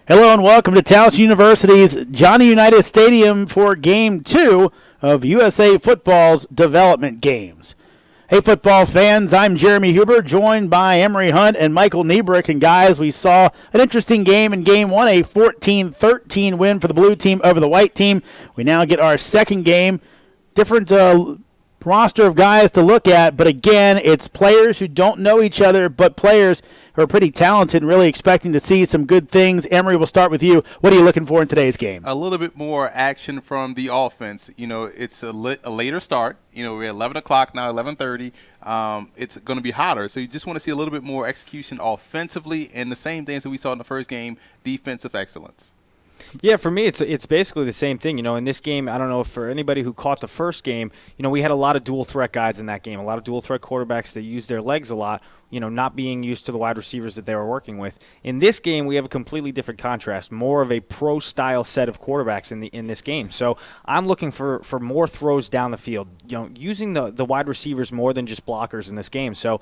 Hello and welcome to Towson University's Johnny Unitas Stadium for Game 2 of USA Football's Development Games. Hey football fans, I'm Jeremy Huber, joined by Emery Hunt and Michael Niebrick. And guys, we saw an interesting game in Game 1, a 14-13 win for the blue team over the white team. We now get our second game, different roster of guys to look at, but again, it's players who don't know each other, but players who are pretty talented and really expecting to see some good things. Emery, we'll start with you. What are you looking for in today's game? A little bit more action from the offense. You know, it's a later start. You know, we're at 11 o'clock now, 11:30. It's going to be hotter, so you just want to see a little bit more execution offensively, and the same things that we saw in the first game, defensive excellence. Yeah, for me, it's basically the same thing. You know, in this game, I don't know if for anybody who caught the first game, you know, we had a lot of dual threat guys in that game, a lot of dual threat quarterbacks that used their legs a lot, you know, not being used to the wide receivers that they were working with. In this game, we have a completely different contrast, more of a pro-style set of quarterbacks in this game. So I'm looking for more throws down the field, you know, using the wide receivers more than just blockers in this game. So,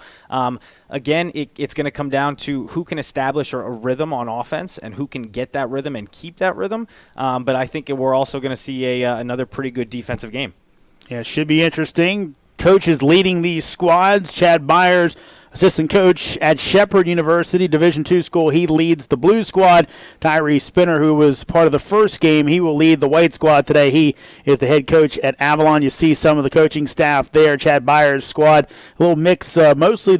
again, it's going to come down to who can establish a rhythm on offense and who can get that rhythm and keep that rhythm. But I think we're also going to see another pretty good defensive game. Yeah, it should be interesting. Coaches leading these squads, Chad Byers, assistant coach at Shepherd University, Division II school. He leads the blue squad. Tyree Spinner, who was part of the first game, he will lead the white squad today. He is the head coach at Avalon. You see some of the coaching staff there. Chad Byers' squad, a little mix, mostly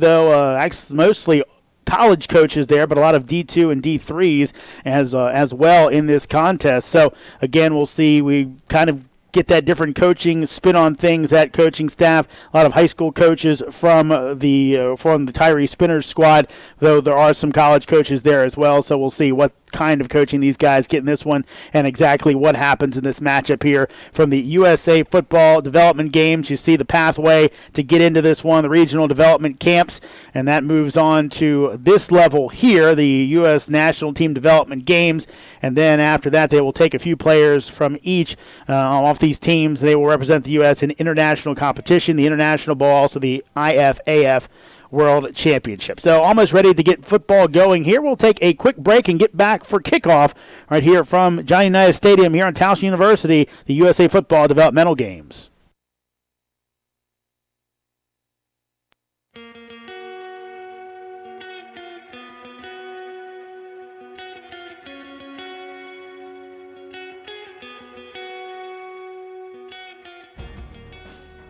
college coaches there, but a lot of D2 and D3s as well in this contest. So, again, we'll see. We kind of get that different coaching spin on things, that coaching staff. A lot of high school coaches from the Tyree Spinners squad, though there are some college coaches there as well. So we'll see what kind of coaching these guys get in this one and exactly what happens in this matchup here from the USA Football Development Games. You see the pathway to get into this one, the regional development camps, and that moves on to this level here, the U.S. National Team Development Games, and then after that they will take a few players from each off these teams. They will represent the U.S. in international competition, the International Bowl, also the IFAF World Championship. So almost ready to get football going here. We'll take a quick break and get back for kickoff right here from Johnny Unitas Stadium here on Towson University, the USA Football Developmental Games.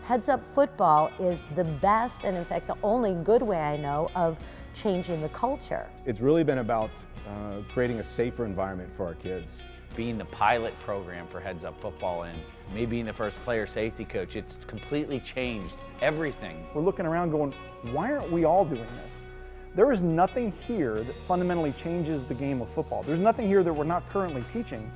Heads Up Football is the best and in fact the only good way I know of changing the culture. It's really been about creating a safer environment for our kids. Being the pilot program for Heads Up Football and me being the first player safety coach, it's completely changed everything. We're looking around going, why aren't we all doing this? There is nothing here that fundamentally changes the game of football. There's nothing here that we're not currently teaching.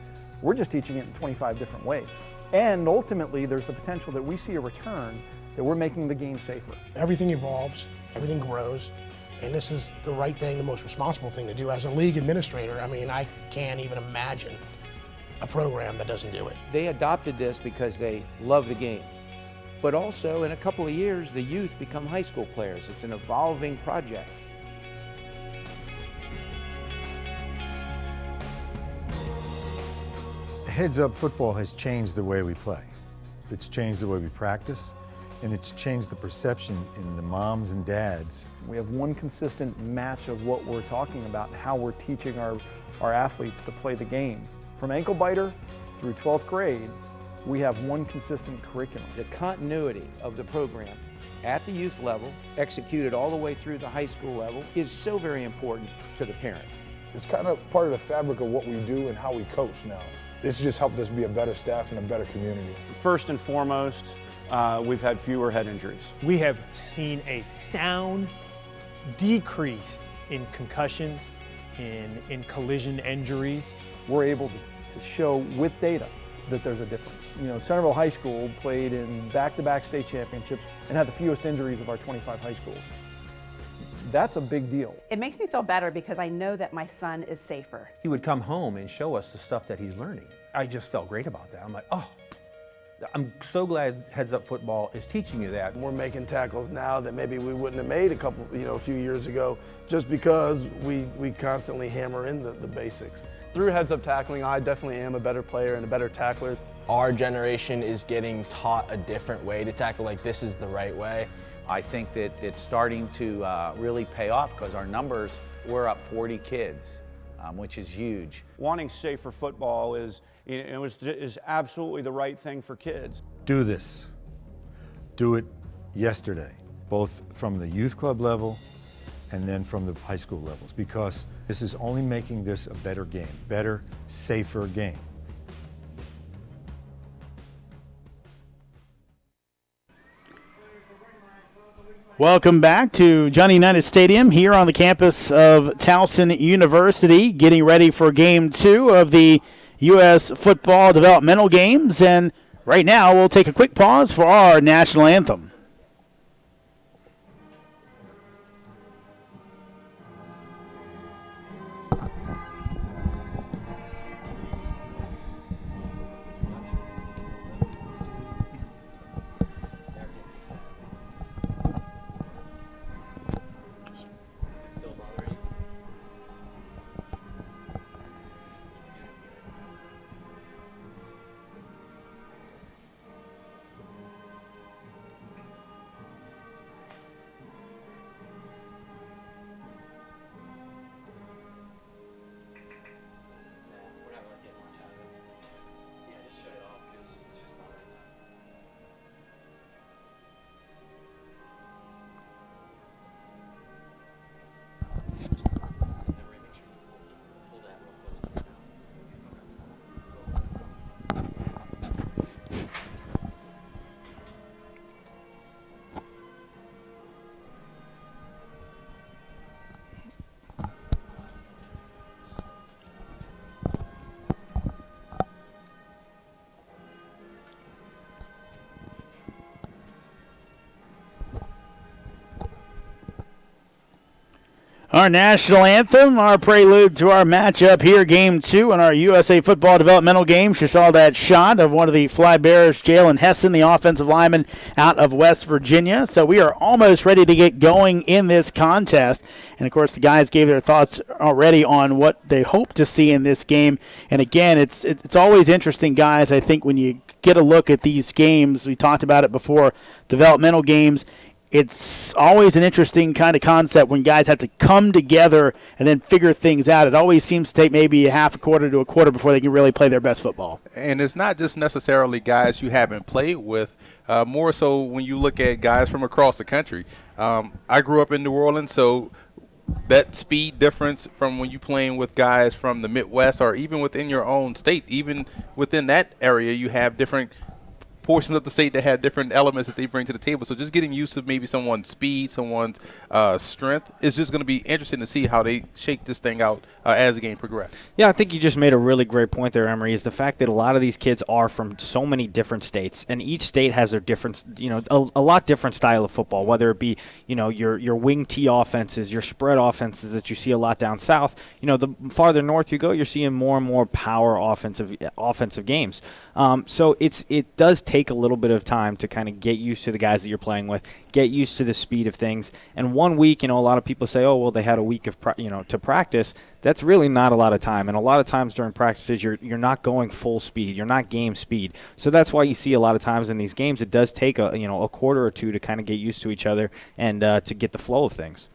We're just teaching it in 25 different ways. And ultimately, there's the potential that we see a return, that we're making the game safer. Everything evolves, everything grows, and this is the right thing, the most responsible thing to do. As a league administrator, I mean, I can't even imagine a program that doesn't do it. They adopted this because they love the game. But also, in a couple of years, the youth become high school players. It's an evolving project. Heads Up Football has changed the way we play. It's changed the way we practice, and it's changed the perception in the moms and dads. We have one consistent match of what we're talking about, how we're teaching our athletes to play the game. From ankle biter through 12th grade, we have one consistent curriculum. The continuity of the program at the youth level, executed all the way through the high school level, is so very important to the parent. It's kind of part of the fabric of what we do and how we coach now. This just helped us be a better staff and a better community. First and foremost, we've had fewer head injuries. We have seen a sound decrease in concussions, in collision injuries. We're able to show with data that there's a difference. You know, Centerville High School played in back-to-back state championships and had the fewest injuries of our 25 high schools. That's a big deal. It makes me feel better because I know that my son is safer. He would come home and show us the stuff that he's learning. I just felt great about that. I'm like, oh, I'm so glad Heads Up Football is teaching you that. We're making tackles now that maybe we wouldn't have made a few years ago, just because we constantly hammer in the basics. Through heads-up tackling, I definitely am a better player and a better tackler. Our generation is getting taught a different way to tackle, like this is the right way. I think that it's starting to really pay off because our numbers, we're up 40 kids, which is huge. Wanting safer football is absolutely the right thing for kids. Do this. Do it yesterday, both from the youth club level and then from the high school levels, because this is only making this a better game, better, safer game. Welcome back to Johnny Unitas Stadium here on the campus of Towson University, getting ready for Game 2 of the U.S. Football Developmental Games. And right now we'll take a quick pause for our national anthem. Our national anthem, our prelude to our matchup here, Game 2 in our USA Football Developmental Games. You saw that shot of one of the Fly Bears, Jalen Hessen, the offensive lineman out of West Virginia. So we are almost ready to get going in this contest. And, of course, the guys gave their thoughts already on what they hope to see in this game. And, again, it's always interesting, guys, I think, when you get a look at these games. We talked about it before, developmental games. It's always an interesting kind of concept when guys have to come together and then figure things out. It always seems to take maybe a half a quarter to a quarter before they can really play their best football. And it's not just necessarily guys you haven't played with, more so when you look at guys from across the country. I grew up in New Orleans, so that speed difference from when you're playing with guys from the Midwest or even within your own state, even within that area, you have different portions of the state that have different elements that they bring to the table. So just getting used to maybe someone's speed, someone's strength is just going to be interesting to see how they shake this thing out as the game progresses. Yeah, I think you just made a really great point there, Emery, is the fact that a lot of these kids are from so many different states, and each state has their different, a lot different style of football, whether it be, your wing T offenses, your spread offenses that you see a lot down south. The farther north you go, you're seeing more and more power offensive games. So it does take a little bit of time to kind of get used to the guys that you're playing with, get used to the speed of things. And 1 week, a lot of people say, oh, well, they had a week of to practice. That's really not a lot of time. And a lot of times during practices, you're not going full speed. You're not game speed. So that's why you see a lot of times in these games, it does take a quarter or two to kind of get used to each other and to get the flow of things.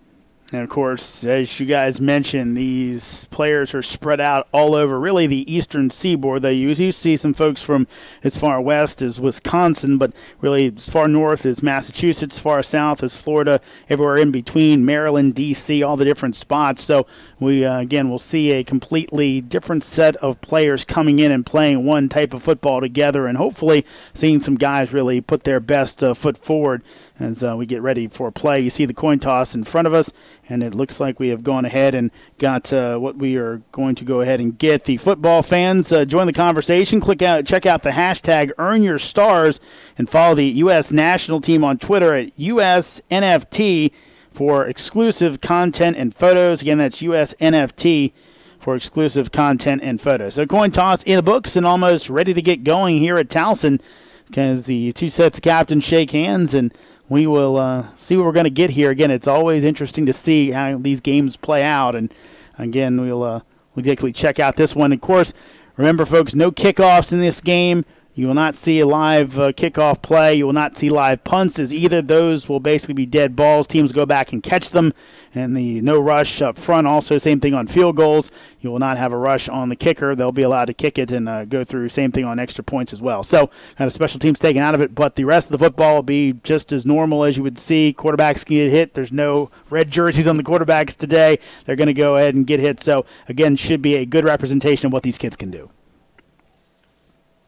And, of course, as you guys mentioned, these players are spread out all over, really, the eastern seaboard. They usually see some folks from as far west as Wisconsin, but really as far north as Massachusetts, as far south as Florida, everywhere in between, Maryland, D.C., all the different spots. So we, again, will see a completely different set of players coming in and playing one type of football together, and hopefully seeing some guys really put their best foot forward as we get ready for play. You see the coin toss in front of us, and it looks like we have gone ahead and got what we are going to go ahead and get. The football fans, join the conversation. Check out the hashtag #EarnYourStars and follow the U.S. national team on Twitter at USNFT for exclusive content and photos. Again, that's USNFT for exclusive content and photos. So coin toss in the books and almost ready to get going here at Towson because the two sets of captains shake hands, and we will see what we're going to get here. Again, it's always interesting to see how these games play out, and again, we'll We'll quickly check out this one. Of course, remember, folks, no kickoffs in this game. You will not see a live kickoff play. You will not see live punts, as either of those will basically be dead balls. Teams go back and catch them, and the no rush up front. Also, same thing on field goals. You will not have a rush on the kicker. They'll be allowed to kick it and go through. Same thing on extra points as well. So, kind of special teams taken out of it, but the rest of the football will be just as normal as you would see. Quarterbacks can get hit. There's no red jerseys on the quarterbacks today. They're going to go ahead and get hit. So, again, should be a good representation of what these kids can do.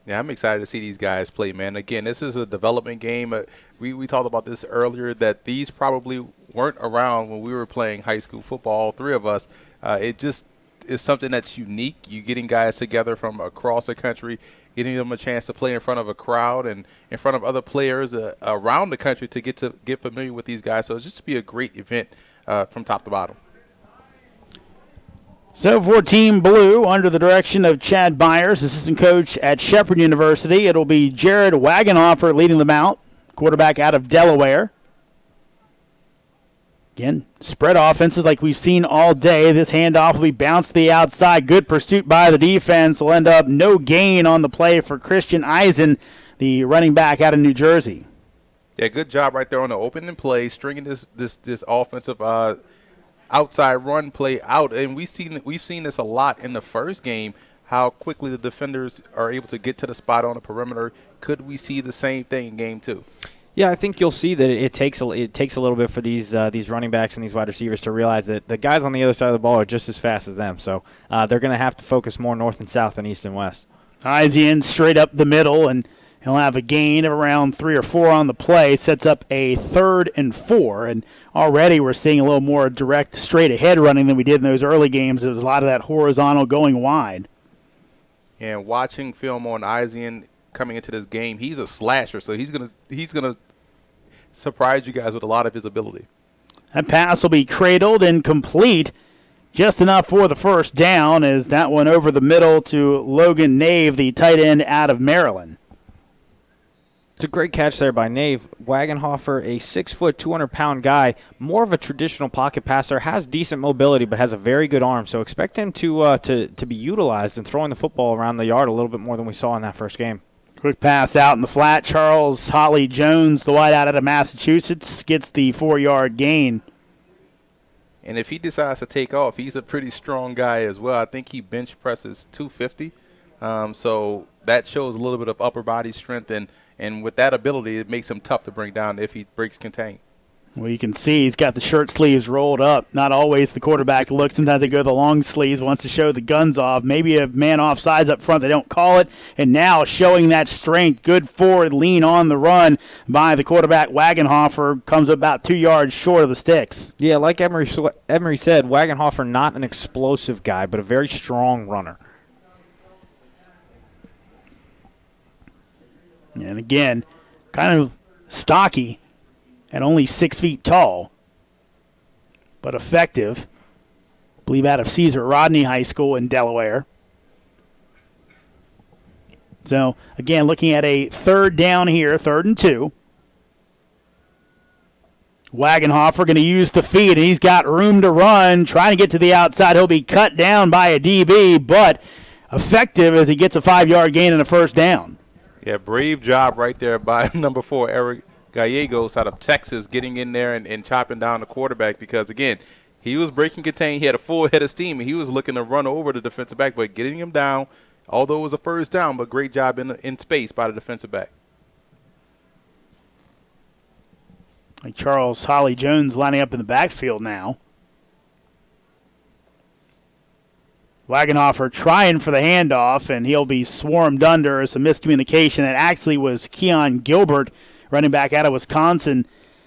Yeah, I'm excited to see these guys play, man. Again, this is a development game. We talked about this earlier, that these probably weren't around when we were playing high school football, all three of us. It just is something that's unique. You getting guys together from across the country, getting them a chance to play in front of a crowd and in front of other players around the country to get familiar with these guys. So it's just to be a great event from top to bottom. So for Team Blue, under the direction of Chad Byers, assistant coach at Shepherd University, it'll be Jared Wagenhofer leading them out, quarterback out of Delaware. Again, spread offenses like we've seen all day. This handoff will be bounced to the outside. Good pursuit by the defense. Will end up no gain on the play for Christian Eisen, the running back out of New Jersey. Yeah, good job right there on the opening play, stringing this offensive outside run play out, and we've seen this a lot in the first game, how quickly the defenders are able to get to the spot on the perimeter. Could we see the same thing in game 2? Yeah, I think you'll see that it takes a little bit for these running backs and these wide receivers to realize that the guys on the other side of the ball are just as fast as them. So they're going to have to focus more north and south than east and west. Eisen straight up the middle, and he'll have a gain of around 3 or 4 on the play. Sets up a 3rd and 4, and already we're seeing a little more direct, straight-ahead running than we did in those early games. There was a lot of that horizontal going wide. And watching film on Eisen coming into this game, he's a slasher, so he's gonna surprise you guys with a lot of his ability. That pass will be cradled and complete, just enough for the first down, as that one over the middle to Logan Nave, the tight end out of Maryland. It's a great catch there by Nave. Wagenhofer, a 6-foot, 200-pound guy, more of a traditional pocket passer, has decent mobility but has a very good arm. So expect him to be utilized and throwing the football around the yard a little bit more than we saw in that first game. Quick pass out in the flat. Charles Holly Jones, the wideout out of Massachusetts, gets the 4-yard gain. And if he decides to take off, he's a pretty strong guy as well. I think he bench presses 250. So that shows a little bit of upper body strength, and with that ability, it makes him tough to bring down if he breaks contain. Well, you can see he's got the shirt sleeves rolled up. Not always the quarterback look. Sometimes they go the long sleeves, wants to show the guns off. Maybe a man offsides up front. They don't call it. And now showing that strength. Good forward lean on the run by the quarterback. Wagenhofer comes about 2 yards short of the sticks. Yeah, like Emery said, Wagenhofer not an explosive guy, but a very strong runner. And again, kind of stocky and only 6 feet tall, but effective. I believe out of Caesar Rodney High School in Delaware. So, again, looking at a 3rd down here, 3rd and 2. Wagenhofer going to use the feet, and he's got room to run, trying to get to the outside. He'll be cut down by a DB, but effective as he gets a 5-yard gain and a first down. Yeah, brave job right there by number 4, Eric Gallegos out of Texas, getting in there and chopping down the quarterback, because, again, he was breaking contain. He had a full head of steam, and he was looking to run over the defensive back, but getting him down, although it was a first down, but great job in space by the defensive back. Like Charles Holly Jones lining up in the backfield now. Wagenhofer trying for the handoff, and he'll be swarmed under. Some miscommunication. That actually was Keon Gilbert, running back out of Wisconsin.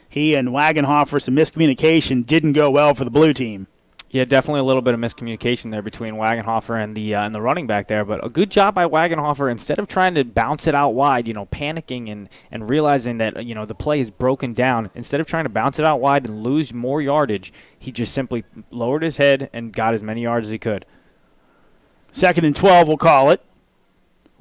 He and Wagenhofer, some miscommunication. Didn't go well for the blue team. Yeah, definitely a little bit of miscommunication there between Wagenhofer and the running back there. But a good job by Wagenhofer. Instead of trying to bounce it out wide, panicking and realizing that, the play is broken down, instead of trying to bounce it out wide and lose more yardage, he just simply lowered his head and got as many yards as he could. 2nd and 12, we'll call it.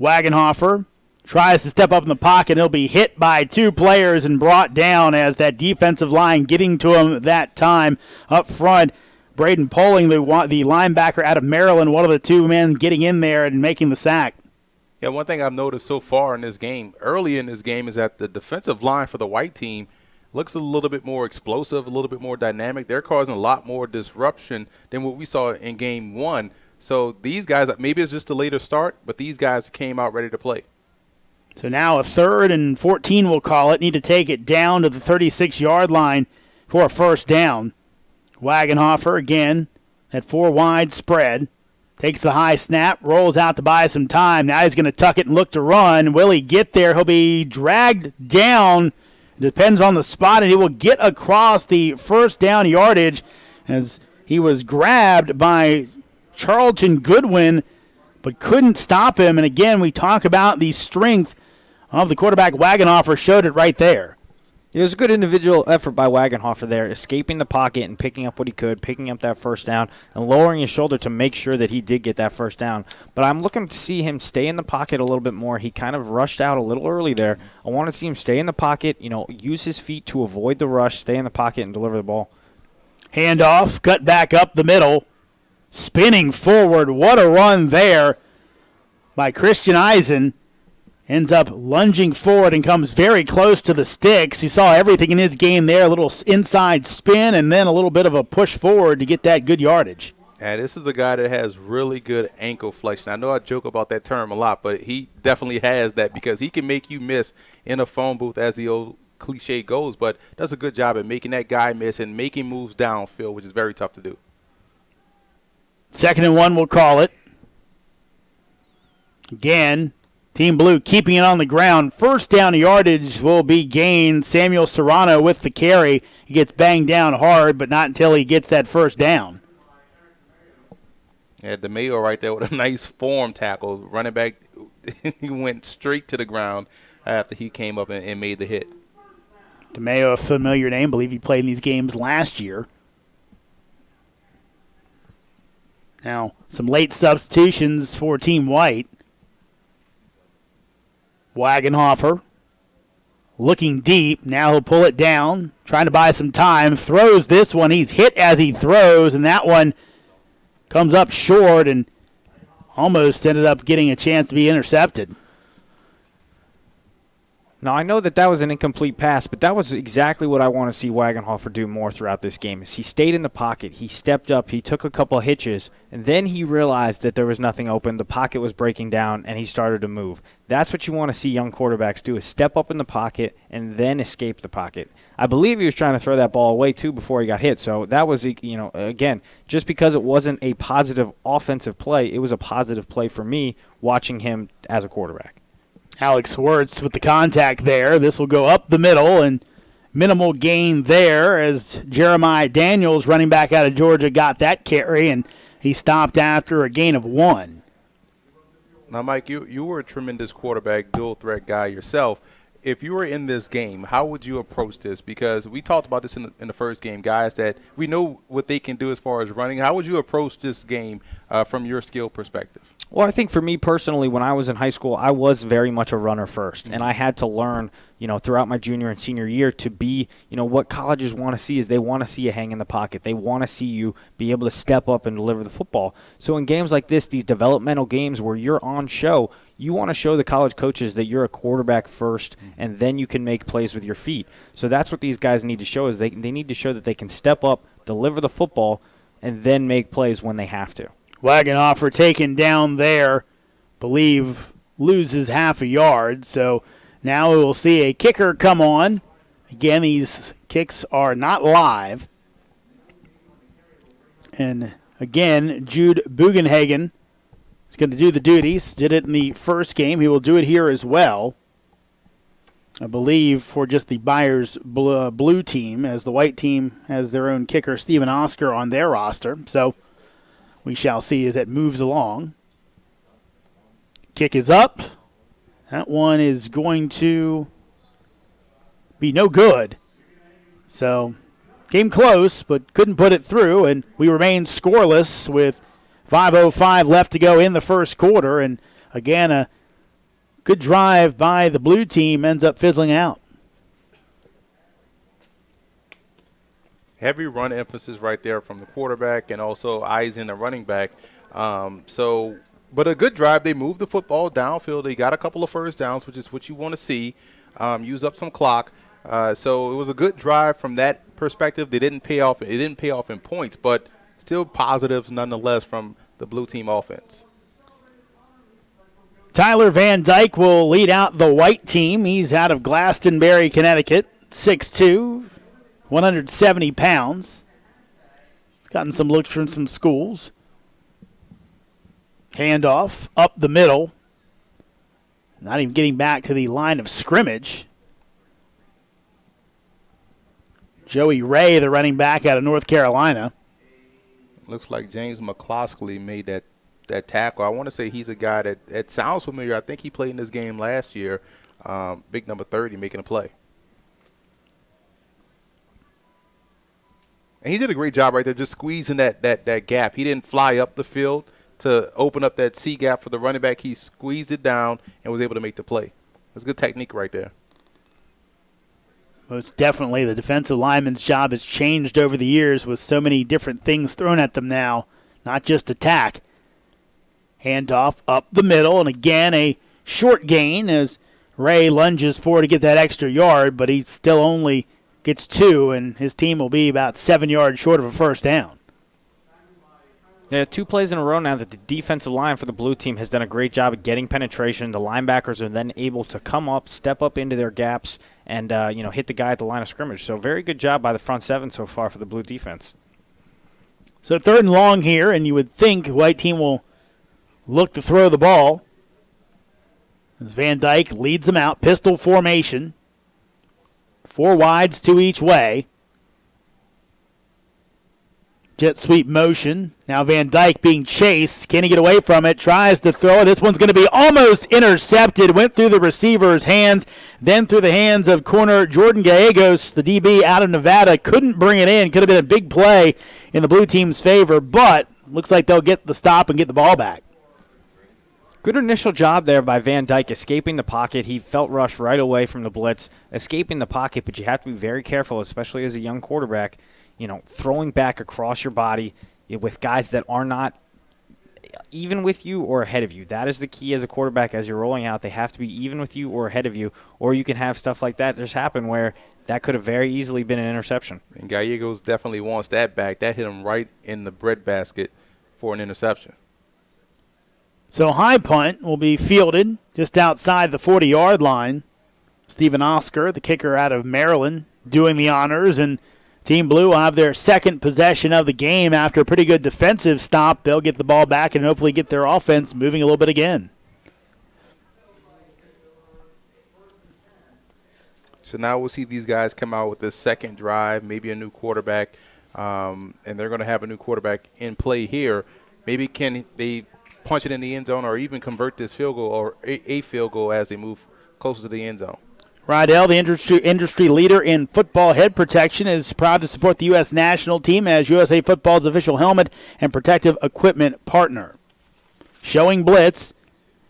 Wagenhofer tries to step up in the pocket. He'll be hit by 2 players and brought down as that defensive line getting to him that time up front. Braden Poling, the linebacker out of Maryland, one of the two men getting in there and making the sack. Yeah, one thing I've noticed so far in this game, early in this game, is that the defensive line for the white team looks a little bit more explosive, a little bit more dynamic. They're causing a lot more disruption than what we saw in game one. So these guys, maybe it's just a later start, but these guys came out ready to play. So now a 3rd and 14, we'll call it. Need to take it down to the 36-yard line for a first down. Wagenhofer again at 4 wide spread. Takes the high snap, rolls out to buy some time. Now he's going to tuck it and look to run. Will he get there? He'll be dragged down. Depends on the spot, and he will get across the first down yardage as he was grabbed by Charlton Goodwin, but couldn't stop him. And again, we talk about the strength of the quarterback. Wagenhofer showed it right there. It was a good individual effort by Wagenhofer there, escaping the pocket and picking up what he could, picking up that first down, and lowering his shoulder to make sure that he did get that first down. But I'm looking to see him stay in the pocket a little bit more. He kind of rushed out a little early there. I want to see him stay in the pocket, use his feet to avoid the rush, stay in the pocket, and deliver the ball. Handoff, cut back up the middle, spinning forward. What a run there by Christian Eisen. Ends up lunging forward and comes very close to the sticks. You saw everything in his game there, a little inside spin and then a little bit of a push forward to get that good yardage. And this is a guy that has really good ankle flexion. I know I joke about that term a lot, but he definitely has that because he can make you miss in a phone booth, as the old cliche goes, but does a good job at making that guy miss and making moves downfield, which is very tough to do. 2nd and 1, we'll call it. Again, Team Blue keeping it on the ground. First down yardage will be gained. Samuel Serrano with the carry. He gets banged down hard, but not until he gets that first down. Yeah, DeMayo right there with a nice form tackle. Running back, he went straight to the ground after he came up and made the hit. DeMayo, a familiar name. I believe he played in these games last year. Now, some late substitutions for Team White. Wagenhofer looking deep. Now he'll pull it down, trying to buy some time. Throws this one. He's hit as he throws, and that one comes up short and almost ended up getting a chance to be intercepted. Now, I know that was an incomplete pass, but that was exactly what I want to see Wagenhofer do more throughout this game. He stayed in the pocket. He stepped up. He took a couple of hitches, and then he realized that there was nothing open. The pocket was breaking down, and he started to move. That's what you want to see young quarterbacks do, is step up in the pocket and then escape the pocket. I believe he was trying to throw that ball away, too, before he got hit. So that was, again, just because it wasn't a positive offensive play, it was a positive play for me watching him as a quarterback. Alex Wirtz with the contact there. This will go up the middle and minimal gain there as Jeremiah Daniels, running back out of Georgia, got that carry, and he stopped after a gain of 1. Now, Mike, you were a tremendous quarterback, dual threat guy yourself. If you were in this game, how would you approach this? Because we talked about this in the first game, guys, that we know what they can do as far as running. How would you approach this game from your skill perspective? Well, I think for me personally, when I was in high school, I was very much a runner first, and I had to learn, throughout my junior and senior year to be, what colleges want to see is they want to see you hang in the pocket. They want to see you be able to step up and deliver the football. So in games like this, these developmental games where you're on show, you want to show the college coaches that you're a quarterback first, and then you can make plays with your feet. So that's what these guys need to show is they need to show that they can step up, deliver the football, and then make plays when they have to. Wagenhofer taken down there, believe loses half a yard. So now we will see a kicker come on. Again, these kicks are not live. And again, Jude Bugenhagen is going to do the duties. Did it in the first game. He will do it here as well. I believe for just the Byers blue team, as the white team has their own kicker, Stephen Oscar, on their roster. So we shall see as it moves along. Kick is up. That one is going to be no good. So, came close, but couldn't put it through, and we remain scoreless with 5:05 left to go in the first quarter. And again, a good drive by the blue team ends up fizzling out. Heavy run emphasis right there from the quarterback and also eyes in the running back. But a good drive. They moved the football downfield. They got a couple of first downs, which is what you want to see. Use up some clock. So it was a good drive from that perspective. They didn't pay off. It didn't pay off in points, but still positives nonetheless from the blue team offense. Tyler Van Dyke will lead out the white team. He's out of Glastonbury, Connecticut, 6'2", 170 pounds. He's gotten some looks from some schools. Handoff up the middle. Not even getting back to the line of scrimmage. Joey Ray, the running back out of North Carolina. Looks like James McCloskey made that tackle. I want to say he's a guy that sounds familiar. I think he played in this game last year. Big number 30 making a play. And he did a great job right there just squeezing that gap. He didn't fly up the field to open up that C gap for the running back. He squeezed it down and was able to make the play. That's good technique right there. Most definitely, the defensive lineman's job has changed over the years with so many different things thrown at them now, not just attack. Handoff up the middle, and again a short gain as Ray lunges forward to get that extra yard, but he still only gets 2, and his team will be about 7 yards short of a first down. Yeah, 2 plays in a row now that the defensive line for the blue team has done a great job of getting penetration. The linebackers are then able to come up, step up into their gaps, and hit the guy at the line of scrimmage. So very good job by the front 7 so far for the blue defense. So 3rd and long here, and you would think the white team will look to throw the ball. As Van Dyke leads them out, pistol formation. 4 wides, 2 each way. Jet sweep motion. Now Van Dyke being chased. Can he get away from it? Tries to throw it. This one's going to be almost intercepted. Went through the receiver's hands, then through the hands of corner Jordan Gallegos, the DB out of Nevada. Couldn't bring it in. Could have been a big play in the blue team's favor, but looks like they'll get the stop and get the ball back. Good initial job there by Van Dyke escaping the pocket. He felt rushed right away from the blitz, escaping the pocket, but you have to be very careful, especially as a young quarterback, throwing back across your body with guys that are not even with you or ahead of you. That is the key as a quarterback as you're rolling out. They have to be even with you or ahead of you, or you can have stuff like that just happen where that could have very easily been an interception. And Gallegos definitely wants that back. That hit him right in the breadbasket for an interception. So high punt will be fielded just outside the 40-yard line. Stephen Oscar, the kicker out of Maryland, doing the honors, and Team Blue will have their second possession of the game after a pretty good defensive stop. They'll get the ball back and hopefully get their offense moving a little bit again. So now we'll see these guys come out with this second drive, maybe a new quarterback, and they're going to have a new quarterback in play here. Maybe can they punch it in the end zone or even convert this field goal or a field goal as they move closer to the end zone. Rydell, the industry leader in football head protection, is proud to support the U.S. national team as USA Football's official helmet and protective equipment partner. Showing blitz,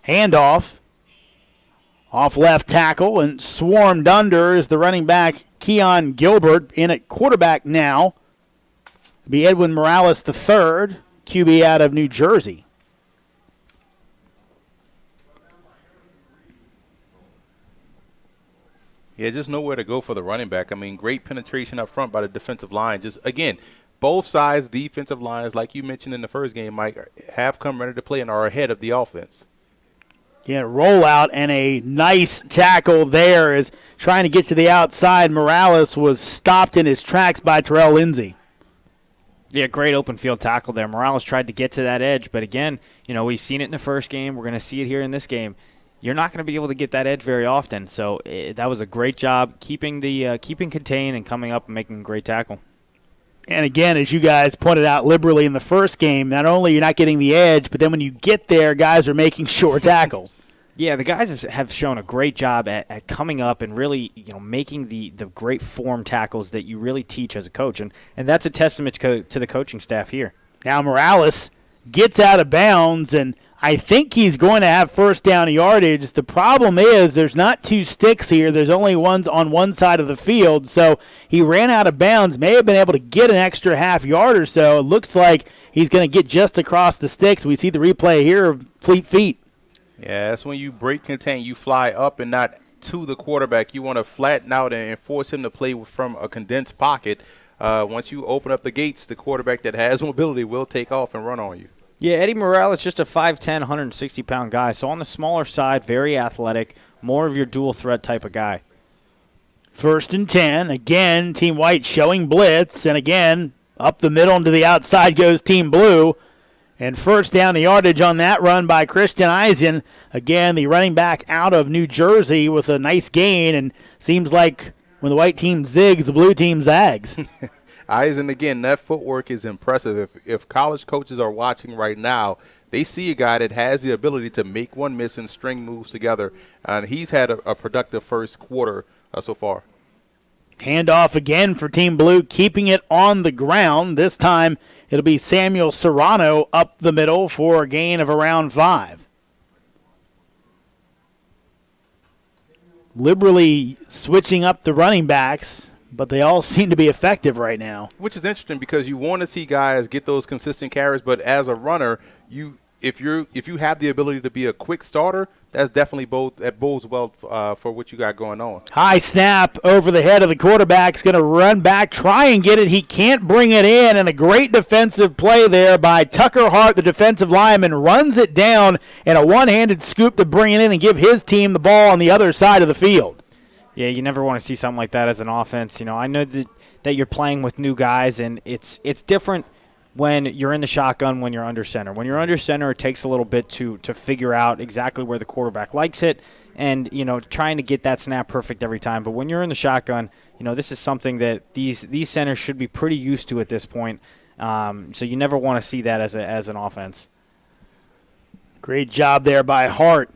handoff, off left tackle, and swarmed under is the running back Keon Gilbert. In at quarterback now will be Edwin Morales III, QB out of New Jersey. Yeah, just nowhere to go for the running back. I mean, great penetration up front by the defensive line. Just, again, both sides defensive lines, like you mentioned in the first game, Mike, have come ready to play and are ahead of the offense. Yeah, rollout and a nice tackle there is trying to get to the outside. Morales was stopped in his tracks by Terrell Lindsay. Yeah, great open field tackle there. Morales tried to get to that edge, but again, we've seen it in the first game. We're going to see it here in this game. You're not going to be able to get that edge very often. So that was a great job keeping contained and coming up and making a great tackle. And again, as you guys pointed out liberally in the first game, not only you're not getting the edge, but then when you get there, guys are making short tackles. Yeah, the guys have shown a great job at coming up and really making the great form tackles that you really teach as a coach. And that's a testament to the coaching staff here. Now Morales gets out of bounds, and I think he's going to have first down yardage. The problem is there's not two sticks here. There's only ones on one side of the field. So he ran out of bounds, may have been able to get an extra half yard or so. It looks like he's going to get just across the sticks. We see the replay here of fleet feet. Yeah, that's when you break contain. You fly up and not to the quarterback. You want to flatten out and force him to play from a condensed pocket. Once you open up the gates, the quarterback that has mobility will take off and run on you. Yeah, Eddie Morales is just a 5'10", 160-pound guy. So on the smaller side, very athletic, more of your dual threat type of guy. 1st and 10. Again, Team White showing blitz. And again, up the middle and to the outside goes Team Blue. And first down the yardage on that run by Christian Eisen. Again, the running back out of New Jersey with a nice gain. And seems like when the white team zigs, the blue team zags. Eisen, again, that footwork is impressive. If college coaches are watching right now, they see a guy that has the ability to make one miss and string moves together. And he's had a productive first quarter so far. Handoff again for Team Blue, keeping it on the ground. This time it'll be Samuel Serrano up the middle for a gain of around 5. Liberally switching up the running backs, but they all seem to be effective right now. Which is interesting because you want to see guys get those consistent carries, but as a runner, if you have the ability to be a quick starter, that's definitely bodes well for what you got going on. High snap over the head of the quarterback. He's going to run back, try and get it. He can't bring it in, and a great defensive play there by Tucker Hart, the defensive lineman, runs it down, and a one-handed scoop to bring it in and give his team the ball on the other side of the field. Yeah, you never want to see something like that as an offense. You know, I know that you're playing with new guys, and it's different when you're in the shotgun when you're under center. When you're under center, it takes a little bit to figure out exactly where the quarterback likes it and, you know, trying to get that snap perfect every time. But when you're in the shotgun, you know, this is something that these centers should be pretty used to at this point. So you never want to see that as an offense. Great job there by Hart,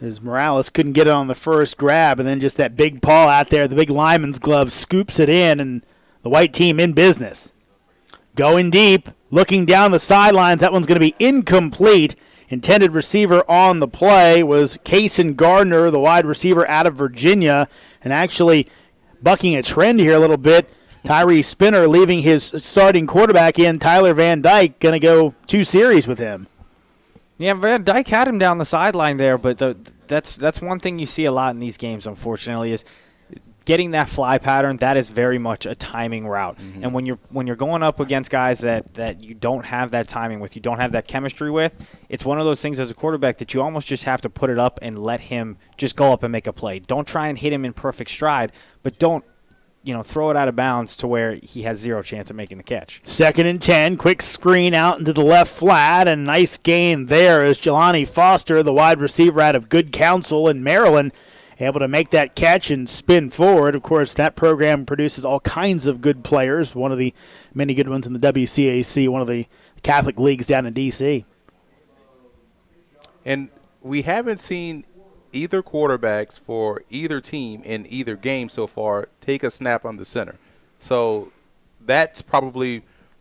as Morales couldn't get it on the first grab, and then just that big paw out there, the big lineman's glove scoops it in, and the white team in business. Going deep, looking down the sidelines. That one's going to be incomplete. Intended receiver on the play was Cason Gardner, the wide receiver out of Virginia, and actually bucking a trend here a little bit. Tyree Spinner leaving his starting quarterback in, Tyler Van Dyke, going to go 2 series with him. Yeah, Van Dyke had him down the sideline there, but that's one thing you see a lot in these games, unfortunately, is getting that fly pattern. That is very much a timing route. Mm-hmm. And when you're going up against guys that you don't have that timing with, you don't have that chemistry with, it's one of those things as a quarterback that you almost just have to put it up and let him just go up and make a play. Don't try and hit him in perfect stride, but don't throw it out of bounds to where he has zero chance of making the catch. 2nd and 10, quick screen out into the left flat, and nice gain there as Jelani Foster, the wide receiver out of Good Counsel in Maryland, able to make that catch and spin forward. Of course, that program produces all kinds of good players, one of the many good ones in the WCAC, one of the Catholic leagues down in D.C. And we haven't seen either quarterbacks for either team in either game so far take a snap on the center. So that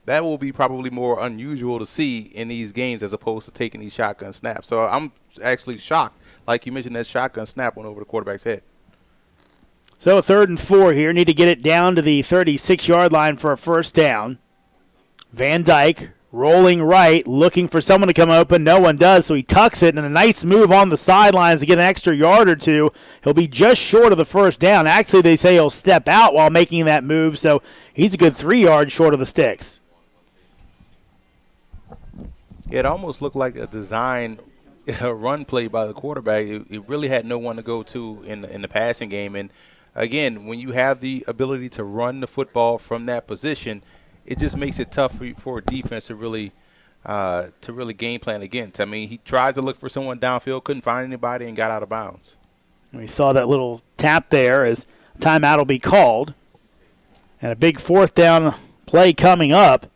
will be probably more unusual to see in these games as opposed to taking these shotgun snaps. So I'm actually shocked. Like you mentioned, that shotgun snap went over the quarterback's head. So 3rd and 4 here. Need to get it down to the 36-yard line for a first down. Van Dyke rolling right, looking for someone to come open. No one does, so he tucks it, and a nice move on the sidelines to get an extra yard or two. He'll be just short of the first down. Actually, they say he'll step out while making that move, so he's a good 3 yards short of the sticks. It almost looked like a design run play by the quarterback. It really had no one to go to in the passing game. And, again, when you have the ability to run the football from that position, it just makes it tough for a defense to really game plan against. I mean, he tried to look for someone downfield, couldn't find anybody, and got out of bounds. We saw that little tap there as timeout will be called. And a big 4th down play coming up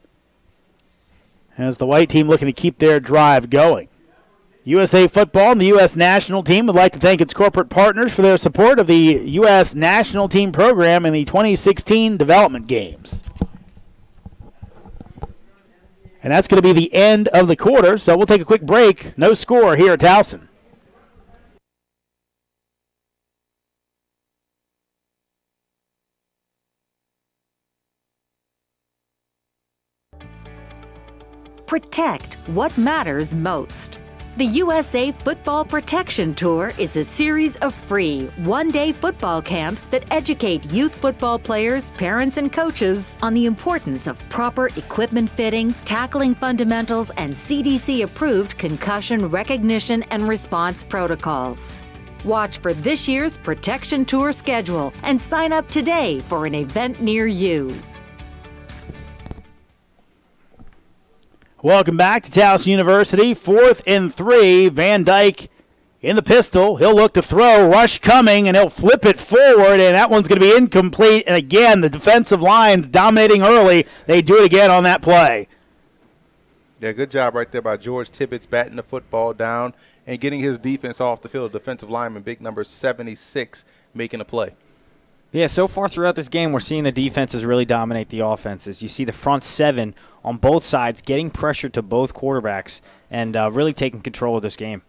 as the white team looking to keep their drive going. USA Football and the U.S. National Team would like to thank its corporate partners for their support of the U.S. National Team program in the 2016 Development Games. And that's going to be the end of the quarter, so we'll take a quick break. No score here at Towson. Protect what matters most. The USA Football Protection Tour is a series of free, one-day football camps that educate youth football players, parents, and coaches on the importance of proper equipment fitting, tackling fundamentals, and CDC-approved concussion recognition and response protocols. Watch for this year's Protection Tour schedule and sign up today for an event near you. Welcome back to Towson University. 4th and 3. Van Dyke in the pistol. He'll look to throw. Rush coming, and he'll flip it forward, and that one's going to be incomplete. And again, the defensive line's dominating early. They do it again on that play. Yeah, good job right there by George Tibbetts batting the football down and getting his defense off the field. Defensive lineman, big number 76, making a play. Yeah, so far throughout this game, we're seeing the defenses really dominate the offenses. You see the front seven on both sides getting pressure to both quarterbacks and really taking control of this game.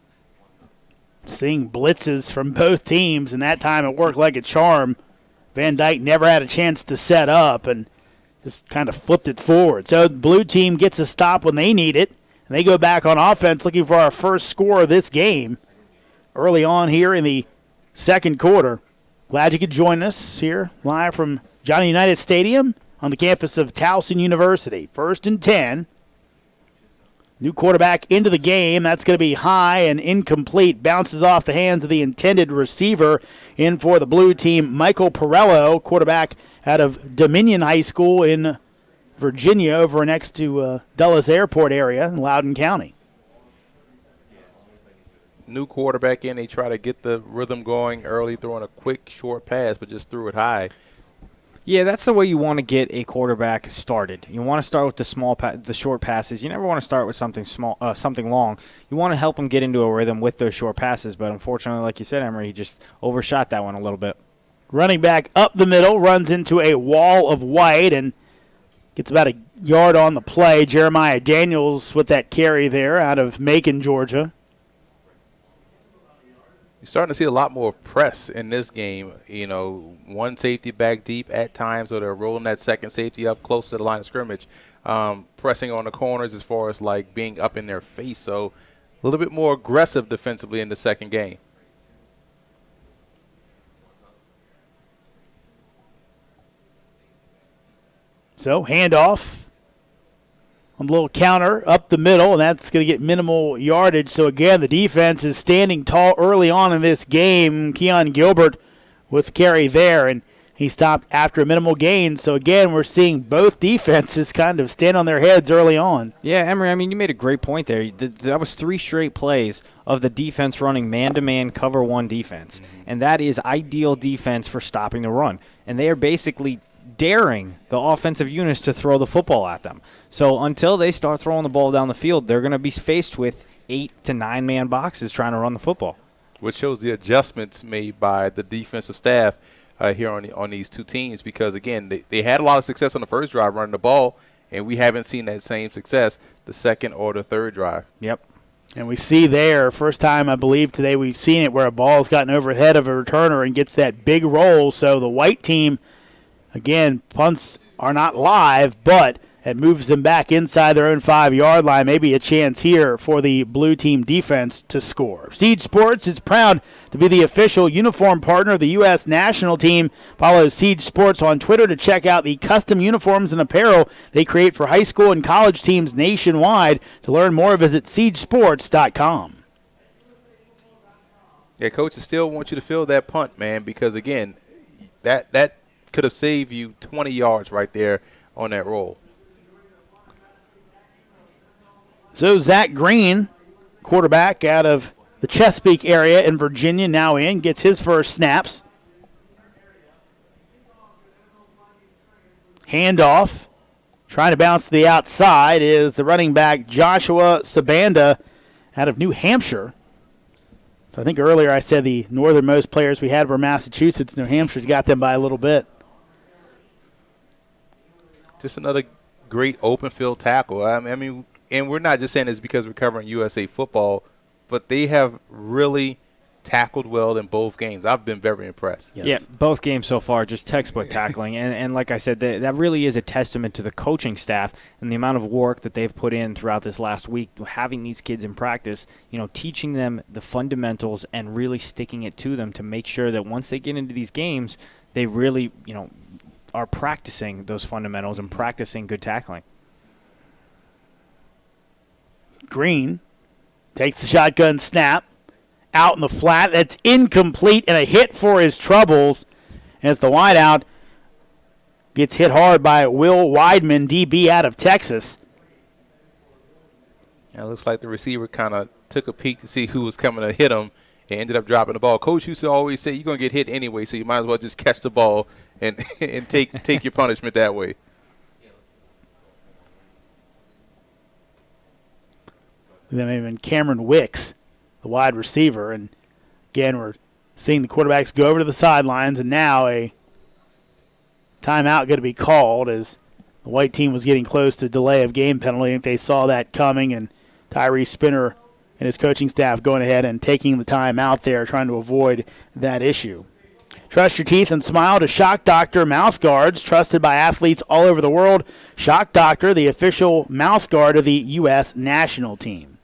Seeing blitzes from both teams, and that time it worked like a charm. Van Dyke never had a chance to set up and just kind of flipped it forward. So the blue team gets a stop when they need it, and they go back on offense looking for our first score of this game early on here in the second quarter. Glad you could join us here live from Johnny United Stadium on the campus of Towson University. 1st and 10. New quarterback into the game. That's going to be high and incomplete. Bounces off the hands of the intended receiver. In for the blue team, Michael Perello, quarterback out of Dominion High School in Virginia over next to Dulles Airport area in Loudoun County. New quarterback in, they try to get the rhythm going early, throwing a quick, short pass, but just threw it high. Yeah, that's the way you want to get a quarterback started. You want to start with the short passes. You never want to start with something small, something long. You want to help him get into a rhythm with those short passes, but unfortunately, like you said, Emery, he just overshot that one a little bit. Running back up the middle, runs into a wall of white and gets about a yard on the play. Jeremiah Daniels with that carry there out of Macon, Georgia. You're starting to see a lot more press in this game. You know, one safety back deep at times, or they're rolling that second safety up close to the line of scrimmage, pressing on the corners as far as like being up in their face. So a little bit more aggressive defensively in the second game. So handoff on the little counter up the middle, and that's going to get minimal yardage. So, again, the defense is standing tall early on in this game. Keon Gilbert with carry there, and he stopped after a minimal gain. So, again, we're seeing both defenses kind of stand on their heads early on. Yeah, Emery, I mean, you made a great point there. That was 3 straight plays of the defense running man-to-man cover one defense, and that is ideal defense for stopping the run. And they are basically daring the offensive units to throw the football at them. So until they start throwing the ball down the field, they're going to be faced with 8 to 9 man boxes trying to run the football. Which shows the adjustments made by the defensive staff here on these two teams, because, again, they had a lot of success on the first drive running the ball, and we haven't seen that same success the second or the third drive. Yep. And we see there, first time I believe today we've seen it, where a ball's gotten overhead of a returner and gets that big roll. So the white team, again, punts are not live, but it moves them back inside their own 5-yard line. Maybe a chance here for the blue team defense to score. Siege Sports is proud to be the official uniform partner of the U.S. national team. Follow Siege Sports on Twitter to check out the custom uniforms and apparel they create for high school and college teams nationwide. To learn more, visit SiegeSports.com. Yeah, coaches still want you to fill that punt, man, because, again, that could have saved you 20 yards right there on that roll. So Zach Green, quarterback out of the Chesapeake area in Virginia, now in, gets his first snaps. Handoff. Trying to bounce to the outside is the running back Joshua Sabanda out of New Hampshire. So I think earlier I said the northernmost players we had were Massachusetts. New Hampshire's got them by a little bit. Just another great open field tackle. I mean, and we're not just saying this because we're covering USA football, but they have really tackled well in both games. I've been very impressed. Yes. Yeah, both games so far, just textbook tackling. And like I said, that really is a testament to the coaching staff and the amount of work that they've put in throughout this last week, having these kids in practice, teaching them the fundamentals and really sticking it to them to make sure that once they get into these games, they really, are practicing those fundamentals and practicing good tackling. Green takes the shotgun snap. Out in the flat. That's incomplete and a hit for his troubles as the wideout gets hit hard by Will Weidman, DB out of Texas. It looks like the receiver kind of took a peek to see who was coming to hit him and ended up dropping the ball. Coach used to always say, you're going to get hit anyway, so you might as well just catch the ball and take your punishment that way. Then even Cameron Wicks, the wide receiver. And again, we're seeing the quarterbacks go over to the sidelines, and now a timeout going to be called as the white team was getting close to delay of game penalty. I think they saw that coming, and Tyree Spinner and his coaching staff going ahead and taking the time out there, trying to avoid that issue. Trust your teeth and smile to Shock Doctor mouth guards, trusted by athletes all over the world. Shock Doctor, the official mouth guard of the U.S. national team.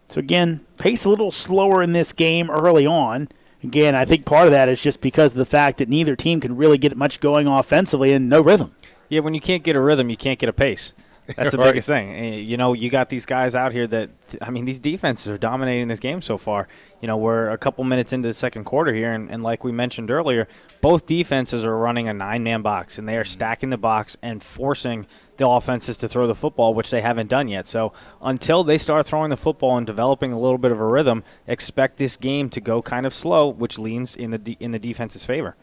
So again, pace a little slower in this game early on. Again, I think part of that is just because of the fact that neither team can really get much going offensively and no rhythm. Yeah, when you can't get a rhythm, you can't get a pace. That's the Right. biggest thing. You got these guys out here that, these defenses are dominating this game so far. We're a couple minutes into the second quarter here, and like we mentioned earlier, both defenses are running a 9-man box, and they are stacking the box and forcing the offenses to throw the football, which they haven't done yet. So until they start throwing the football and developing a little bit of a rhythm, expect this game to go kind of slow, which leans in the defense's favor.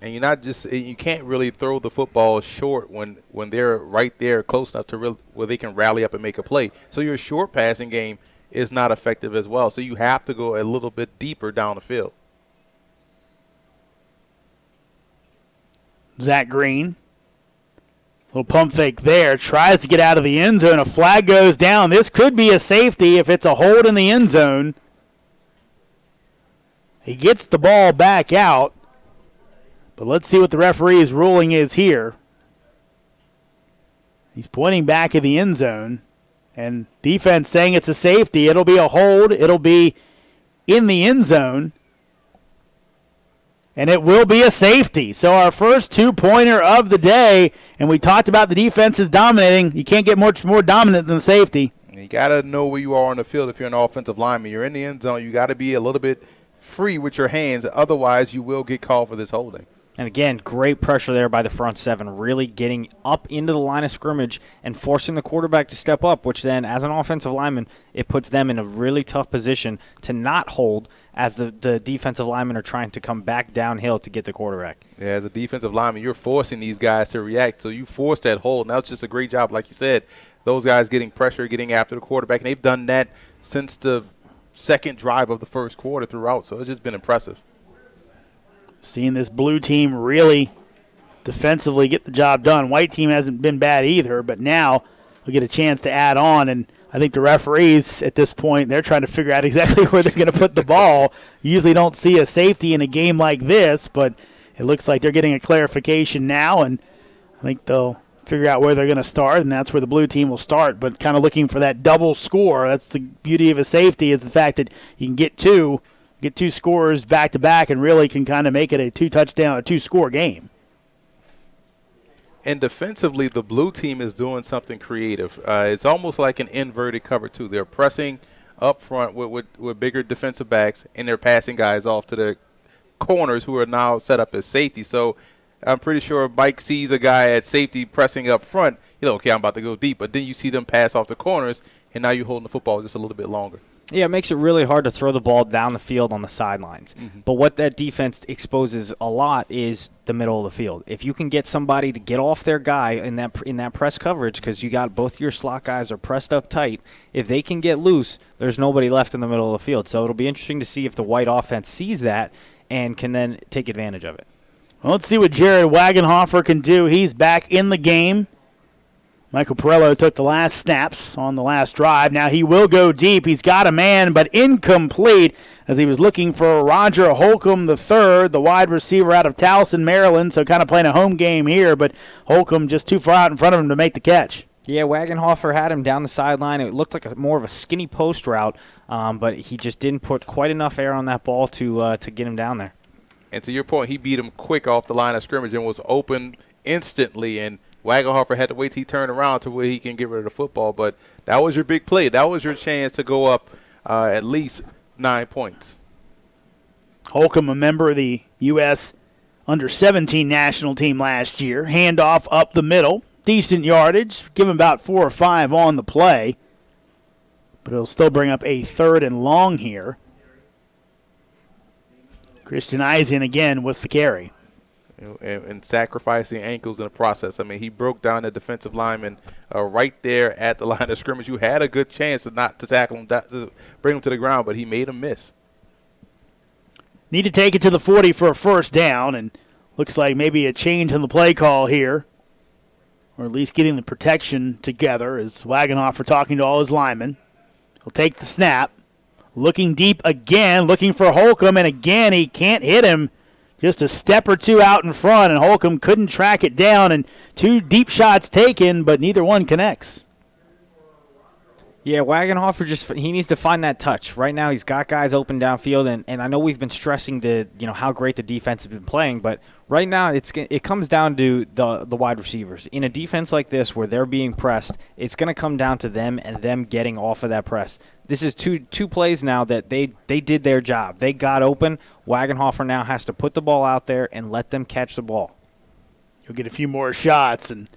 And you can't really throw the football short when they're right there close enough to where they can rally up and make a play. So your short passing game is not effective as well. So you have to go a little bit deeper down the field. Zach Green, little pump fake there, tries to get out of the end zone. A flag goes down. This could be a safety if it's a hold in the end zone. He gets the ball back out. But let's see what the referee's ruling is here. He's pointing back at the end zone. And defense saying it's a safety. It'll be a hold. It'll be in the end zone. And it will be a safety. So our first two-pointer of the day. And we talked about the defense is dominating. You can't get much more dominant than safety. You got to know where you are on the field if you're an offensive lineman. You're in the end zone. You got to be a little bit free with your hands. Otherwise, you will get called for this holding. And again, great pressure there by the front seven, really getting up into the line of scrimmage and forcing the quarterback to step up, which then, as an offensive lineman, it puts them in a really tough position to not hold as the defensive linemen are trying to come back downhill to get the quarterback. Yeah, as a defensive lineman, you're forcing these guys to react. So you force that hold, and that's just a great job, like you said. Those guys getting pressure, getting after the quarterback, and they've done that since the second drive of the first quarter throughout. So it's just been impressive. Seeing this blue team really defensively get the job done. White team hasn't been bad either, but now we'll get a chance to add on. And I think the referees at this point, they're trying to figure out exactly where they're going to put the ball. You usually don't see a safety in a game like this, but it looks like they're getting a clarification now, and I think they'll figure out where they're going to start, and that's where the blue team will start, but kind of looking for that double score. That's the beauty of a safety, is the fact that you can get two scores back-to-back and really can kind of make it a two-touchdown, a two-score game. And defensively, the blue team is doing something creative. It's almost like an inverted cover, too. They're pressing up front with bigger defensive backs, and they're passing guys off to the corners who are now set up as safety. So I'm pretty sure Mike sees a guy at safety pressing up front. Okay, I'm about to go deep. But then you see them pass off the corners, and now you're holding the football just a little bit longer. Yeah, it makes it really hard to throw the ball down the field on the sidelines. Mm-hmm. But what that defense exposes a lot is the middle of the field. If you can get somebody to get off their guy in that press coverage, because you got both your slot guys are pressed up tight, if they can get loose, there's nobody left in the middle of the field. So it'll be interesting to see if the white offense sees that and can then take advantage of it. Well, let's see what Jared Wagenhofer can do. He's back in the game. Michael Perello took the last snaps on the last drive. Now he will go deep. He's got a man, but incomplete as he was looking for Roger Holcomb III, the wide receiver out of Towson, Maryland, so kind of playing a home game here, but Holcomb just too far out in front of him to make the catch. Yeah, Wagenhofer had him down the sideline. It looked like more of a skinny post route, but he just didn't put quite enough air on that ball to get him down there. And to your point, he beat him quick off the line of scrimmage and was open instantly, and Wagenhofer had to wait till he turned around to where he can get rid of the football. But that was your big play. That was your chance to go up at least 9 points. Holcomb, a member of the U.S. under-17 national team last year. Handoff up the middle. Decent yardage. Give him about 4 or 5 on the play. But it'll still bring up a 3rd and long here. Christian Eisen again with the carry. And sacrificing ankles in the process. I mean, he broke down the defensive lineman right there at the line of scrimmage. You had a good chance to tackle him, to bring him to the ground, but he made him miss. Need to take it to the 40 for a first down, and looks like maybe a change in the play call here, or at least getting the protection together as Wagenhofer talking to all his linemen. He'll take the snap. Looking deep again, looking for Holcomb, and again he can't hit him. Just a step or two out in front, and Holcomb couldn't track it down, and 2 deep shots taken, but neither one connects. Yeah, Wagenhofer he needs to find that touch. Right now he's got guys open downfield, and I know we've been stressing how great the defense has been playing, but right now it comes down to the wide receivers. In a defense like this where they're being pressed, it's going to come down to them and them getting off of that press. This is two plays now that they did their job. They got open. Wagenhofer now has to put the ball out there and let them catch the ball. You'll get a few more shots, and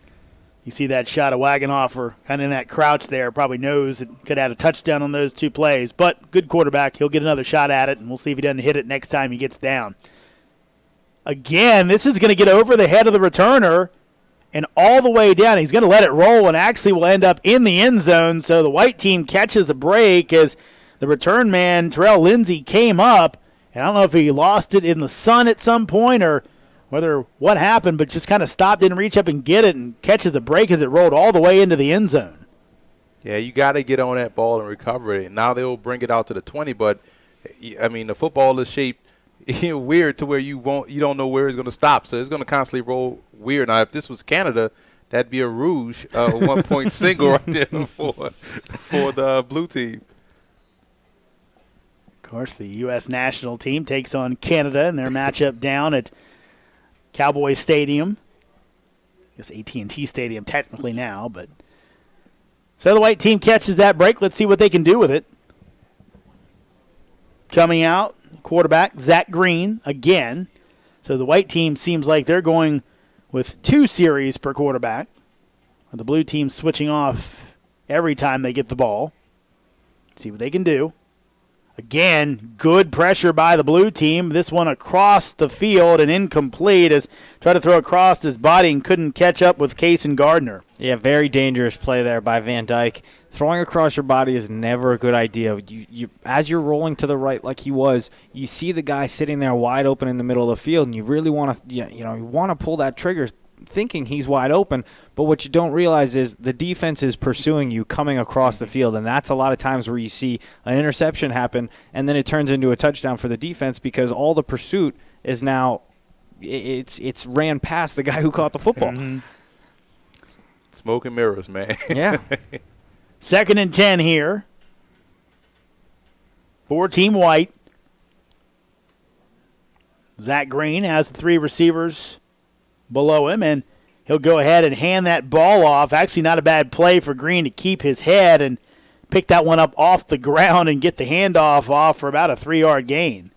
you see that shot of Wagenhofer kind of in that crouch there. Probably knows it could add a touchdown on those 2 plays. But good quarterback. He'll get another shot at it, and we'll see if he doesn't hit it next time he gets down. Again, this is going to get over the head of the returner and all the way down. He's going to let it roll and actually will end up in the end zone. So the white team catches a break as the return man, Terrell Lindsay, came up. And I don't know if he lost it in the sun at some point or whether what happened, but just kind of stopped, didn't reach up and get it, and catches a break as it rolled all the way into the end zone. Yeah, you got to get on that ball and recover it. Now they'll bring it out to the 20, but, I mean, the football is shaped weird to where you don't know where it's going to stop, so it's going to constantly roll weird. Now, if this was Canada, that'd be a rouge, 1-point single right there for the blue team. Of course, the U.S. national team takes on Canada in their matchup down at Cowboy Stadium. I guess AT&T Stadium technically now, but so the white team catches that break. Let's see what they can do with it. Coming out, quarterback Zach Green again. So the white team seems like they're going with 2 series per quarterback. The blue team switching off every time they get the ball. Let's see what they can do. Again, good pressure by the blue team. This one across the field and incomplete as tried to throw across his body and couldn't catch up with Case and Gardner. Yeah, very dangerous play there by Van Dyke. Throwing across your body is never a good idea. You as you're rolling to the right like he was, you see the guy sitting there wide open in the middle of the field, and you really want to you want to pull that trigger thinking he's wide open, but what you don't realize is the defense is pursuing you coming across the field, and that's a lot of times where you see an interception happen, and then it turns into a touchdown for the defense because all the pursuit is now it's ran past the guy who caught the football. Mm-hmm. Smoke and mirrors, man. Yeah. 2nd and 10 here for Team White. Zach Green has the 3 receivers below him, and he'll go ahead and hand that ball off. Actually, not a bad play for Green to keep his head and pick that one up off the ground and get the handoff off for about a 3-yard gain.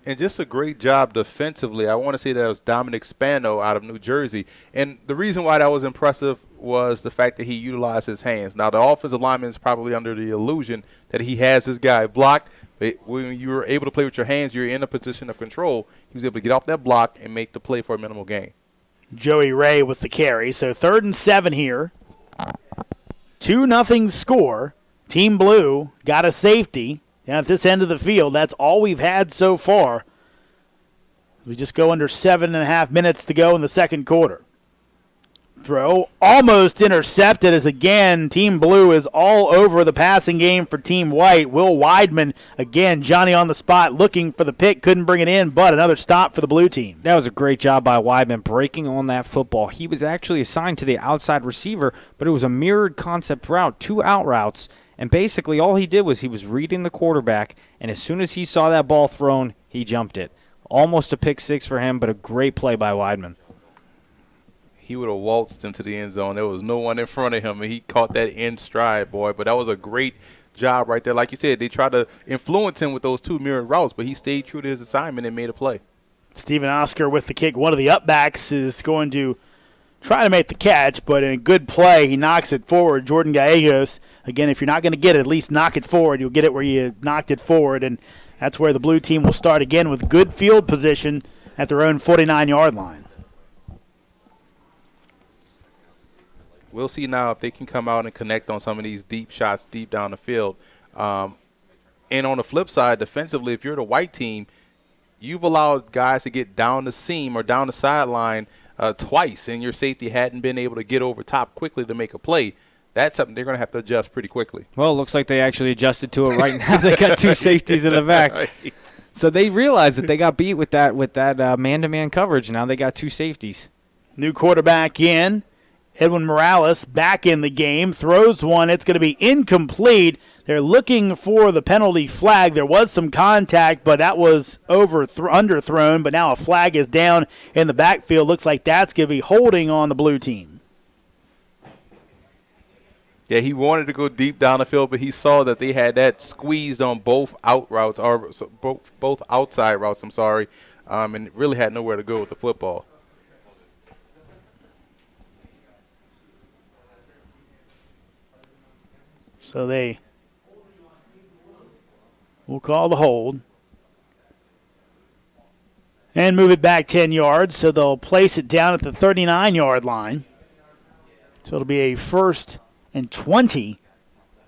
And just a great job defensively. I want to say that was Dominic Spano out of New Jersey. And the reason why that was impressive was the fact that he utilized his hands. Now, the offensive lineman is probably under the illusion that he has his guy blocked. But when you're able to play with your hands, you're in a position of control. He was able to get off that block and make the play for a minimal gain. Joey Ray with the carry. So 3rd and 7 here. 2-0 score. Team Blue got a safety. Down at this end of the field, that's all we've had so far. We just go under 7.5 minutes to go in the second quarter. Throw almost intercepted as again Team Blue is all over the passing game for Team White. Will Weidman, again, Johnny on the spot looking for the pick, couldn't bring it in, but another stop for the blue team. That was a great job by Weidman breaking on that football. He was actually assigned to the outside receiver, but it was a mirrored concept route, 2 out routes, and basically all he did was he was reading the quarterback, and as soon as he saw that ball thrown, he jumped it. Almost a pick 6 for him, but a great play by Weidman. He would have waltzed into the end zone. There was no one in front of him, and he caught that in stride, boy. But that was a great job right there. Like you said, they tried to influence him with those 2 mirrored routes, but he stayed true to his assignment and made a play. Steven Oscar with the kick. One of the upbacks is going to try to make the catch, but in a good play, he knocks it forward. Jordan Gallegos, again, if you're not going to get it, at least knock it forward. You'll get it where you knocked it forward, and that's where the blue team will start again with good field position at their own 49-yard line. We'll see now if they can come out and connect on some of these deep shots deep down the field. And on the flip side, defensively, if you're the white team, you've allowed guys to get down the seam or down the sideline twice, and your safety hadn't been able to get over top quickly to make a play. That's something they're going to have to adjust pretty quickly. Well, it looks like they actually adjusted to it right now. They got 2 safeties in the back. Right. So they realized that they got beat with that man-to-man coverage. Now they got 2 safeties. New quarterback in. Edwin Morales back in the game. Throws one. It's going to be incomplete. They're looking for the penalty flag. There was some contact, but that was underthrown. But now a flag is down in the backfield. Looks like that's going to be holding on the blue team. Yeah, he wanted to go deep down the field, but he saw that they had that squeezed on both out routes, or both outside routes, and really had nowhere to go with the football. So they will call the hold and move it back 10 yards. So they'll place it down at the 39-yard line. So it'll be a 1st and 20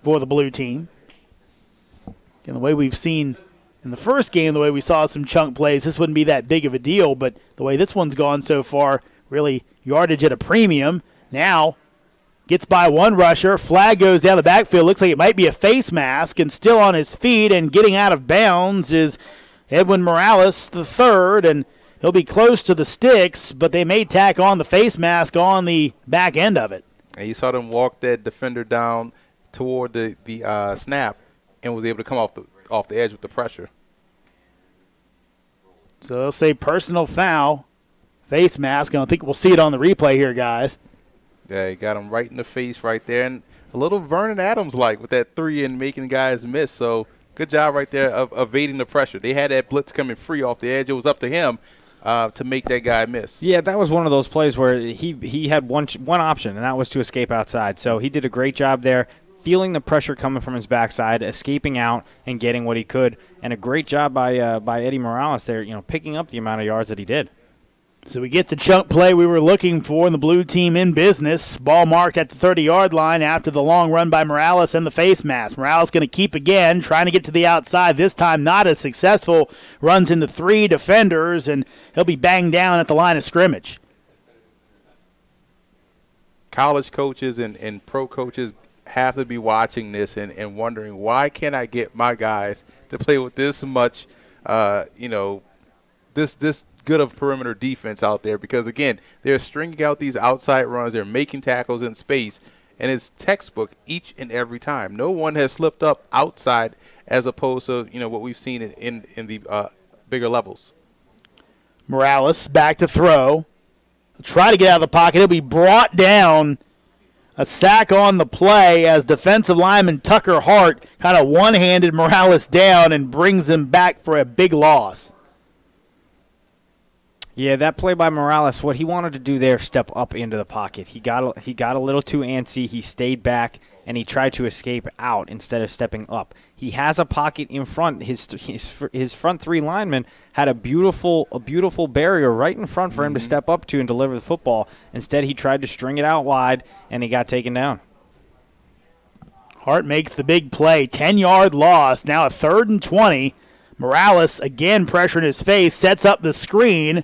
for the blue team. And the way we've seen in the first game, the way we saw some chunk plays, this wouldn't be that big of a deal, but the way this one's gone so far, really yardage at a premium. Now gets by one rusher, flag goes down the backfield, looks like it might be a face mask, and still on his feet and getting out of bounds is Edwin Morales, the third, and he'll be close to the sticks, but they may tack on the face mask on the back end of it. And you saw them walk that defender down toward the snap and was able to come off the edge with the pressure. So they'll say personal foul, face mask. I don't think we'll see it on the replay here, guys. Yeah, he got him right in the face right there. And a little Vernon Adams-like with that 3 and making guys miss. So good job right there of evading the pressure. They had that blitz coming free off the edge. It was up to him to make that guy miss. Yeah, that was one of those plays where he had one option, and that was to escape outside. So he did a great job there, feeling the pressure coming from his backside, escaping out and getting what he could, and a great job by Eddie Morales there, picking up the amount of yards that he did. So we get the chunk play we were looking for, and the blue team in business. Ball marked at the 30-yard line after the long run by Morales and the face mask. Morales going to keep again, trying to get to the outside. This time not as successful. Runs into 3 defenders, and he'll be banged down at the line of scrimmage. College coaches and pro coaches have to be watching this and wondering, why can't I get my guys to play with this much, this good of perimeter defense out there? Because, again, they're stringing out these outside runs. They're making tackles in space, and it's textbook each and every time. No one has slipped up outside as opposed to, what we've seen in the bigger levels. Morales back to throw. Try to get out of the pocket. He'll be brought down. A sack on the play as defensive lineman Tucker Hart kind of one-handed Morales down and brings him back for a big loss. Yeah, that play by Morales, what he wanted to do there, step up into the pocket. He got a little too antsy. He stayed back, and he tried to escape out instead of stepping up. He has a pocket in front. His front 3 linemen had a beautiful barrier right in front for him to step up to and deliver the football. Instead, he tried to string it out wide, and he got taken down. Hart makes the big play. 10-yard loss. Now a 3rd and 20. Morales again pressuring his face, sets up the screen,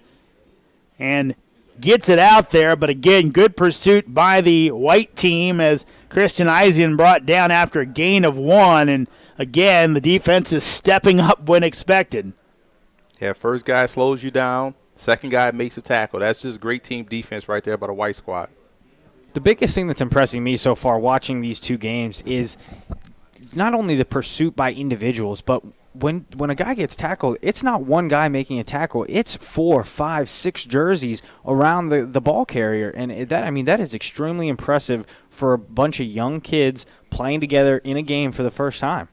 and gets it out there. But again, good pursuit by the white team as Christian Eisen brought down after a gain of 1. And again, the defense is stepping up when expected. Yeah, first guy slows you down. Second guy makes a tackle. That's just great team defense right there by the white squad. The biggest thing that's impressing me so far watching these two games is not only the pursuit by individuals, but when a guy gets tackled, it's not one guy making a tackle. It's 4, 5, 6 jerseys around the ball carrier. And that is extremely impressive for a bunch of young kids playing together in a game for the first time.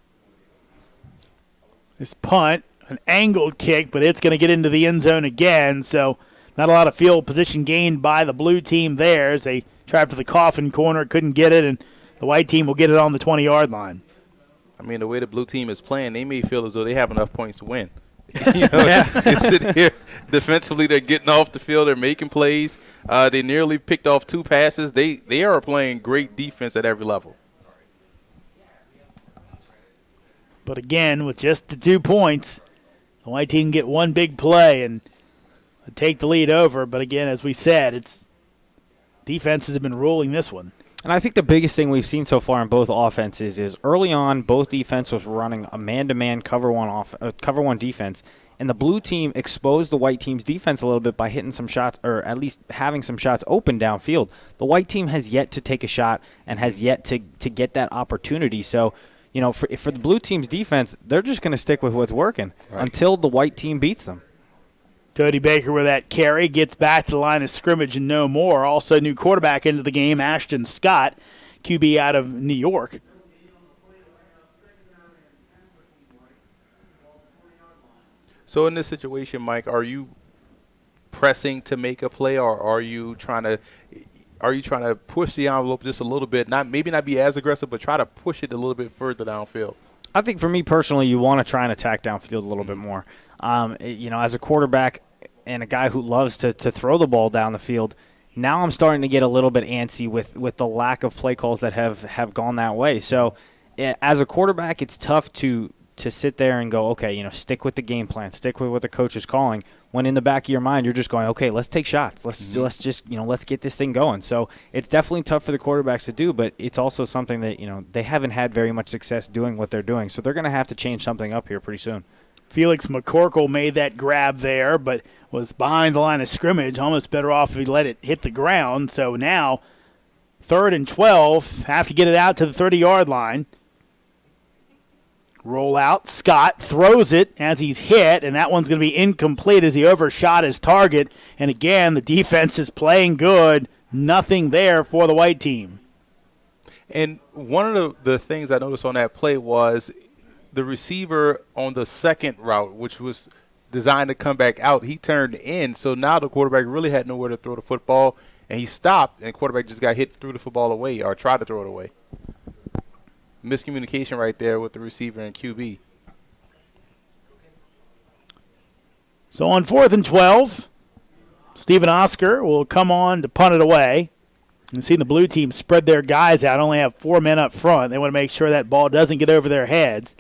This punt, an angled kick, but it's going to get into the end zone again. So not a lot of field position gained by the blue team there as they tried for the coffin corner, couldn't get it, and the white team will get it on the 20-yard line. I mean, the way the blue team is playing, they may feel as though they have enough points to win. They're sitting here defensively, they're getting off the field, they're making plays. They nearly picked off 2 passes. They are playing great defense at every level. But again, with just the 2 points, the white team can get one big play and take the lead over. But again, as we said, it's defenses have been ruling this one. And I think the biggest thing we've seen so far in both offenses is early on, both defenses were running a man-to-man cover one defense, and the blue team exposed the white team's defense a little bit by hitting some shots, or at least having some shots open downfield. The white team has yet to take a shot and has yet to get that opportunity. So, for the blue team's defense, they're just going to stick with what's working until the white team beats them. Cody Baker with that carry gets back to the line of scrimmage and no more. Also, new quarterback into the game, Ashton Scott, QB out of New York. So in this situation, Mike, are you pressing to make a play, or are you trying to push the envelope just a little bit? Maybe not be as aggressive, but try to push it a little bit further downfield. I think for me personally, you want to try and attack downfield a little bit more. As a quarterback and a guy who loves to throw the ball down the field, now I'm starting to get a little bit antsy with the lack of play calls that have gone that way. So as a quarterback, it's tough to sit there and go, okay, stick with the game plan, stick with what the coach is calling, when in the back of your mind you're just going, okay, let's take shots. Let's just let's get this thing going. So it's definitely tough for the quarterbacks to do, but it's also something that, they haven't had very much success doing what they're doing. So they're going to have to change something up here pretty soon. Felix McCorkle made that grab there, but was behind the line of scrimmage. Almost better off if he let it hit the ground. So now 3rd and 12, have to get it out to the 30-yard line. Roll out. Scott throws it as he's hit, and that one's going to be incomplete as he overshot his target. And again, the defense is playing good. Nothing there for the white team. And one of the things I noticed on that play was the receiver on the second route, which was designed to come back out, he turned in. So now the quarterback really had nowhere to throw the football, and he stopped, and the quarterback just got hit, threw the football away, or tried to throw it away. Miscommunication right there with the receiver and QB. So on 4th and 12, Stephen Oscar will come on to punt it away. You've seen the blue team spread their guys out, only have 4 men up front. They want to make sure that ball doesn't get over their heads.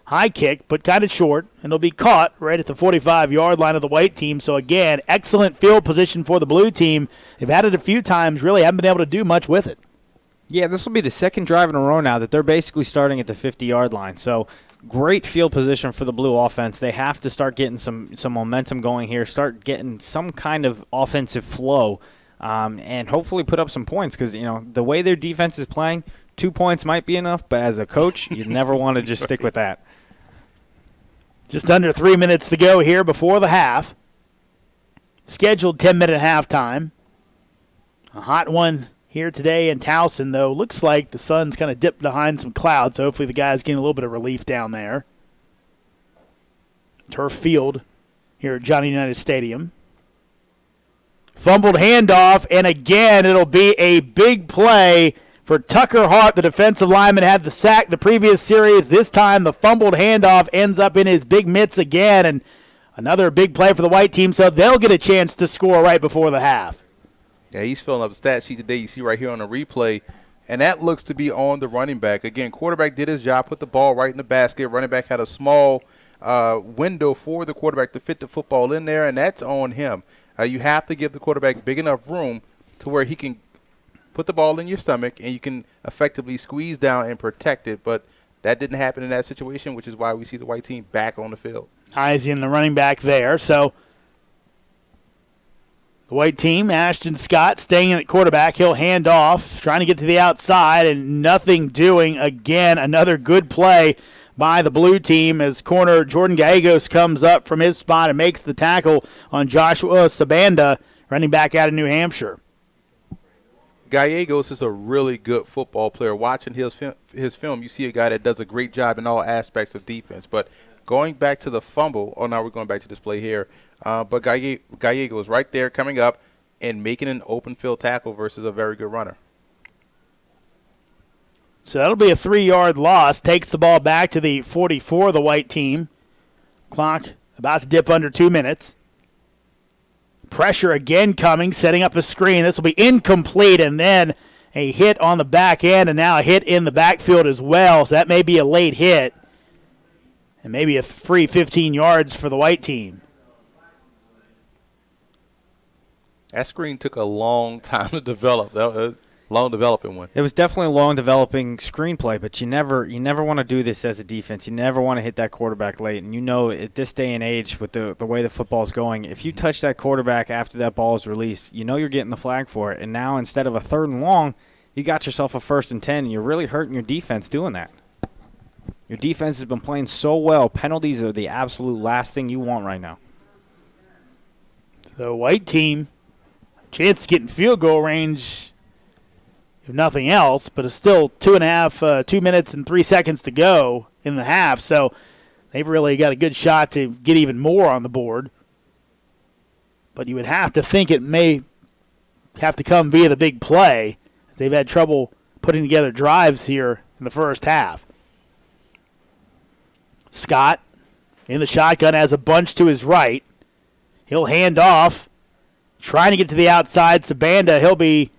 High kick, but kind of short, and it'll be caught right at the 45-yard line of the white team. So, again, excellent field position for the blue team. They've had it a few times, really haven't been able to do much with it. Yeah, this will be the second drive in a row now that they're basically starting at the 50-yard line. So great field position for the blue offense. They have to start getting some momentum going here, start getting some kind of offensive flow, and hopefully put up some points because, the way their defense is playing, 2 points might be enough, but as a coach, you never want to just stick with that. Just under 3 minutes to go here before the half. Scheduled 10-minute halftime. A hot one here today in Towson, though. Looks like the sun's kind of dipped behind some clouds, so hopefully the guys getting a little bit of relief down there. Turf field here at Johnny Unitas Stadium. Fumbled handoff, and again it'll be a big play for Tucker Hart. The defensive lineman had the sack the previous series. This time the fumbled handoff ends up in his big mitts again, and another big play for the white team, so they'll get a chance to score right before the half. Yeah, he's filling up the stat sheet today. You see right here on the replay, and that looks to be on the running back. Again, quarterback did his job, put the ball right in the basket. Running back had a small window for the quarterback to fit the football in there, and that's on him. You have to give the quarterback big enough room to where he can put the ball in your stomach and you can effectively squeeze down and protect it. But that didn't happen in that situation, which is why we see the white team back on the field. Eyes in the running back there. So the white team, Ashton Scott staying in at quarterback. He'll hand off, trying to get to the outside, and nothing doing. Again, another good play by the blue team as corner Jordan Gallegos comes up from his spot and makes the tackle on Joshua Sabanda, running back out of New Hampshire. Gallegos is a really good football player. Watching his film, you see a guy that does a great job in all aspects of defense. But going back to the fumble, now we're going back to this play here, but Gallegos right there coming up and making an open field tackle versus a very good runner. So that'll be a 3-yard loss. Takes the ball back to the 44, the white team. Clock about to dip under 2 minutes. Pressure again coming, setting up a screen. This will be incomplete, and then a hit on the back end, and now a hit in the backfield as well. So that may be a late hit, and maybe a free 15 yards for the white team. That screen took a long time to develop. That was a long developing one. It was definitely a long developing screenplay, but you never want to do this as a defense. You never want to hit that quarterback late. And you know, at this day and age, with the way the football's going, if you touch that quarterback after that ball is released, you know you're getting the flag for it. And now instead of a 3rd and long, you got yourself a 1st and 10, and you're really hurting your defense doing that. Your defense has been playing so well. Penalties are the absolute last thing you want right now. The white team, chance to get in field goal range, if nothing else, but it's still 2 minutes and 3 seconds to go in the half. So they've really got a good shot to get even more on the board. But you would have to think it may have to come via the big play. They've had trouble putting together drives here in the first half. Scott in the shotgun has a bunch to his right. He'll hand off, trying to get to the outside. Sabanda,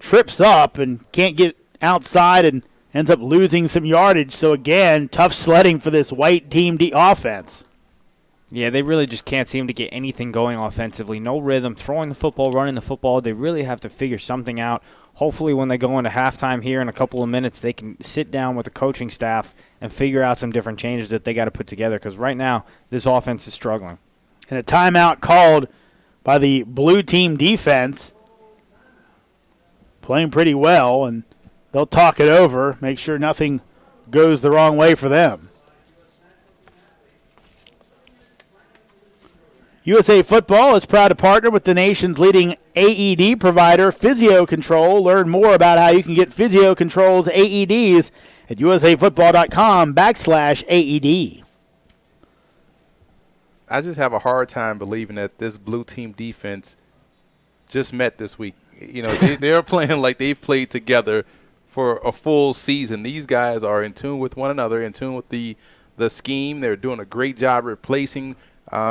trips up and can't get outside and ends up losing some yardage. So, again, tough sledding for this white team offense. Yeah, they really just can't seem to get anything going offensively. No rhythm, throwing the football, running the football. They really have to figure something out. Hopefully when they go into halftime here in a couple of minutes, they can sit down with the coaching staff and figure out some different changes that they got to put together, because right now this offense is struggling. And a timeout called by the blue team defense. Playing pretty well, and they'll talk it over, make sure nothing goes the wrong way for them. USA Football is proud to partner with the nation's leading AED provider, Physio Control. Learn more about how you can get Physio Control's AEDs at usafootball.com/AED. I just have a hard time believing that this blue team defense just met this week. You know, they're playing like they've played together for a full season. These guys are in tune with one another, in tune with the scheme. They're doing a great job replacing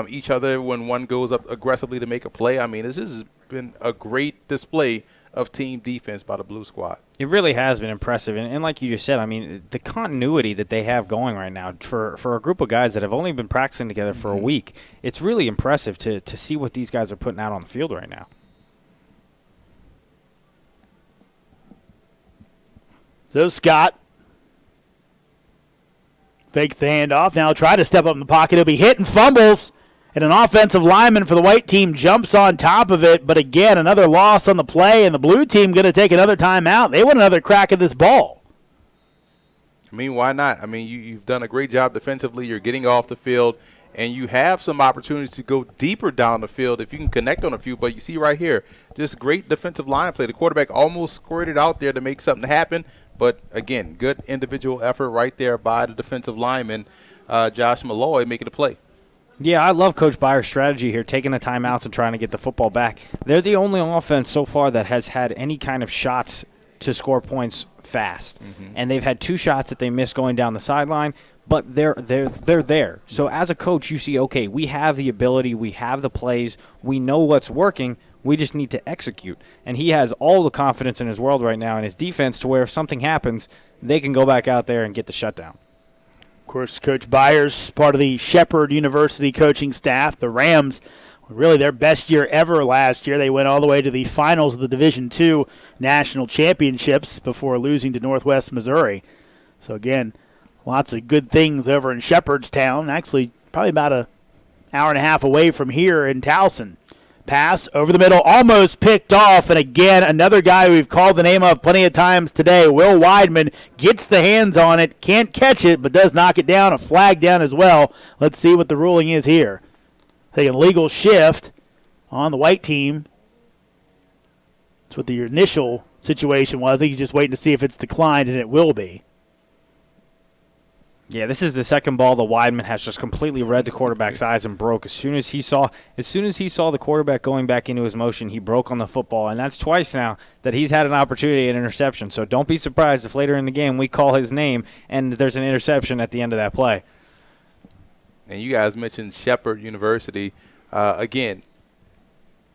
each other when one goes up aggressively to make a play. I mean, this has been a great display of team defense by the blue squad. It really has been impressive. And like you just said, I mean, the continuity that they have going right now for a group of guys that have only been practicing together for a week, it's really impressive to see what these guys are putting out on the field right now. So Scott fakes the handoff. Now try to step up in the pocket. He'll be hit and fumbles. And an offensive lineman for the white team jumps on top of it. But again, another loss on the play, and the blue team going to take another timeout. They want another crack at this ball. I mean, why not? I mean, you've done a great job defensively. You're getting off the field, and you have some opportunities to go deeper down the field if you can connect on a few. But you see right here, just great defensive line play. The quarterback almost squirted out there to make something happen. But, again, good individual effort right there by the defensive lineman, Josh Malloy, making a play. Yeah, I love Coach Byer's strategy here, taking the timeouts and trying to get the football back. They're the only offense so far that has had any kind of shots to score points fast. And they've had 2 shots that they missed going down the sideline, but they're there. So as a coach, you see, okay, we have the ability, we have the plays, we know what's working, we just need to execute. And he has all the confidence in his world right now in his defense to where if something happens, they can go back out there and get the shutdown. Of course, Coach Byers, part of the Shepherd University coaching staff. The Rams, really their best year ever last year. They went all the way to the finals of the Division II National Championships before losing to Northwest Missouri. So, again, lots of good things over in Shepherdstown. Actually, probably about an hour and a half away from here in Towson. Pass over the middle, almost picked off. And again, another guy we've called the name of plenty of times today, Will Weidman, gets the hands on it, can't catch it, but does knock it down, a flag down as well. Let's see what the ruling is here. Taking legal shift on the white team. That's what the initial situation was. I think you're just waiting to see if it's declined, and it will be. Yeah, this is the second ball the Weidman has just completely read the quarterback's eyes and broke. As soon as he saw the quarterback going back into his motion, he broke on the football, and that's twice now that he's had an opportunity at interception. So don't be surprised if later in the game we call his name and there's an interception at the end of that play. And you guys mentioned Shepherd University. Again,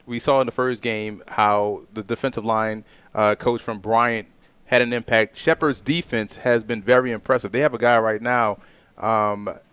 we saw in the first game how the defensive line coach from Bryant had an impact. Shepherd's defense has been very impressive. They have a guy right now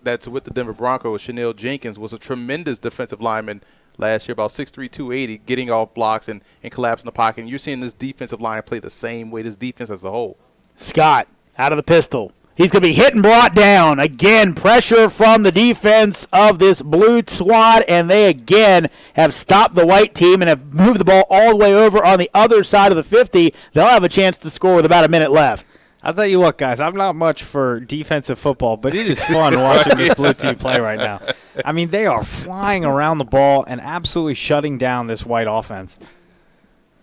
that's with the Denver Broncos, Chanel Jenkins, was a tremendous defensive lineman last year, about 6'3", 280, getting off blocks and collapsing the pocket. And you're seeing this defensive line play the same way, this defense as a whole. Scott out of the pistol. He's going to be hit and brought down. Again, pressure from the defense of this blue squad, and they again have stopped the white team and have moved the ball all the way over on the other side of the 50. They'll have a chance to score with about a minute left. I'll tell you what, guys, I'm not much for defensive football, but it is fun watching this blue team play right now. I mean, they are flying around the ball and absolutely shutting down this white offense.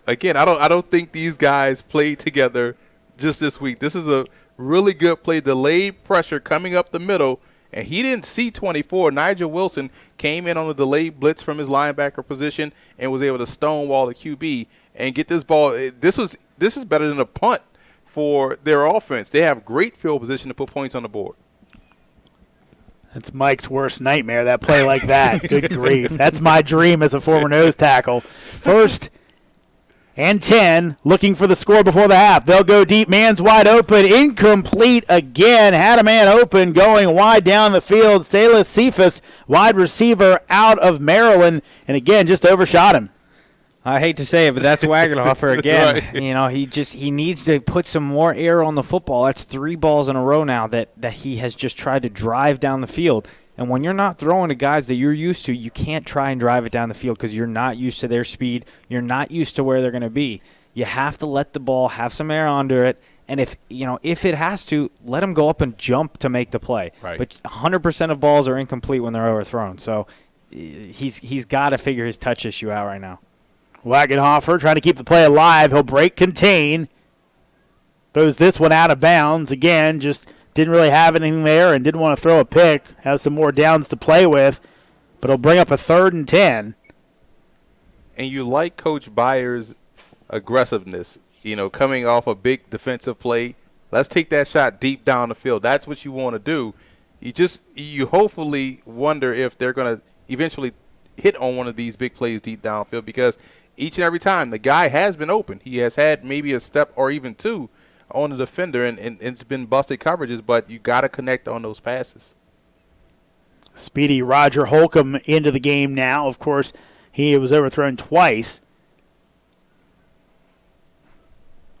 Again, I don't think these guys played together just this week. This is a really good play, delayed pressure coming up the middle, and he didn't see 24. Nigel Wilson came in on a delayed blitz from his linebacker position and was able to stonewall the QB and get this ball. This is better than a punt for their offense. They have great field position to put points on the board. That's Mike's worst nightmare, that play like that. Good grief. That's my dream as a former nose tackle. First and 10, looking for the score before the half. They'll go deep. Man's wide open. Incomplete again. Had a man open going wide down the field. Salas Cephas, wide receiver out of Maryland, and again just overshot him. I hate to say it, but that's Wagenhofer again. Right. You know, he needs to put some more air on the football. That's 3 balls in a row now that he has just tried to drive down the field. And when you're not throwing to guys that you're used to, you can't try and drive it down the field because you're not used to their speed. You're not used to where they're going to be. You have to let the ball have some air under it. And if it has to, let him go up and jump to make the play. Right. But 100% of balls are incomplete when they're overthrown. So he's got to figure his touch issue out right now. Wagenhofer trying to keep the play alive. He'll break contain. Throws this one out of bounds. Again, just didn't really have anything there and didn't want to throw a pick. Has some more downs to play with, but he'll bring up a 3rd and 10. And you like Coach Byers' aggressiveness, coming off a big defensive play. Let's take that shot deep down the field. That's what you want to do. You hopefully wonder if they're going to eventually hit on one of these big plays deep downfield, because each and every time the guy has been open. He has had maybe a step or even 2 on the defender, and it's been busted coverages, but you got to connect on those passes. Speedy Roger Holcomb into the game now. Of course, he was overthrown twice.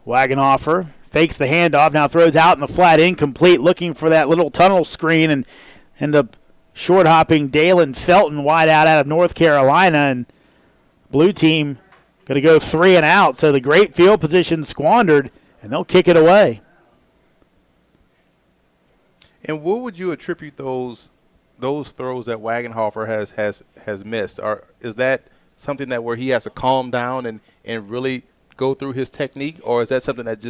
Wagenhofer fakes the handoff, now throws out in the flat, incomplete, looking for that little tunnel screen, and end up short-hopping Dalen Felton wide out of North Carolina, and blue team going to go 3 and out, so the great field position squandered, and they'll kick it away. And what would you attribute those throws that Wagenhofer has missed? Or is that something that where he has to calm down and really go through his technique, or is that something that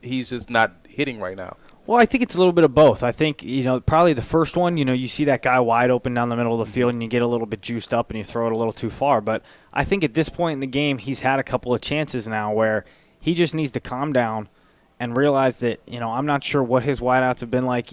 he's just not hitting right now? Well, I think it's a little bit of both. I think, probably the first one, you see that guy wide open down the middle of the field and you get a little bit juiced up and you throw it a little too far. But I think at this point in the game, he's had a couple of chances now where he just needs to calm down and realize that, I'm not sure what his wideouts have been like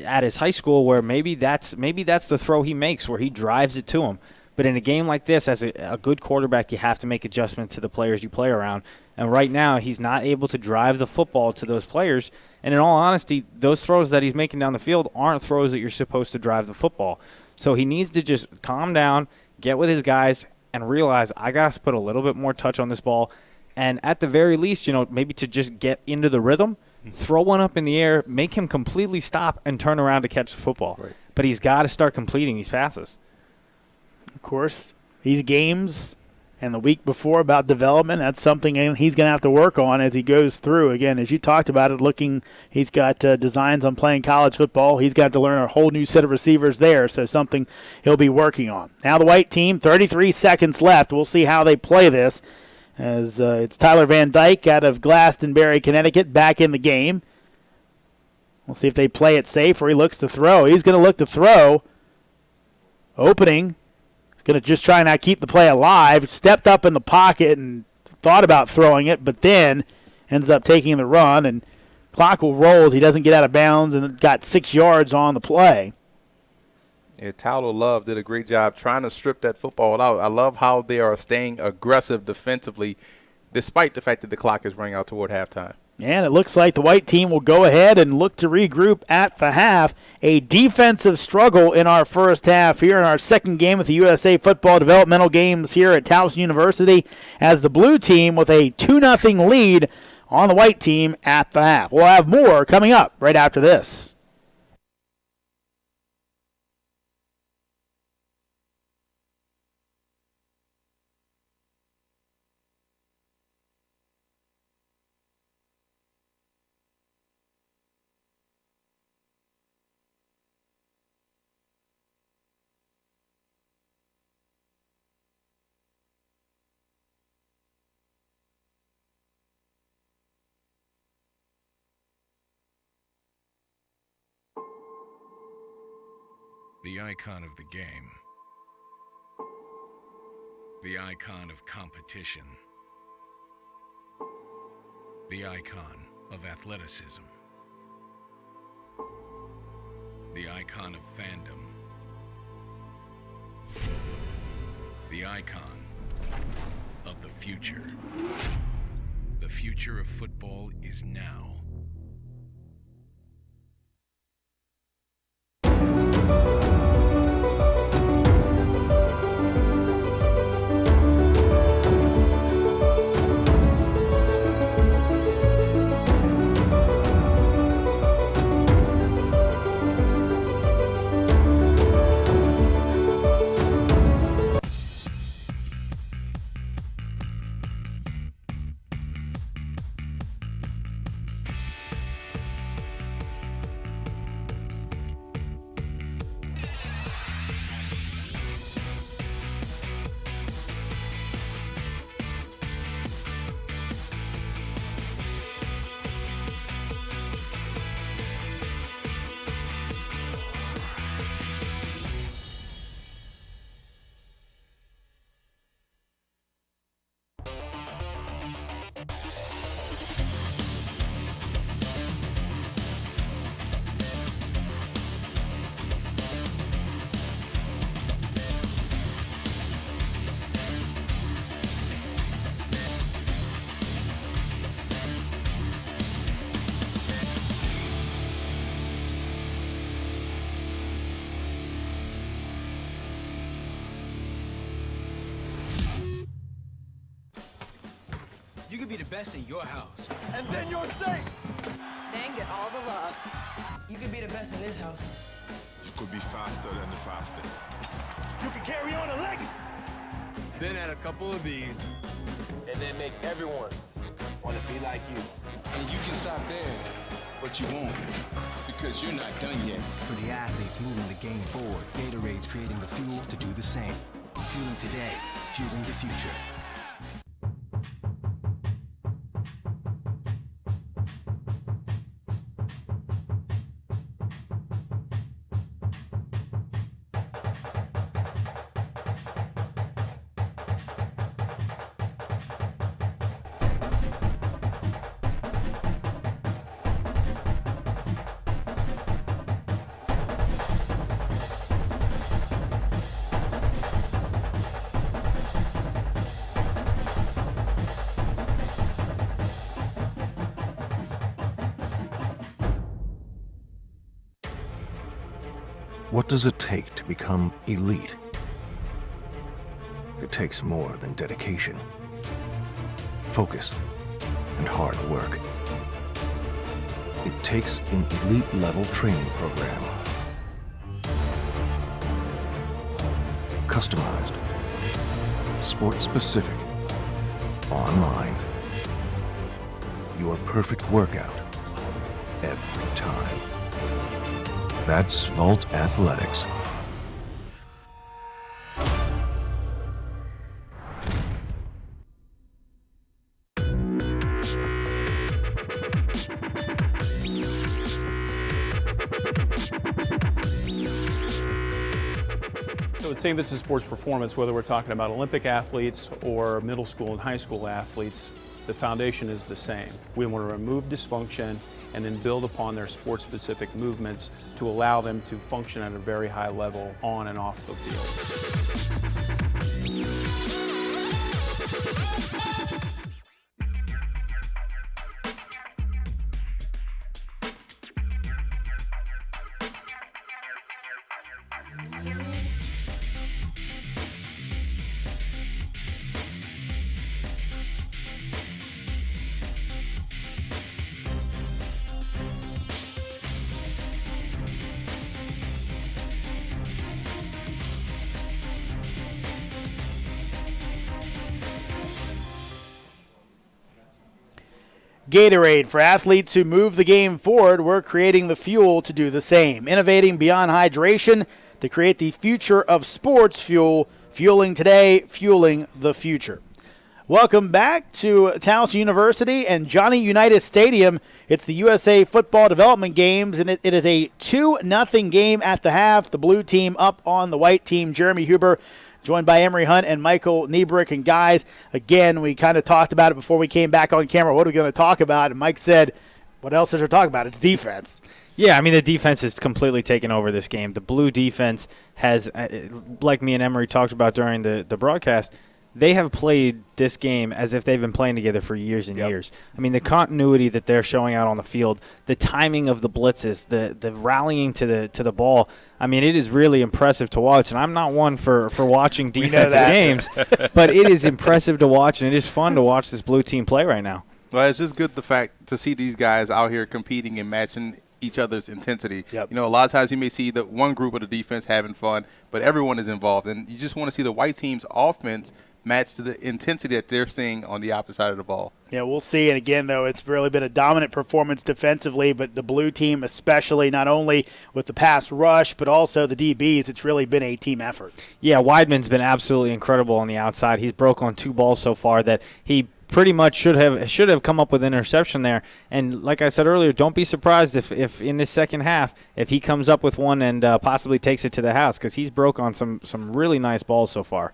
at his high school, where maybe that's the throw he makes where he drives it to him. But in a game like this, as a good quarterback, you have to make adjustments to the players you play around. And right now, he's not able to drive the football to those players. And in all honesty, those throws that he's making down the field aren't throws that you're supposed to drive the football. So he needs to just calm down, get with his guys, and realize I got to put a little bit more touch on this ball. And at the very least, maybe to just get into the rhythm, throw one up in the air, make him completely stop and turn around to catch the football. Right. But he's got to start completing these passes. Of course, these games and the week before about development, that's something he's going to have to work on as he goes through. Again, as you talked about it, he's got designs on playing college football. He's got to learn a whole new set of receivers there, so something he'll be working on. Now the white team, 33 seconds left. We'll see how they play this as it's Tyler Van Dyke out of Glastonbury, Connecticut, back in the game. We'll see if they play it safe or he looks to throw. He's going to look to throw. Opening. Going to just try and not keep the play alive. Stepped up in the pocket and thought about throwing it, but then ends up taking the run, and clock will roll as he doesn't get out of bounds and got 6 yards on the play. Yeah, Tyler Love did a great job trying to strip that football out. I love how they are staying aggressive defensively despite the fact that the clock is running out toward halftime. And it looks like the white team will go ahead and look to regroup at the half. A defensive struggle in our first half here in our second game of the USA Football Developmental Games here at Towson University as the blue team with a 2-0 lead on the white team at the half. We'll have more coming up right after this. The icon of the game. The icon of competition. The icon of athleticism. The icon of fandom. The icon of the future. The future of football is now. You could be the best in your house. And then your state. Then get all the love. You could be the best in this house. You could be faster than the fastest. You could carry on a legacy. Then add a couple of these. And then make everyone want to be like you. And you can stop there, but you won't, because you're not done yet. For the athletes moving the game forward, Gatorade's creating the fuel to do the same. Fueling today, fueling the future. What does it take to become elite? It takes more than dedication, focus, and hard work. It takes an elite-level training program. Customized, sport-specific, online. Your perfect workout every time. That's Volt Athletics. So it's saying this is sports performance, whether we're talking about Olympic athletes or middle school and high school athletes, the foundation is the same. We want to remove dysfunction and then build upon their sport-specific movements to allow them to function at a very high level on and off the field. Gatorade, for athletes who move the game forward, we're creating the fuel to do the same. Innovating beyond hydration to create the future of sports fuel, fueling today, fueling the future. Welcome back to Towson University and Johnny Unitas Stadium. It's the USA Football Development Games, and it is a 2-0 game at the half. The blue team up on the white team. Jeremy Huber joined by Emery Hunt and Michael Niebrick. And guys, again, we kind of talked about it before we came back on camera. What are we going to talk about? And Mike said, what else is there to talk about? It's defense. Yeah, I mean, the defense has completely taken over this game. The blue defense has, like me and Emery talked about during the broadcast, they have played this game as if they've been playing together for years and years. I mean, the continuity that they're showing out on the field, the timing of the blitzes, the rallying to the ball. I mean, it is really impressive to watch. And I'm not one for watching defensive games, but it is impressive to watch, and it is fun to watch this blue team play right now. Well, it's just good the fact to see these guys out here competing and matching each other's intensity. You know, a lot of times you may see the one group of the defense having fun, but everyone is involved. And you just want to see the white team's offense match to the intensity that they're seeing on the opposite side of the ball. Yeah, we'll see. And again, though, it's really been a dominant performance defensively, but the blue team especially, not only with the pass rush, but also the DBs, it's really been a team effort. Yeah, Weidman's been absolutely incredible on the outside. He's broke on 2 balls so far that he pretty much should have come up with an interception there. And like I said earlier, don't be surprised if in this second half, if he comes up with one and possibly takes it to the house, because he's broke on some really nice balls so far.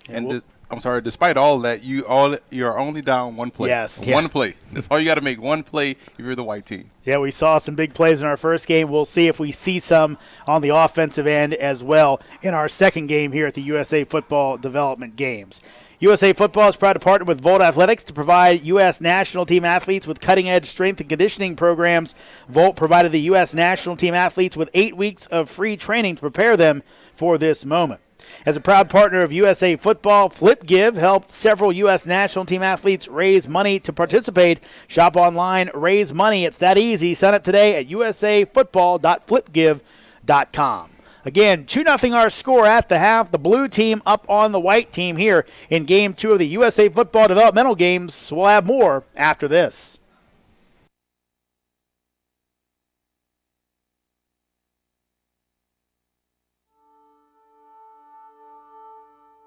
And I'm sorry, despite all that, you're only down one play. Yes. One play. That's all you got to make, one play if you're the white team. Yeah, we saw some big plays in our first game. We'll see if we see some on the offensive end as well in our second game here at the USA Football Development Games. USA Football is proud to partner with Volt Athletics to provide U.S. national team athletes with cutting-edge strength and conditioning programs. Volt provided the U.S. national team athletes with 8 weeks of free training to prepare them for this moment. As a proud partner of USA Football, FlipGive helped several U.S. national team athletes raise money to participate. Shop online, raise money. It's that easy. Sign up today at usafootball.flipgive.com. Again, 2-0 our score at the half. The blue team up on the white team here in Game 2 of the USA Football Developmental Games. We'll have more after this.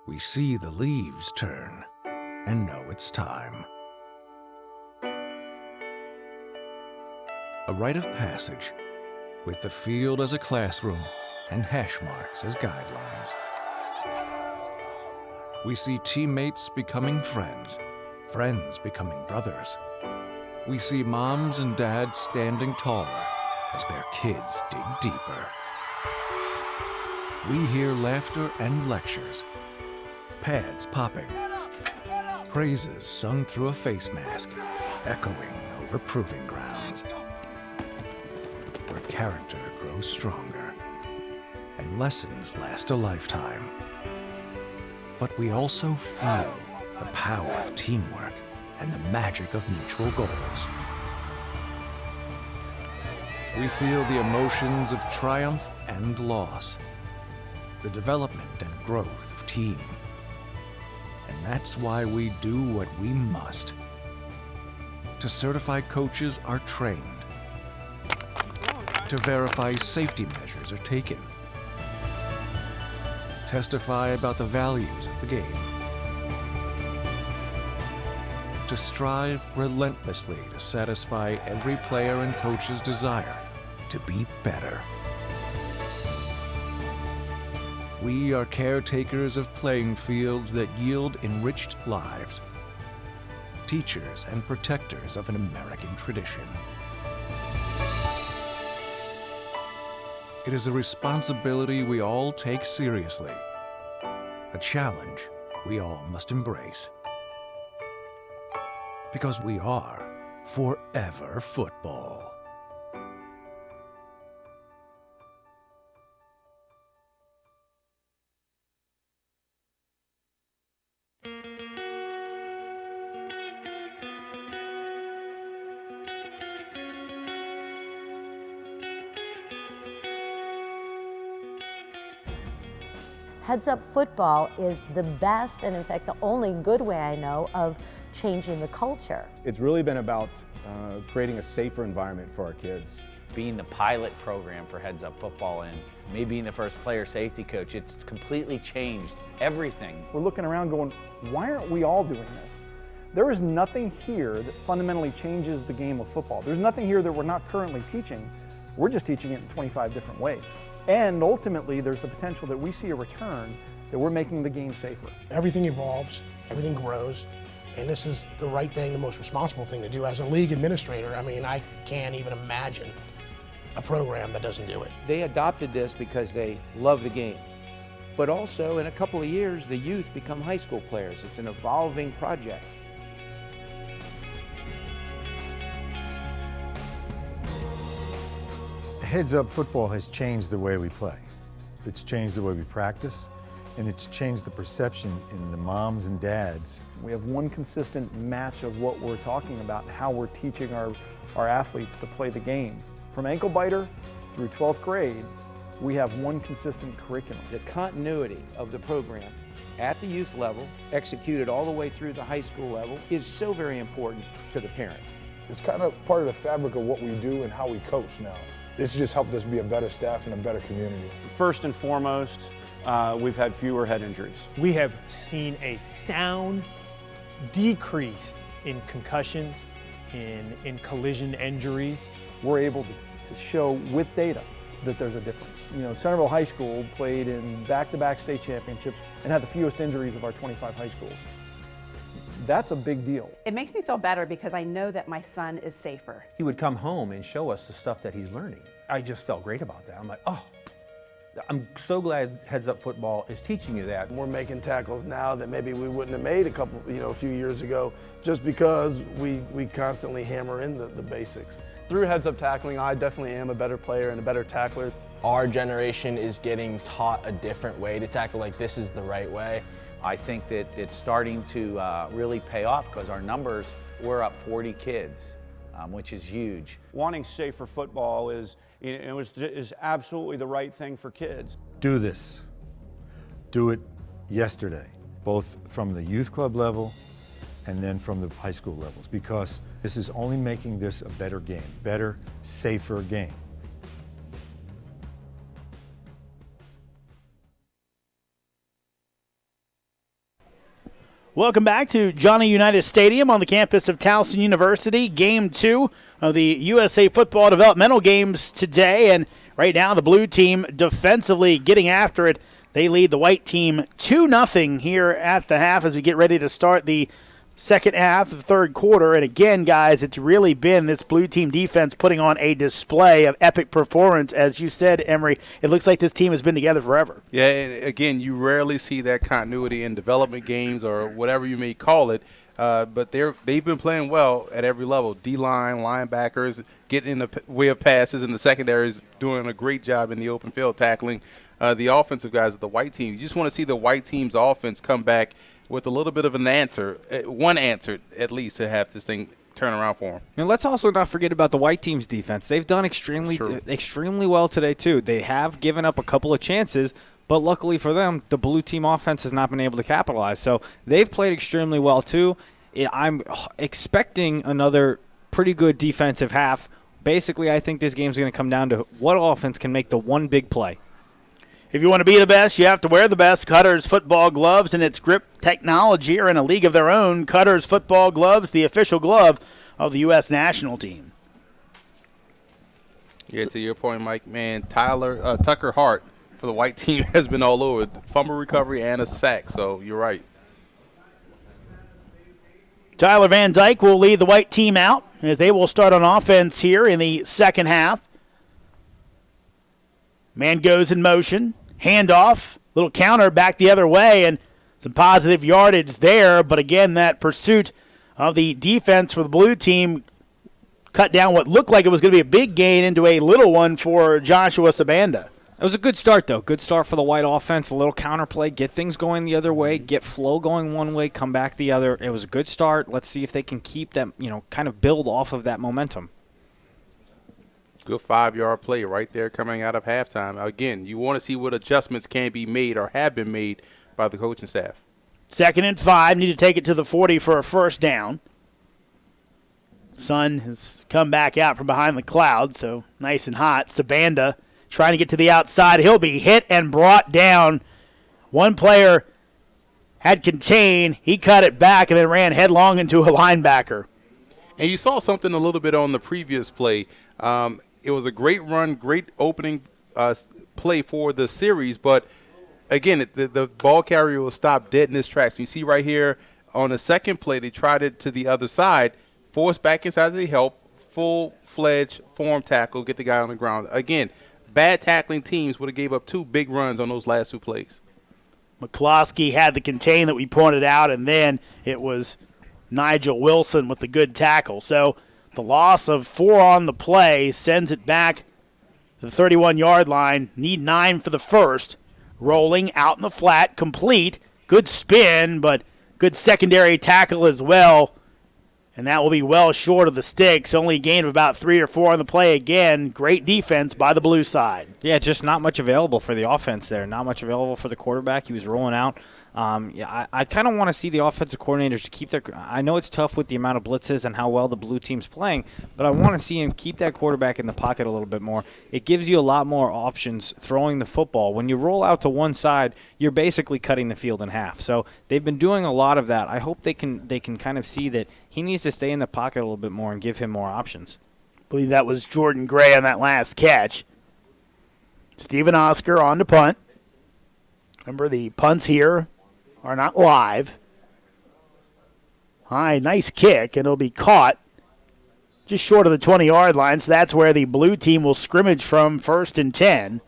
We see the leaves turn and know it's time. A rite of passage with the field as a classroom and hash marks as guidelines. We see teammates becoming friends, friends becoming brothers. We see moms and dads standing taller as their kids dig deeper. We hear laughter and lectures, pads popping, praises sung through a face mask, echoing over proving grounds, where character grows stronger lessons last a lifetime. But we also feel the power of teamwork and the magic of mutual goals. We feel the emotions of triumph and loss, the development and growth of team. And that's why we do what we must to certify coaches are trained, to verify safety measures are taken, testify about the values of the game, to strive relentlessly to satisfy every player and coach's desire to be better. We are caretakers of playing fields that yield enriched lives, teachers and protectors of an American tradition. It is a responsibility we all take seriously, a challenge we all must embrace. Because we are forever football. Heads Up Football is the best, and in fact the only good way I know of changing the culture. It's really been about creating a safer environment for our kids. Being the pilot program for Heads Up Football and me being the first player safety coach, it's completely changed everything. We're looking around going, why aren't we all doing this? There is nothing here that fundamentally changes the game of football. There's nothing here that we're not currently teaching. We're just teaching it in 25 different ways. And ultimately, there's the potential that we see a return, that we're making the game safer. Everything evolves, everything grows, and this is the right thing, the most responsible thing to do. As a league administrator, I mean, I can't even imagine a program that doesn't do it. They adopted this because they love the game. But also, in a couple of years, the youth become high school players. It's an evolving project. Heads Up Football has changed the way we play. It's changed the way we practice, and it's changed the perception in the moms and dads. We have one consistent match of what we're talking about, how we're teaching our athletes to play the game. From ankle biter through 12th grade, we have one consistent curriculum. The continuity of the program at the youth level, executed all the way through the high school level, is so very important to the parent. It's kind of part of the fabric of what we do and how we coach now. This just helped us be a better staff and a better community. First and foremost, we've had fewer head injuries. We have seen a sound decrease in concussions, in collision injuries. We're able to show with data that there's a difference. You know, Centerville High School played in back-to-back state championships and had the fewest injuries of our 25 high schools. That's a big deal. It makes me feel better because I know that my son is safer. He would come home and show us the stuff that he's learning. I just felt great about that. I'm like, oh, I'm so glad Heads Up Football is teaching you that. We're making tackles now that maybe we wouldn't have made a few years ago, just because we constantly hammer in the basics. Through Heads Up Tackling, I definitely am a better player and a better tackler. Our generation is getting taught a different way to tackle, like this is the right way. I think that it's starting to really pay off because our numbers, we're up 40 kids, which is huge. Wanting safer football is absolutely the right thing for kids. Do this. Do it yesterday, both from the youth club level and then from the high school levels, because this is only making this a better game, better, safer game. Welcome back to Johnny Unitas Stadium on the campus of Towson University. Game 2 of the USA Football Developmental Games today. And right now the blue team defensively getting after it. They lead the white team 2-0 here at the half as we get ready to start the second half of the third quarter. And again, guys, it's really been this blue team defense putting on a display of epic performance. As you said, Emery, it looks like this team has been together forever. Yeah, and again, you rarely see that continuity in development games or whatever you may call it. But they've been playing well at every level. D-line, linebackers, getting in the way of passes, and the secondary is doing a great job in the open field tackling the offensive guys of the white team. You just want to see the white team's offense come back with a little bit of an answer, one answer at least, to have this thing turn around for them. And let's also not forget about the white team's defense. They've done extremely well today, too. They have given up a couple of chances, but luckily for them, the blue team offense has not been able to capitalize. So they've played extremely well, too. I'm expecting another pretty good defensive half. Basically, I think this game's going to come down to what offense can make the one big play. If you want to be the best, you have to wear the best. Cutter's football gloves and its grip technology are in a league of their own. Cutter's football gloves, the official glove of the U.S. national team. Yeah, to your point, Mike, man, Tucker Hart for the white team has been all over. Fumble recovery and a sack, so you're right. Tyler Van Dyke will lead the white team out as they will start on offense here in the second half. Man goes in motion. Handoff, little counter back the other way, and some positive yardage there. But again, that pursuit of the defense for the blue team cut down what looked like it was going to be a big gain into a little one for Joshua Sabanda. It was a good start, though. Good start for the white offense. A little counterplay, get things going the other way, get flow going one way, come back the other. It was a good start. Let's see if they can keep that, kind of build off of that momentum. Good 5-yard play right there coming out of halftime. Again, you want to see what adjustments can be made or have been made by the coaching staff. 2nd and 5, need to take it to the 40 for a first down. Sun has come back out from behind the clouds, so nice and hot. Sabanda trying to get to the outside. He'll be hit and brought down. One player had contained. He cut it back and then ran headlong into a linebacker. And you saw something a little bit on the previous play. It was a great run, great opening play for the series, but again, the ball carrier will stop dead in his tracks. You see right here on the second play, they tried it to the other side, forced back inside to the help, full-fledged form tackle, get the guy on the ground. Again, bad tackling teams would have gave up 2 big runs on those last 2 plays. McCloskey had the contain that we pointed out, and then it was Nigel Wilson with the good tackle. So the loss of 4 on the play sends it back to the 31-yard line. Need 9 for the first. Rolling out in the flat, complete. Good spin, but good secondary tackle as well. And that will be well short of the sticks. Only a gain of about 3 or 4 on the play again. Great defense by the blue side. Yeah, just not much available for the offense there. Not much available for the quarterback. He was rolling out. I kind of want to see the offensive coordinators to keep their – I know it's tough with the amount of blitzes and how well the blue team's playing, but I want to see him keep that quarterback in the pocket a little bit more. It gives you a lot more options throwing the football. When you roll out to one side, you're basically cutting the field in half. So they've been doing a lot of that. I hope they can kind of see that he needs to stay in the pocket a little bit more and give him more options. I believe that was Jordan Gray on that last catch. Stephen Oscar on to punt. Remember, the punts here are not live. High, nice kick, and it'll be caught just short of the 20-yard line, so that's where the blue team will scrimmage from 1st and 10.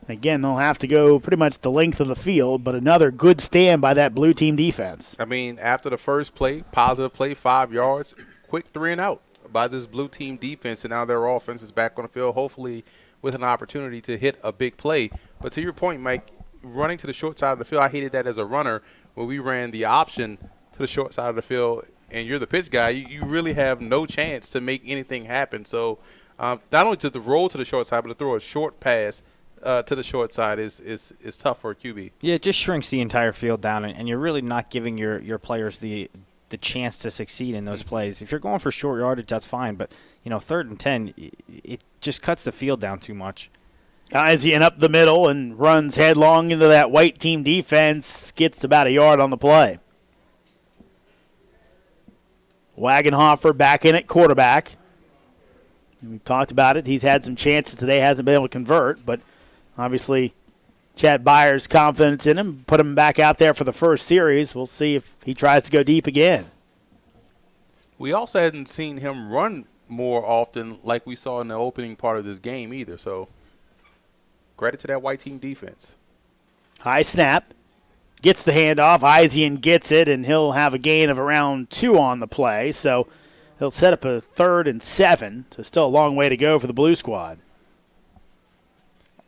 Again, they'll have to go pretty much the length of the field, but another good stand by that blue team defense. I mean, after the first play, positive play, 5 yards, quick 3 and out by this blue team defense, and now their offense is back on the field, hopefully with an opportunity to hit a big play. But to your point, Mike, running to the short side of the field, I hated that as a runner when we ran the option to the short side of the field, and you're the pitch guy, you really have no chance to make anything happen. So not only to the roll to the short side, but to throw a short pass to the short side is tough for a QB. Yeah, it just shrinks the entire field down, and you're really not giving your players the chance to succeed in those plays. If you're going for short yardage, that's fine, but 3rd and 10, it just cuts the field down too much. Eisian up the middle and runs headlong into that white team defense. Gets about a yard on the play. Wagenhofer back in at quarterback. We talked about it. He's had some chances today, hasn't been able to convert, but obviously Chad Byers' confidence in him put him back out there for the first series. We'll see if he tries to go deep again. We also hadn't seen him run more often like we saw in the opening part of this game either, so credit to that white team defense. High snap. Gets the handoff. Eisian gets it, and he'll have a gain of around 2 on the play. So They'll set up a 3rd and 7, so still a long way to go for the Blue Squad.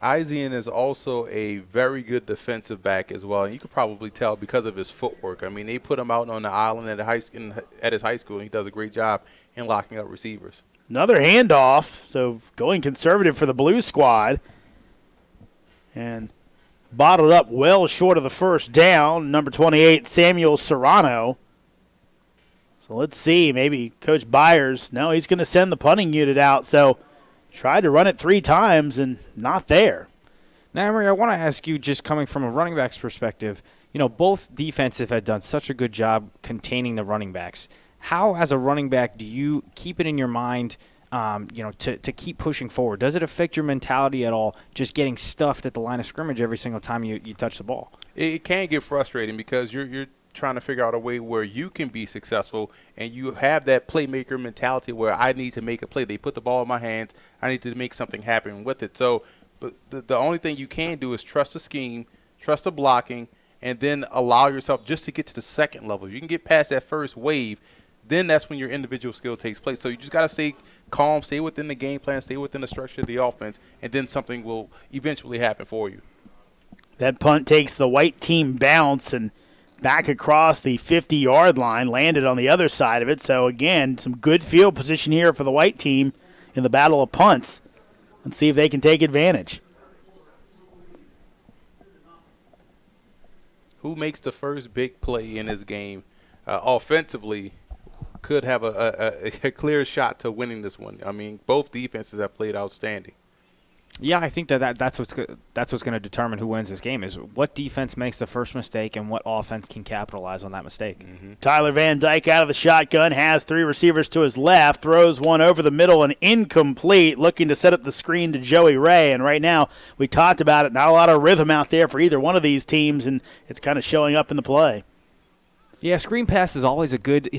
Isian is also a very good defensive back as well. And you could probably tell because of his footwork. I mean, they put him out on the island at his high school, and he does a great job in locking up receivers. Another handoff, so going conservative for the Blue Squad. And bottled up well short of the first down, number 28, Samuel Serrano. So let's see, maybe Coach Byers, no, he's going to send the punting unit out. So tried to run it 3 times and not there. Now, Emery, I want to ask you, just coming from a running back's perspective, both defensive had done such a good job containing the running backs. How, as a running back, do you keep it in your mind, to keep pushing forward? Does it affect your mentality at all, just getting stuffed at the line of scrimmage every single time you touch the ball? It can get frustrating because you're trying to figure out a way where you can be successful, and you have that playmaker mentality where I need to make a play. They put the ball in my hands. I need to make something happen with it. So, but the only thing you can do is trust the scheme, trust the blocking, and then allow yourself just to get to the second level. You can get past that first wave, then that's when your individual skill takes place. So you just got to stay calm, stay within the game plan, stay within the structure of the offense, and then something will eventually happen for you. That punt takes the white team bounce and back across the 50-yard line, landed on the other side of it. So, again, some good field position here for the white team in the battle of punts. Let's see if they can take advantage. Who makes the first big play in this game offensively could have a clear shot to winning this one. I mean, both defenses have played outstanding. Yeah, I think that's what's going to determine who wins this game is what defense makes the first mistake and what offense can capitalize on that mistake. Mm-hmm. Tyler Van Dyke out of the shotgun, has 3 receivers to his left, throws one over the middle and incomplete, looking to set up the screen to Joey Ray. And right now, we talked about it, not a lot of rhythm out there for either one of these teams, and it's kind of showing up in the play. Yeah, screen pass is always a good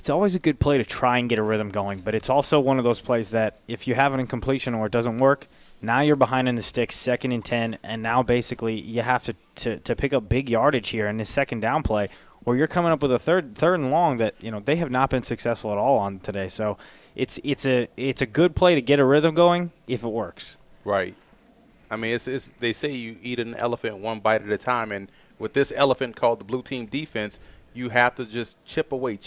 play to try and get a rhythm going, but it's also one of those plays that if you have an incompletion or it doesn't work, now you're behind in the sticks, 2nd and 10, and now basically you have to pick up big yardage here in this second down play, or you're coming up with a third and long that they have not been successful at all on today. So it's a good play to get a rhythm going if it works. Right. I mean, they say you eat an elephant one bite at a time, and with this elephant called the blue team defense, you have to just chip away.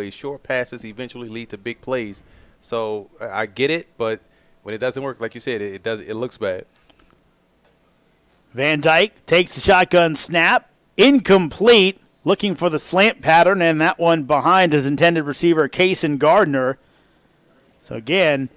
Short passes eventually lead to big plays. So I get it, but when it doesn't work, like you said, it looks bad. Van Dyke takes the shotgun snap, incomplete, looking for the slant pattern, and that one behind his intended receiver, Kaysen Gardner. So again,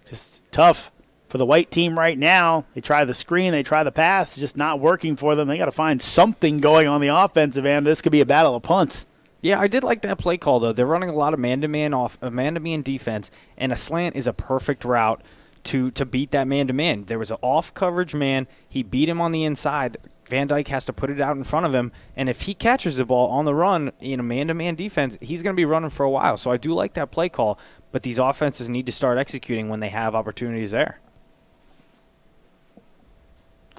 just tough for the white team right now. They try the screen, they try the pass, it's just not working for them. They got to find something going on the offensive end. This could be a battle of punts. Yeah, I did like that play call, though. They're running a lot of man-to-man defense, and a slant is a perfect route to beat that man-to-man. There was an off-coverage man. He beat him on the inside. Van Dyke has to put it out in front of him, and if he catches the ball on the run in a man-to-man defense, he's going to be running for a while. So I do like that play call, but these offenses need to start executing when they have opportunities there.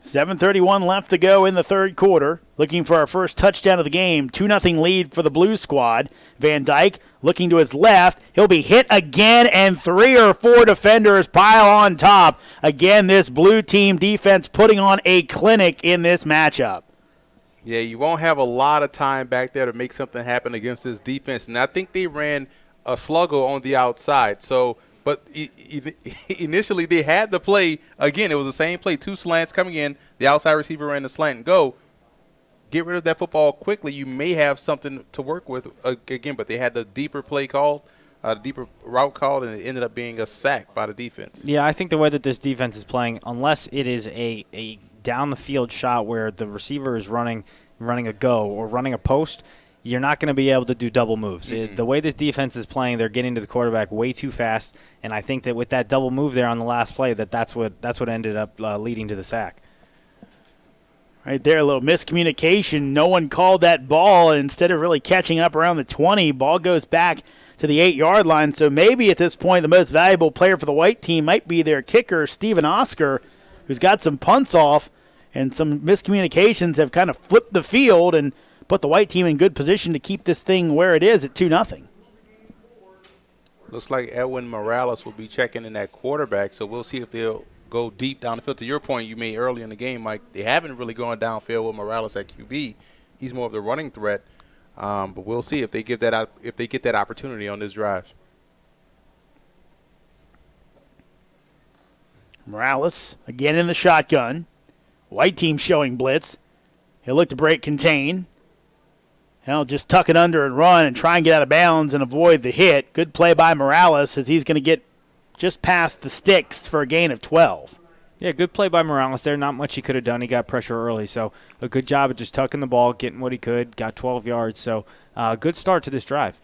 7:31 left to go in the third quarter. Looking for our first touchdown of the game. 2-0 lead for the Blue Squad. Van Dyke looking to his left. He'll be hit again, and 3 or 4 defenders pile on top. Again, this blue team defense putting on a clinic in this matchup. Yeah, you won't have a lot of time back there to make something happen against this defense. And I think they ran a sluggo on the outside. But initially they had the play. Again, it was the same play. 2 slants coming in. The outside receiver ran the slant and go. Get rid of that football quickly. You may have something to work with again, but they had the deeper play called, deeper route called, and it ended up being a sack by the defense. Yeah, I think the way that this defense is playing, unless it is a down-the-field shot where the receiver is running a go or running a post, you're not going to be able to do double moves. The way this defense is playing, they're getting to the quarterback way too fast, and I think that with that double move there on the last play, that's what ended up leading to the sack. Right there, a little miscommunication. No one called that ball, and instead of really catching up around the 20, ball goes back to the 8-yard line. So maybe at this point the most valuable player for the white team might be their kicker, Steven Oscar, who's got some punts off, and some miscommunications have kind of flipped the field and put the white team in good position to keep this thing where it is at 2-0. Looks like Edwin Morales will be checking in at quarterback, so we'll see if they'll go deep down the field. To your point you made early in the game, Mike, they haven't really gone downfield with Morales at QB. He's more of the running threat, but we'll see if they get that opportunity on this drive. Morales again in the shotgun. White team showing blitz. He'll look to break contain. He'll just tuck it under and run and try and get out of bounds and avoid the hit. Good play by Morales as he's going to get just past the sticks for a gain of 12. Yeah, good play by Morales there. Not much he could have done. He got pressure early, so a good job of just tucking the ball, getting what he could, got 12 yards. So good start to this drive.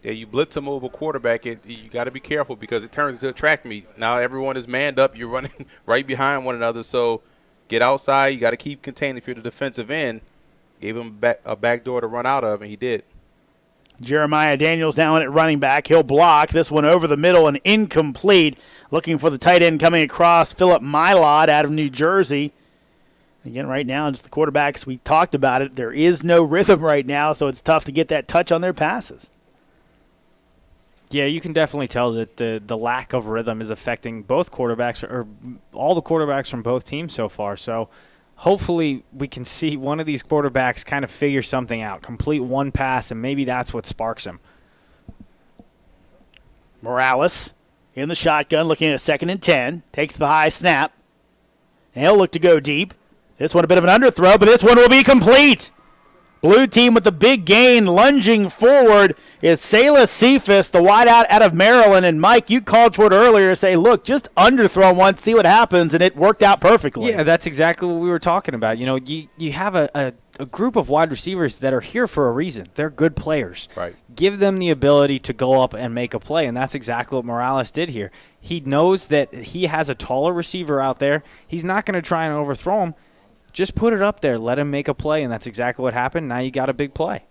Yeah, you blitz a mobile quarterback, you got to be careful because it turns into a track meet. Now everyone is manned up. You're running right behind one another, so get outside. You got to keep contained if you're the defensive end. Gave him a back door to run out of, and he did. Jeremiah Daniels down at running back. He'll block this one over the middle and incomplete. Looking for the tight end coming across, Philip Mylod out of New Jersey. Again, right now, just the quarterbacks, we talked about it. There is no rhythm right now, so it's tough to get that touch on their passes. Yeah, you can definitely tell that the lack of rhythm is affecting both quarterbacks, or all the quarterbacks from both teams so far. So hopefully we can see one of these quarterbacks kind of figure something out, complete one pass, and maybe that's what sparks him. Morales in the shotgun, looking at a 2nd and 10. Takes the high snap. And he'll look to go deep. This one a bit of an underthrow, but this one will be complete. Blue team with the big gain, lunging forward is Salas Cephas, the wideout out of Maryland. And, Mike, you called for it earlier, say, look, just underthrow once, see what happens, and it worked out perfectly. Yeah, that's exactly what we were talking about. You know, you have a group of wide receivers that are here for a reason. They're good players. Right. Give them the ability to go up and make a play, and that's exactly what Morales did here. He knows that he has a taller receiver out there. He's not going to try and overthrow him. Just put it up there. Let him make a play, and that's exactly what happened. Now you got a big play.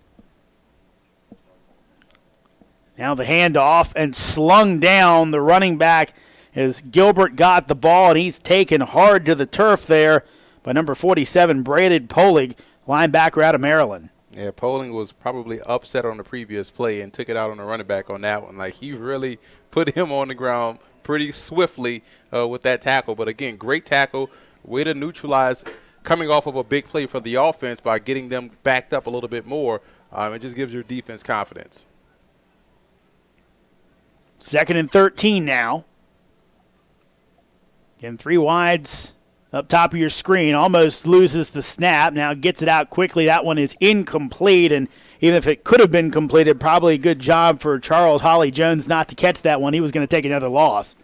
Now the handoff and slung down the running back as Gilbert got the ball, and he's taken hard to the turf there by number 47, Braden Polig, linebacker out of Maryland. Yeah, Poling was probably upset on the previous play and took it out on the running back on that one. Like, he really put him on the ground pretty swiftly with that tackle. But, again, great tackle, way to neutralize coming off of a big play for the offense by getting them backed up a little bit more. It just gives your defense confidence. 2nd and 13 now. Again, 3 wides up top of your screen. Almost loses the snap. Now gets it out quickly. That one is incomplete, and even if it could have been completed, probably a good job for Charles Holly-Jones not to catch that one. He was going to take another loss.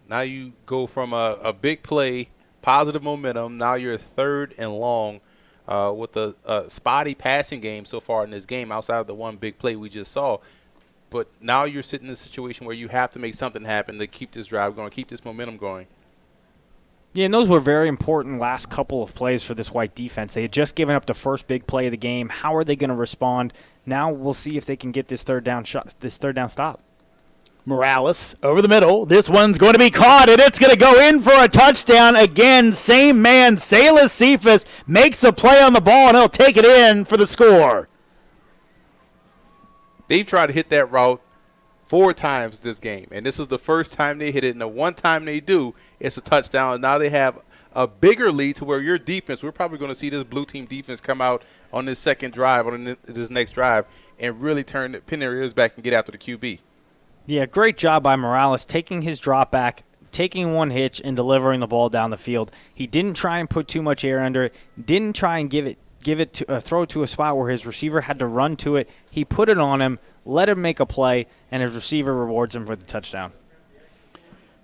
Now you go from a big play, positive momentum. Now you're 3rd and long with a spotty passing game so far in this game outside of the one big play we just saw. But now you're sitting in a situation where you have to make something happen to keep this drive going, keep this momentum going. Yeah, and those were very important last couple of plays for this White defense. They had just given up the first big play of the game. How are they going to respond? Now we'll see if they can get this third down stop. Morales over the middle. This one's going to be caught, and it's going to go in for a touchdown. Again, same man, Salas Cephas, makes a play on the ball, and he'll take it in for the score. They've tried to hit that route 4 times this game, and this is the first time they hit it, and the one time they do, it's a touchdown. Now they have a bigger lead to where your defense, we're probably going to see this blue team defense come out on this second drive, on this next drive, and really pin their ears back and get after the QB. Yeah, great job by Morales taking his drop back, taking one hitch, and delivering the ball down the field. He didn't try and put too much air under it, didn't try and throw it to a spot where his receiver had to run to it. He put it on him, let him make a play, and his receiver rewards him for the touchdown.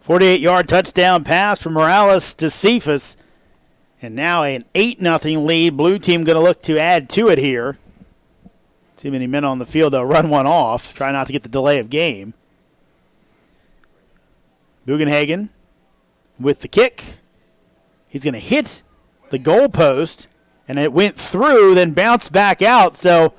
48-yard touchdown pass from Morales to Cephas. And now an 8-0 lead. Blue team going to look to add to it here. Too many men on the field. They'll run one off. Try not to get the delay of game. Bugenhagen with the kick. He's going to hit the goalpost, and it went through, then bounced back out. So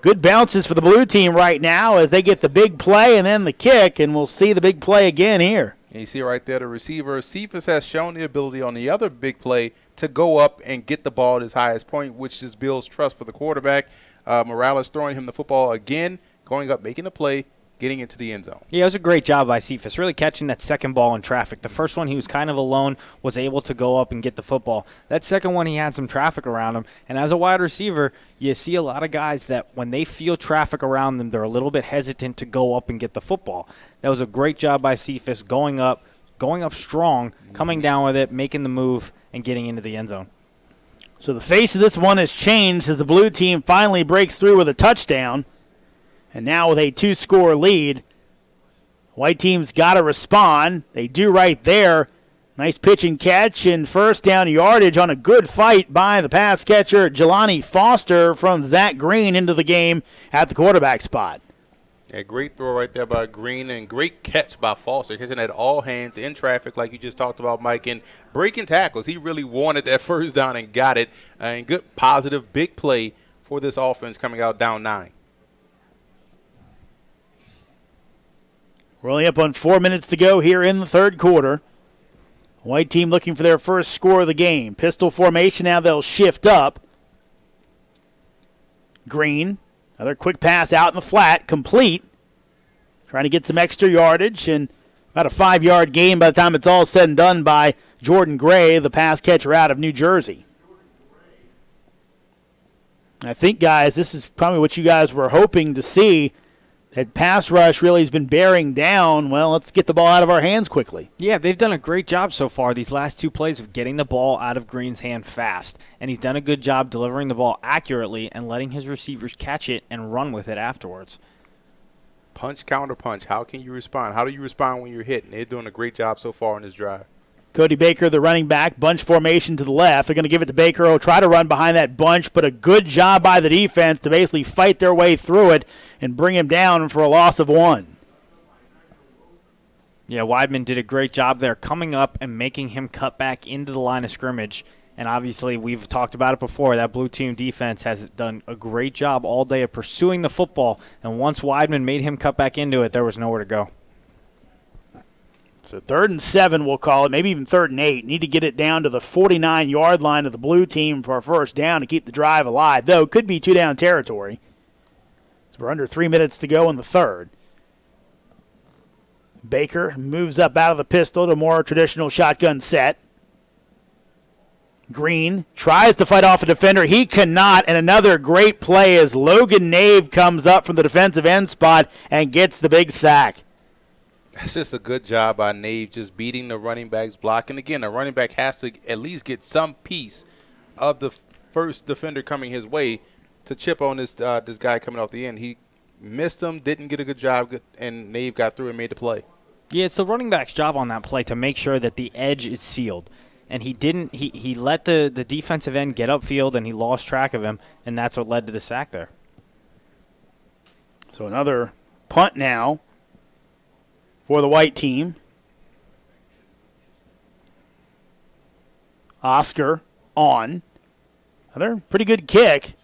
good bounces for the blue team right now as they get the big play and then the kick, and we'll see the big play again here. And you see right there the receiver. Cephas has shown the ability on the other big play to go up and get the ball at his highest point, which just builds trust for the quarterback. Morales throwing him the football again, going up, making a play, getting into the end zone. Yeah, it was a great job by Cephas, really catching that second ball in traffic. The first one, he was kind of alone, was able to go up and get the football. That second one, he had some traffic around him. And as a wide receiver, you see a lot of guys that when they feel traffic around them, they're a little bit hesitant to go up and get the football. That was a great job by Cephas, going up strong, coming down with it, making the move, and getting into the end zone. So the face of this one has changed as the blue team finally breaks through with a touchdown. And now with a 2-score lead, white team's got to respond. They do right there. Nice pitch and catch and first down yardage on a good fight by the pass catcher, Jelani Foster, from Zach Green into the game at the quarterback spot. Yeah, great throw right there by Green and great catch by Foster, catching at all hands in traffic like you just talked about, Mike, and breaking tackles. He really wanted that first down and got it. And good, positive, big play for this offense coming out down 9. We're only up on 4 minutes to go here in the third quarter. White team looking for their first score of the game. Pistol formation, now they'll shift up. Green, another quick pass out in the flat, complete. Trying to get some extra yardage, and about a 5-yard gain by the time it's all said and done by Jordan Gray, the pass catcher out of New Jersey. I think, guys, this is probably what you guys were hoping to see. That pass rush really has been bearing down. Well, let's get the ball out of our hands quickly. Yeah, they've done a great job so far these last 2 plays of getting the ball out of Green's hand fast. And he's done a good job delivering the ball accurately and letting his receivers catch it and run with it afterwards. Punch, counter punch. How can you respond? How do you respond when you're hit? And they're doing a great job so far in this drive. Cody Baker, the running back, bunch formation to the left. They're going to give it to Baker. He'll try to run behind that bunch, but a good job by the defense to basically fight their way through it and bring him down for a loss of 1. Yeah, Weidman did a great job there coming up and making him cut back into the line of scrimmage. And obviously, we've talked about it before, that blue team defense has done a great job all day of pursuing the football. And once Weidman made him cut back into it, there was nowhere to go. So 3rd and 7, we'll call it, maybe even 3rd and 8. Need to get it down to the 49-yard line of the blue team for a first down to keep the drive alive, though it could be 2-down territory. So we're under 3 minutes to go in the third. Baker moves up out of the pistol to more traditional shotgun set. Green tries to fight off a defender. He cannot, and another great play as Logan Nave comes up from the defensive end spot and gets the big sack. That's just a good job by Nave, just beating the running back's block. And, again, a running back has to at least get some piece of the first defender coming his way to chip on this guy coming off the end. He missed him, didn't get a good job, and Nave got through and made the play. Yeah, it's the running back's job on that play to make sure that the edge is sealed. And he didn't. He let the defensive end get upfield, and he lost track of him, and that's what led to the sack there. So another punt now for the white team. Oscar on. Another pretty good kick.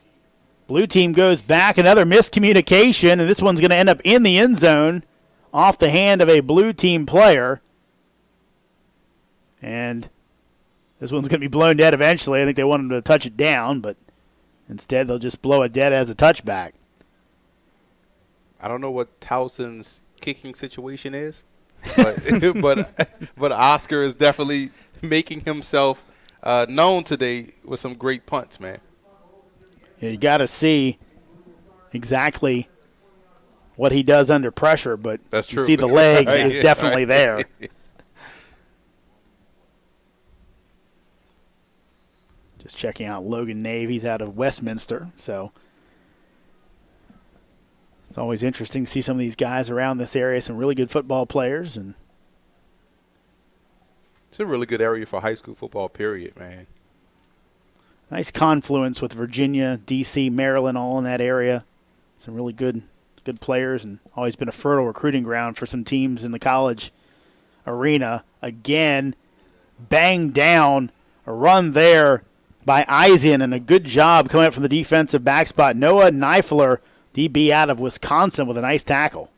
Blue team goes back. Another miscommunication, and this one's going to end up in the end zone off the hand of a blue team player. And this one's going to be blown dead eventually. I think they want him to touch it down, but instead they'll just blow it dead as a touchback. I don't know what Towson's kicking situation is, but but Oscar is definitely making himself known today with some great punts, man. Yeah, you got to see exactly what he does under pressure, but that's true. You see the leg is definitely there. Just checking out Logan Nave. He's out of Westminster, so it's always interesting to see some of these guys around this area, some really good football players. And it's a really good area for high school football, period, man. Nice confluence with Virginia, D.C., Maryland, all in that area. Some really good players, and always been a fertile recruiting ground for some teams in the college arena. Again, banged down, a run there by Eisen, and a good job coming up from the defensive back spot. Noah Neifler, DB out of Wisconsin, with a nice tackle.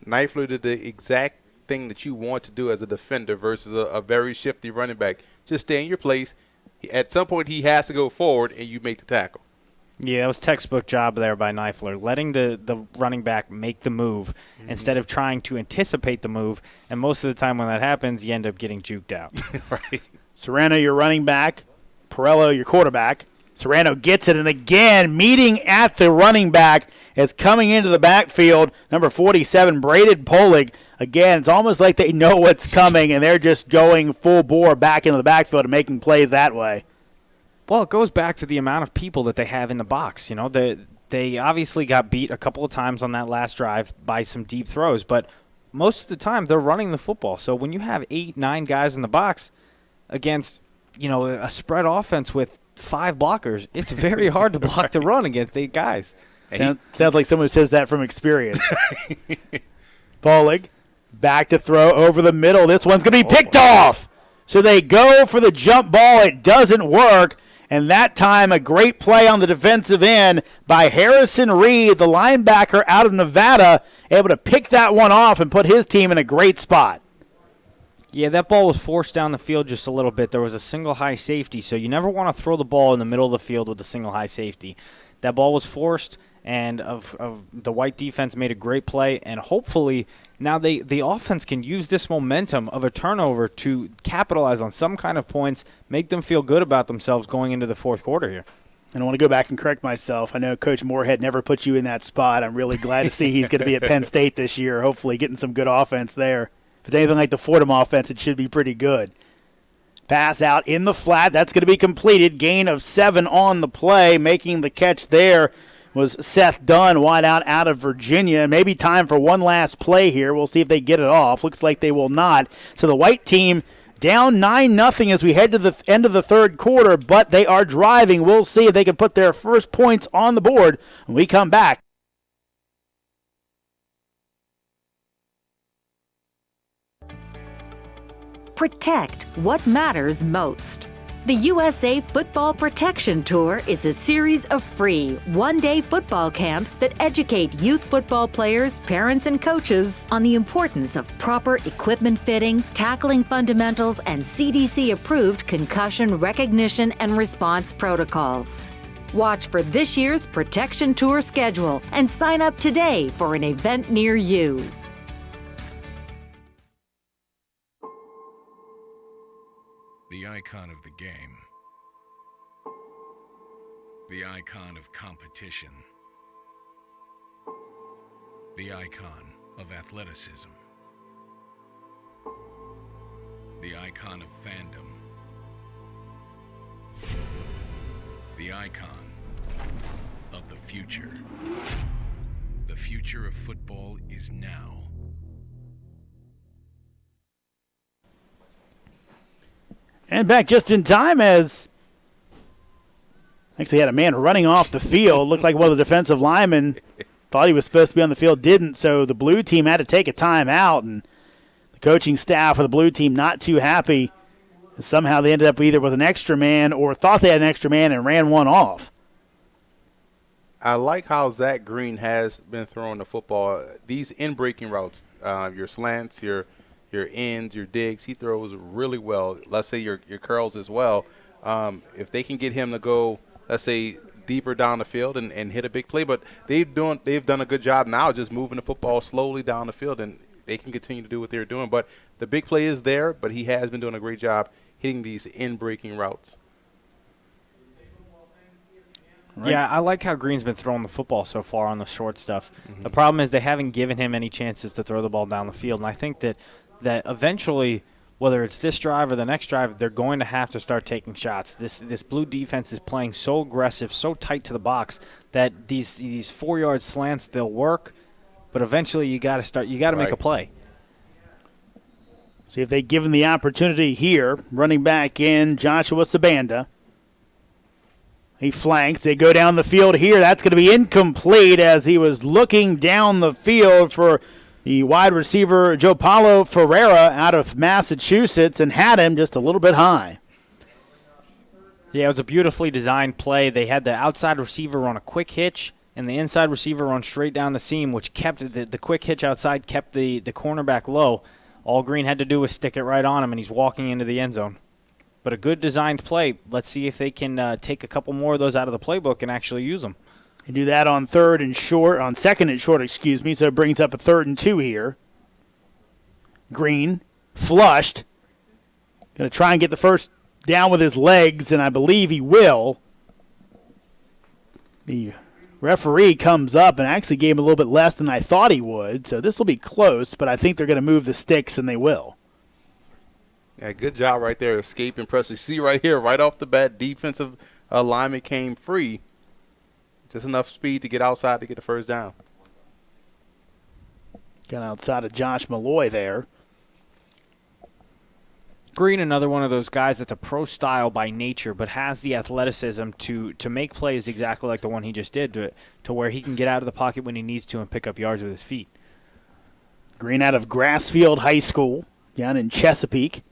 Neifler did the exact thing that you want to do as a defender versus a very shifty running back. Just stay in your place. At some point, he has to go forward, and you make the tackle. Yeah, it was textbook job there by Neifler, letting the running back make the move instead of trying to anticipate the move. And most of the time when that happens, you end up getting juked out. Right. Serrano, your running back. Perello, your quarterback. Serrano gets it, and again, meeting at the running back is coming into the backfield. Number 47, Braden Polig. Again, it's almost like they know what's coming, and they're just going full bore back into the backfield and making plays that way. Well, it goes back to the amount of people that they have in the box. You know, they obviously got beat a couple of times on that last drive by some deep throws, but most of the time they're running the football. So when you have 8, 9 guys in the box against, you know, a spread offense with 5 blockers, it's very hard to block the run against 8 guys. Sounds like someone who says that from experience. Polig, back to throw over the middle. This one's going to be picked off. So they go for the jump ball. It doesn't work. And that time, a great play on the defensive end by Harrison Reed, the linebacker out of Nevada, able to pick that one off and put his team in a great spot. Yeah, that ball was forced down the field just a little bit. There was a single high safety, so you never want to throw the ball in the middle of the field with a single high safety. That ball was forced, and of the white defense made a great play, and hopefully now the offense can use this momentum of a turnover to capitalize on some kind of points, make them feel good about themselves going into the fourth quarter here. And I want to go back and correct myself. I know Coach Moorhead never put you in that spot. I'm really glad to see he's going to be at Penn State this year, hopefully getting some good offense there. If it's anything like the Fordham offense, it should be pretty good. Pass out in the flat. That's going to be completed. Gain of 7 on the play. Making the catch there was Seth Dunn, wide out of Virginia. Maybe time for one last play here. We'll see if they get it off. Looks like they will not. So the white team down 9-0 as we head to the end of the third quarter, but they are driving. We'll see if they can put their first points on the board when we come back. Protect what matters most. The USA Football Protection Tour is a series of free one-day football camps that educate youth football players, parents, and coaches on the importance of proper equipment fitting, tackling fundamentals, and CDC-approved concussion recognition and response protocols. Watch for this year's Protection Tour schedule and sign up today for an event near you. The icon of the game. The icon of competition. The icon of athleticism. The icon of fandom. The icon of the future. The future of football is now. And back just in time as actually had a man running off the field. Looked like one of the defensive linemen thought he was supposed to be on the field, didn't. So the blue team had to take a timeout, and the coaching staff of the blue team not too happy. Somehow they ended up either with an extra man or thought they had an extra man and ran one off. I like how Zach Green has been throwing the football. These in-breaking routes, your slants, your ends, your digs, he throws really well. Let's say your curls as well. If they can get him to go, let's say, deeper down the field and hit a big play, but they've done a good job now just moving the football slowly down the field, and they can continue to do what they're doing. But the big play is there, but he has been doing a great job hitting these in-breaking routes. Right. Yeah, I like how Green's been throwing the football so far on the short stuff. Mm-hmm. The problem is they haven't given him any chances to throw the ball down the field, and I think that eventually, whether it's this drive or the next drive, they're going to have to start taking shots. This blue defense is playing so aggressive, so tight to the box that these 4-yard slants, they'll work, but eventually you got to make a play. See if they give him the opportunity here. Running back in, Joshua Sabanda. He flanks. They go down the field here. That's going to be incomplete as he was looking down the field for the wide receiver, Joe Paulo Ferreira, out of Massachusetts, and had him just a little bit high. Yeah, it was a beautifully designed play. They had the outside receiver on a quick hitch and the inside receiver run straight down the seam, which kept the quick hitch outside, kept the cornerback low. All Green had to do was stick it right on him, and he's walking into the end zone. But a good designed play, let's see if they can take a couple more of those out of the playbook and actually use them. They do that on second and short, so it brings up a 3rd and 2 here. Green, flushed. Going to try and get the first down with his legs, and I believe he will. The referee comes up and actually gave him a little bit less than I thought he would, so this will be close, but I think they're going to move the sticks, and they will. Yeah, good job right there, escaping pressure. See right here, right off the bat, defensive lineman came free. Just enough speed to get outside to get the first down. Got outside of Josh Malloy there. Green, another one of those guys that's a pro style by nature, but has the athleticism to make plays exactly like the one he just did, to where he can get out of the pocket when he needs to and pick up yards with his feet. Green out of Grassfield High School down in Chesapeake.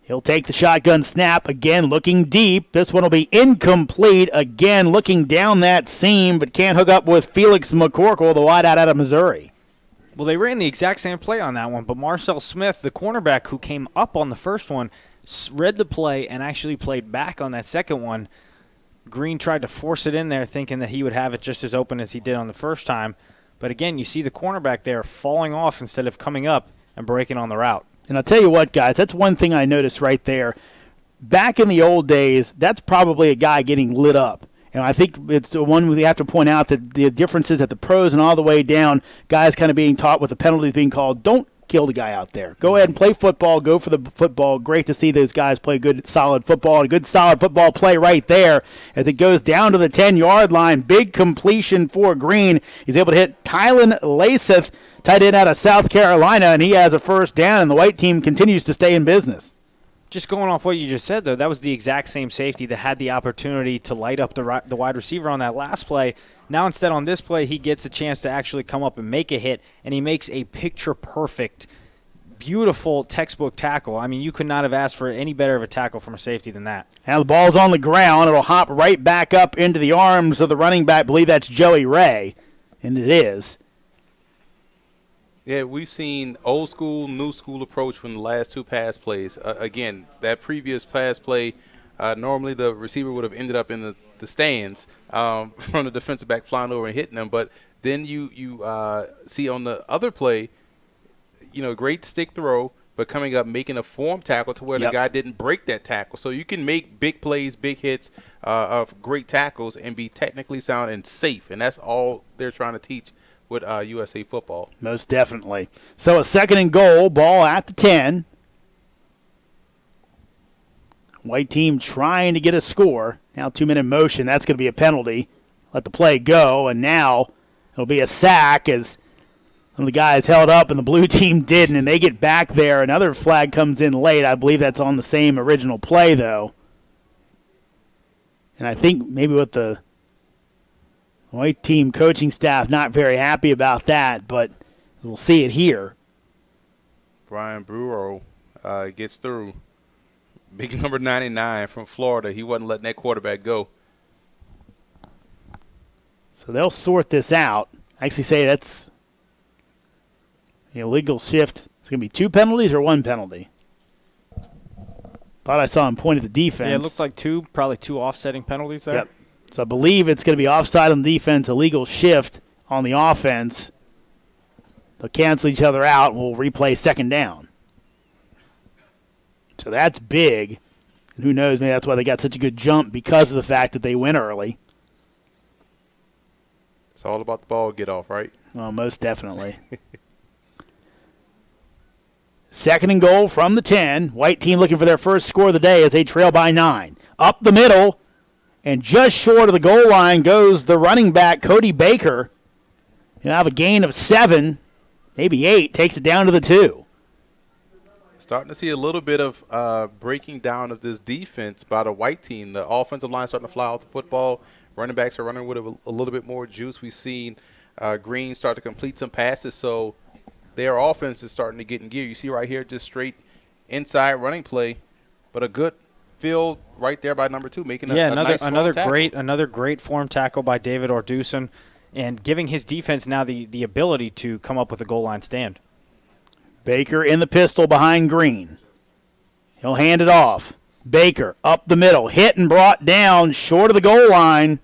He'll take the shotgun snap, again looking deep. This one will be incomplete, again looking down that seam, but can't hook up with Felix McCorkle, the wideout out of Missouri. Well, they ran the exact same play on that one, but Marcel Smith, the cornerback who came up on the first one, read the play and actually played back on that second one. Green tried to force it in there thinking that he would have it just as open as he did on the first time. But again, you see the cornerback there falling off instead of coming up and breaking on the route. And I'll tell you what, guys, that's one thing I noticed right there. Back in the old days, that's probably a guy getting lit up. And I think it's the one we have to point out that the differences at the pros and all the way down, guys kind of being taught with the penalties being called, don't kill the guy out there. Go ahead and play football. Go for the football. Great to see those guys play good, solid football. And a good, solid football play right there as it goes down to the 10-yard line. Big completion for Green. He's able to hit Tylen Laseth, tight end out of South Carolina, and he has a first down, and the white team continues to stay in business. Just going off what you just said, though, that was the exact same safety that had the opportunity to light up the wide receiver on that last play. Now instead on this play, he gets a chance to actually come up and make a hit, and he makes a picture-perfect, beautiful textbook tackle. I mean, you could not have asked for any better of a tackle from a safety than that. Now the ball's on the ground. It'll hop right back up into the arms of the running back. I believe that's Joey Ray, and it is. Yeah, we've seen old school, new school approach from the last two pass plays. Again, that previous pass play, normally the receiver would have ended up in the stands from the defensive back flying over and hitting them. But then you see on the other play, great stick throw, but coming up making a form tackle to where the guy didn't break that tackle. So you can make big plays, big hits of great tackles and be technically sound and safe. And that's all they're trying to teach with USA football. Most definitely. So a 2nd and goal, ball at the 10. White team trying to get a score. Now 2-minute motion. That's going to be a penalty. Let the play go, and now it'll be a sack as some of the guys held up and the blue team didn't, and they get back there. Another flag comes in late. I believe that's on the same original play, though. And I think maybe with the white team coaching staff not very happy about that, but we'll see it here. Brian Brewer gets through. Big number 99 from Florida. He wasn't letting that quarterback go. So they'll sort this out. I actually say that's the illegal shift. It's going to be 2 penalties or 1 penalty? Thought I saw him point at the defense. Yeah, it looked like 2, probably 2 offsetting penalties there. Yep. So I believe it's going to be offside on the defense, illegal shift on the offense. They'll cancel each other out, and we'll replay 2nd down. So that's big. And who knows, maybe that's why they got such a good jump, because of the fact that they went early. It's all about the ball get off, right? Well, most definitely. 2nd and goal from the 10. White team looking for their first score of the day as they trail by 9. Up the middle. And just short of the goal line goes the running back, Cody Baker. He'll have a gain of 7, maybe 8, takes it down to the 2. Starting to see a little bit of breaking down of this defense by the white team. The offensive line starting to fly off the football. Running backs are running with a little bit more juice. We've seen Green start to complete some passes, so their offense is starting to get in gear. You see right here, just straight inside running play, but a good field right there by number 2, making another great form tackle by David Orduson, and giving his defense now the ability to come up with a goal line stand. Baker in the pistol behind Green. He'll hand it off. Baker up the middle, hit and brought down short of the goal line.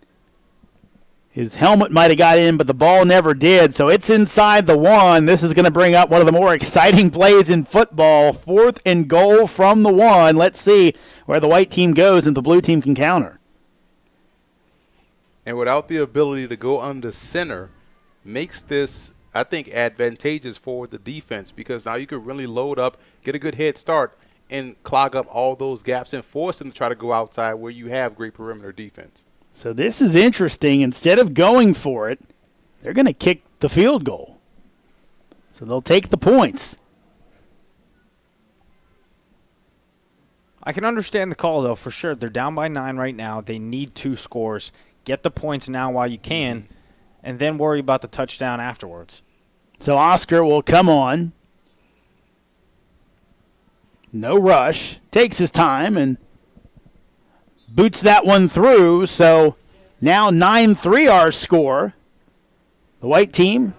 His helmet might have got in, but the ball never did, so it's inside the 1. This is going to bring up one of the more exciting plays in football. 4th and goal from the 1. Let's see where the white team goes and the blue team can counter. And without the ability to go under center, makes this, I think, advantageous for the defense, because now you can really load up, get a good head start, and clog up all those gaps and force them to try to go outside where you have great perimeter defense. So this is interesting. Instead of going for it, they're going to kick the field goal. So they'll take the points. I can understand the call, though, for sure. They're down by 9 right now. They need 2 scores. Get the points now while you can, and then worry about the touchdown afterwards. So Oscar will come on. No rush. Takes his time and boots that one through. So now 9-3 our score. The white team,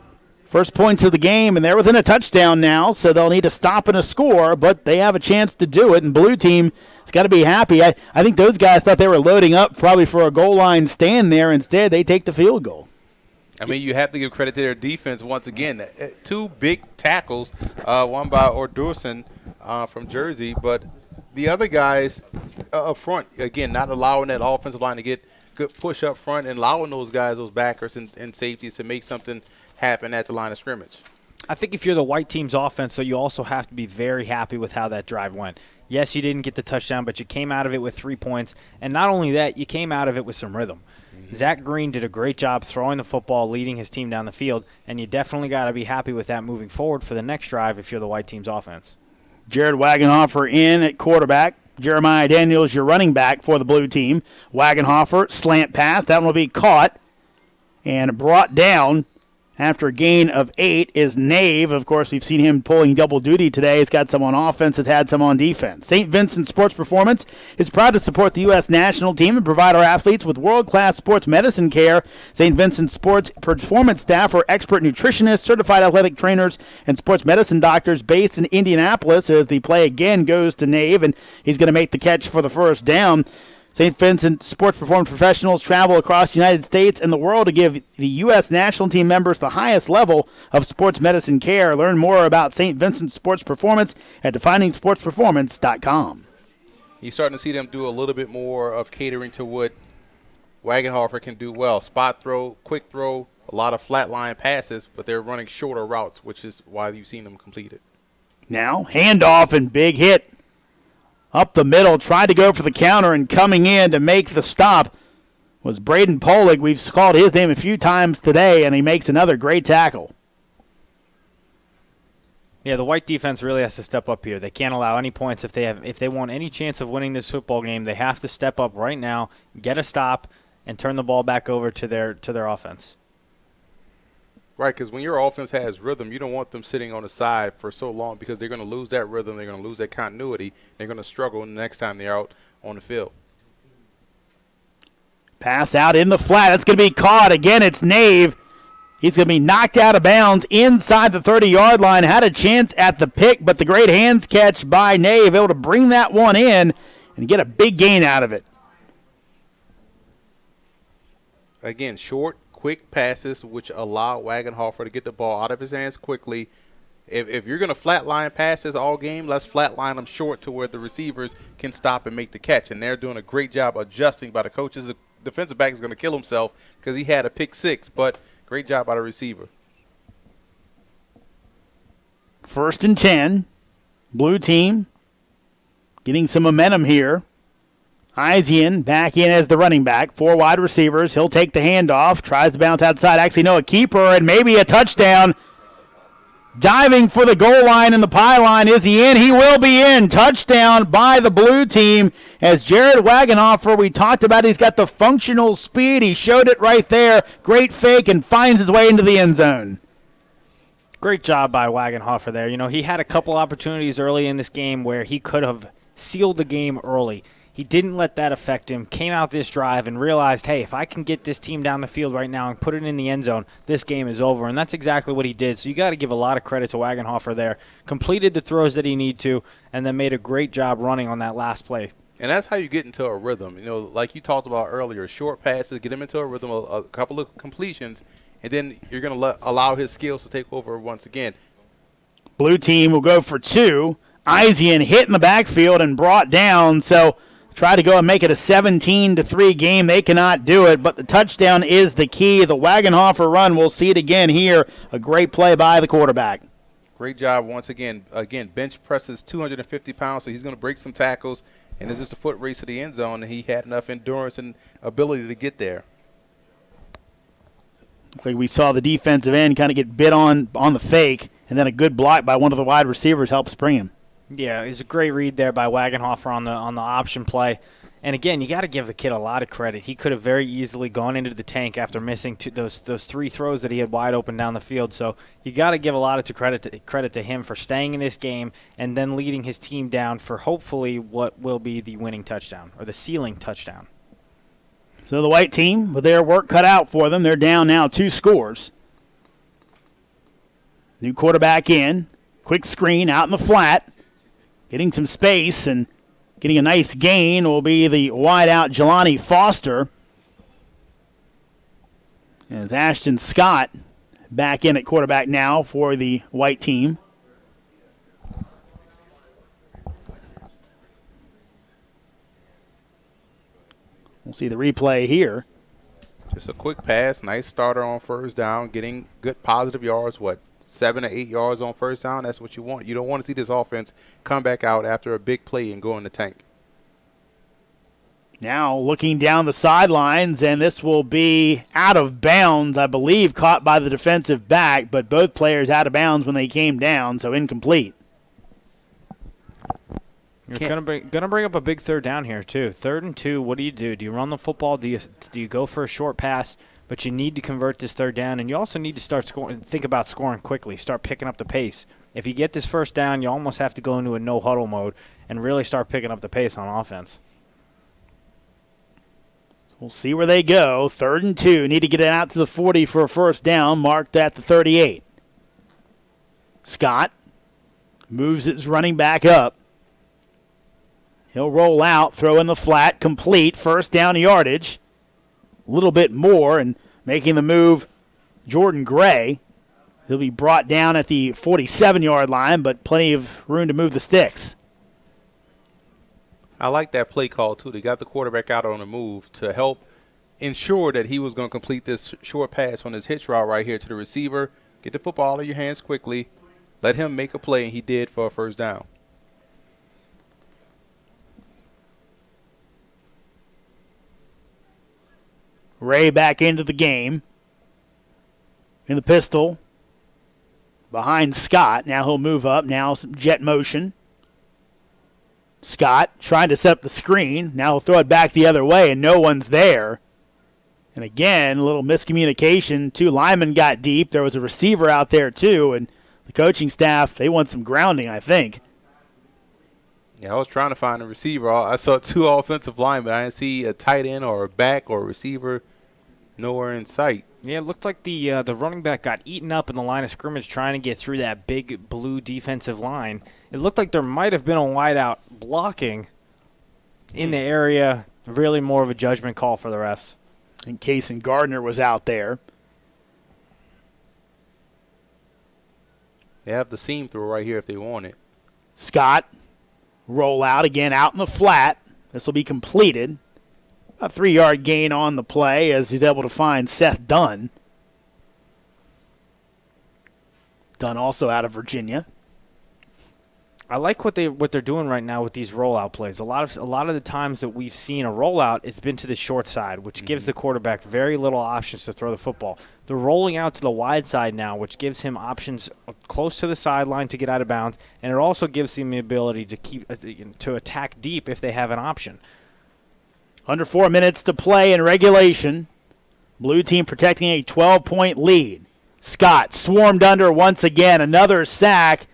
first points of the game, and they're within a touchdown now, so they'll need a stop and a score, but they have a chance to do it, and blue team has got to be happy. I think those guys thought they were loading up probably for a goal line stand there. Instead, they take the field goal. I mean, you have to give credit to their defense once again. 2 big tackles, one by Towson from Jersey, but the other guys up front, again, not allowing that offensive line to get good push up front and allowing those guys, those backers and safeties to make something happen at the line of scrimmage. I think if you're the white team's offense, so you also have to be very happy with how that drive went. Yes, you didn't get the touchdown, but you came out of it with 3 points. And not only that, you came out of it with some rhythm. Zach Green did a great job throwing the football, leading his team down the field, and you definitely got to be happy with that moving forward for the next drive if you're the white team's offense. Jared Wagenhofer in at quarterback. Jeremiah Daniels, your running back for the blue team. Wagenhofer, slant pass. That one will be caught and brought down after a gain of 8 is Nave. Of course, we've seen him pulling double duty today. He's got some on offense, has had some on defense. St. Vincent Sports Performance is proud to support the U.S. national team and provide our athletes with world-class sports medicine care. St. Vincent Sports Performance staff are expert nutritionists, certified athletic trainers, and sports medicine doctors based in Indianapolis. As the play again goes to Nave, and he's going to make the catch for the first down. St. Vincent Sports Performance professionals travel across the United States and the world to give the U.S. national team members the highest level of sports medicine care. Learn more about St. Vincent Sports Performance at definingsportsperformance.com. You're starting to see them do a little bit more of catering to what Wagenhofer can do well. Spot throw, quick throw, a lot of flat line passes, but they're running shorter routes, which is why you've seen them complete it. Now, handoff and big hit. Up the middle, tried to go for the counter, and coming in to make the stop was Braden Polig. We've called his name a few times today, and he makes another great tackle. Yeah, the white defense really has to step up here. They can't allow any points. If they want any chance of winning this football game, they have to step up right now, get a stop, and turn the ball back over to their offense. Right, because when your offense has rhythm, you don't want them sitting on the side for so long because they're going to lose that rhythm. They're going to lose that continuity. They're going to struggle the next time they're out on the field. Pass out in the flat. That's going to be caught. Again, it's Nave. He's going to be knocked out of bounds inside the 30-yard line. Had a chance at the pick, but the great hands catch by Nave, able to bring that one in and get a big gain out of it. Again, short, quick passes which allow Wagenhofer to get the ball out of his hands quickly. If you're going to flatline passes all game, let's flatline them short to where the receivers can stop and make the catch. And they're doing a great job adjusting by the coaches. The defensive back is going to kill himself because he had a pick 6, but great job by the receiver. 1st and 10. Blue team getting some momentum here. Isian back in as the running back. 4 wide receivers. He'll take the handoff. Tries to bounce outside. Actually, no, a keeper and maybe a touchdown. Diving for the goal line and the pylon. Is he in? He will be in. Touchdown by the blue team as Jared Wagenhofer, we talked about, he's got the functional speed. He showed it right there. Great fake and finds his way into the end zone. Great job by Wagenhofer there. You know, he had a couple opportunities early in this game where he could have sealed the game early. He didn't let that affect him, came out this drive and realized, hey, if I can get this team down the field right now and put it in the end zone, this game is over. And that's exactly what he did. So you got to give a lot of credit to Wagenhofer there. Completed the throws that he needed to, and then made a great job running on that last play. And that's how you get into a rhythm. You know, like you talked about earlier, short passes, get him into a rhythm, a couple of completions, and then you're going to allow his skills to take over once again. Blue team will go for 2. Isian hit in the backfield and brought down, so try to go and make it a 17-3 game. They cannot do it, but the touchdown is the key. The Wagenhofer run, we'll see it again here. A great play by the quarterback. Great job once again. Again, bench presses 250 pounds, so he's going to break some tackles. And it's just a foot race to the end zone, and he had enough endurance and ability to get there. Like we saw the defensive end kind of get bit on the fake, and then a good block by one of the wide receivers helped spring him. Yeah, it was a great read there by Wagenhofer on the option play. And again, you got to give the kid a lot of credit. He could have very easily gone into the tank after missing those 3 throws that he had wide open down the field. So you got to give a lot of credit to him for staying in this game and then leading his team down for hopefully what will be the winning touchdown or the sealing touchdown. So the white team, with their work cut out for them, they're down now 2 scores. New quarterback in. Quick screen out in the flat. Getting some space and getting a nice gain will be the wide-out Jelani Foster. As Ashton Scott back in at quarterback now for the white team. We'll see the replay here. Just a quick pass, nice starter on first down, getting good positive yards, 7 or 8 yards on first down. That's what you want. You don't want to see this offense come back out after a big play and go in the tank. Now looking down the sidelines, and this will be out of bounds, I believe, caught by the defensive back, but both players out of bounds when they came down, so incomplete. It's gonna bring up a big third down here too. 3rd and 2. What do you do? Do you run the football? Do you go for a short pass? But you need to convert this third down, and you also need to start scoring. Think about scoring quickly. Start picking up the pace. If you get this first down, you almost have to go into a no huddle mode and really start picking up the pace on offense. We'll see where they go. 3rd and 2. Need to get it out to the 40 for a first down, marked at the 38. Scott moves his running back up. He'll roll out, throw in the flat, complete, first down yardage. A little bit more, and making the move, Jordan Gray. He'll be brought down at the 47-yard line, but plenty of room to move the sticks. I like that play call, too. They got the quarterback out on the move to help ensure that he was going to complete this short pass on his hitch route right here to the receiver. Get the football in your hands quickly. Let him make a play, and he did for a first down. Ray back into the game. In the pistol. Behind Scott. Now he'll move up. Now some jet motion. Scott trying to set up the screen. Now he'll throw it back the other way, and no one's there. And again, a little miscommunication. 2 linemen got deep. There was a receiver out there, too, and the coaching staff, they want some grounding, I think. Yeah, I was trying to find a receiver. I saw 2 offensive linemen. I didn't see a tight end or a back or a receiver nowhere in sight. Yeah, it looked like the running back got eaten up in the line of scrimmage trying to get through that big blue defensive line. It looked like there might have been a wideout blocking in the area. Really more of a judgment call for the refs. And Cason Gardner was out there. They have the seam through right here if they want it. Scott, roll out again out in the flat. This will be completed. A 3-yard gain on the play as he's able to find Seth Dunn. Dunn also out of Virginia. I like what they're doing right now with these rollout plays. A lot of the times that we've seen a rollout, it's been to the short side, which gives the quarterback very little options to throw the football. They're rolling out to the wide side now, which gives him options close to the sideline to get out of bounds, and it also gives him the ability to attack deep if they have an option. Under 4 minutes to play in regulation. Blue team protecting a 12-point lead. Scott swarmed under once again. Another sack